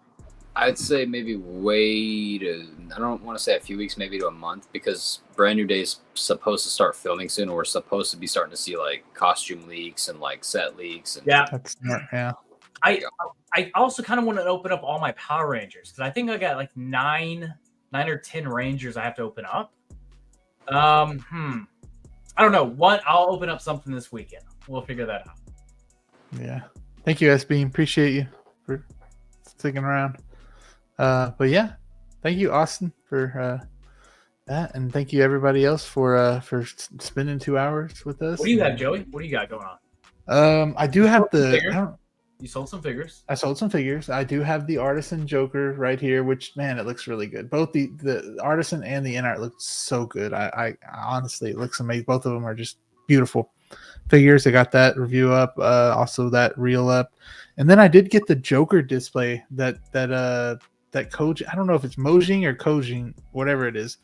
I'd say maybe wait. I don't want to say a few weeks, maybe to a month, because Brand New Day is supposed to start filming soon. And we're supposed to be starting to see like costume leaks and like set leaks. And That's smart. Yeah. I also kind of want to open up all my Power Rangers because I think I got like 9 or 10 Rangers I have to open up. I don't know. I'll open up something this weekend. We'll figure that out. Yeah. Thank you, SB. Appreciate you for sticking around. But yeah, thank you, Austin, for that, and thank you everybody else for spending 2 hours with us. What do you have, Joey? What do you got going on? I do have You sold some figures. I sold some figures. I do have the Artisan Joker right here, which, man, it looks really good. Both the Artisan and the in-art look so good. I honestly, it looks amazing. Both of them are just beautiful figures. I got that review up, also that reel up. And then I did get the Joker display that Koji, I don't know if it's Mojing or Kojing, whatever it is.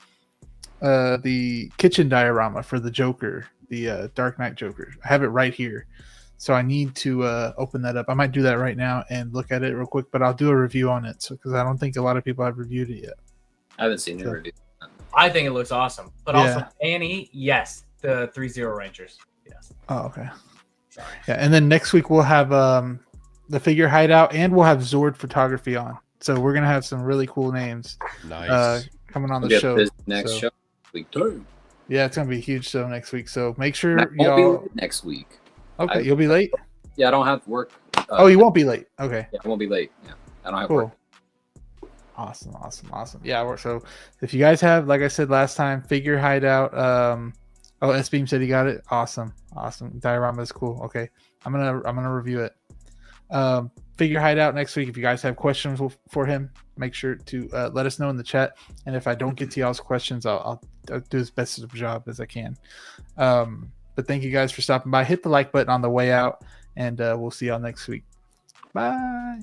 The kitchen diorama for the Joker, the Dark Knight Joker. I have it right here. So I need to open that up. I might do that right now and look at it real quick, but I'll do a review on it. So because I don't think a lot of people have reviewed it yet. I haven't seen the review. I think it looks awesome. But also Annie, yes, the 3-0 Rangers. Yes. Oh, okay. Sorry. Yeah, and then next week we'll have the figure hideout and we'll have Zord photography on. So we're gonna have some really cool names coming on the show. Next show week 2. Yeah, it's gonna be a huge show next week. So make sure y'all next week. Okay, you'll be late. Yeah, I don't have work. Oh, you won't be late. Okay. Yeah, I won't be late. Yeah, I don't have Cool. work. Awesome. Yeah, so if you guys have, like I said last time, figure hideout. S Beam said he got it. Awesome. Diorama is cool. Okay, I'm gonna review it. Figure hideout next week. If you guys have questions for him, make sure to let us know in the chat. And if I don't get to y'all's questions, I'll do as best of a job as I can. But thank you guys for stopping by. Hit the like button on the way out, and we'll see y'all next week. Bye.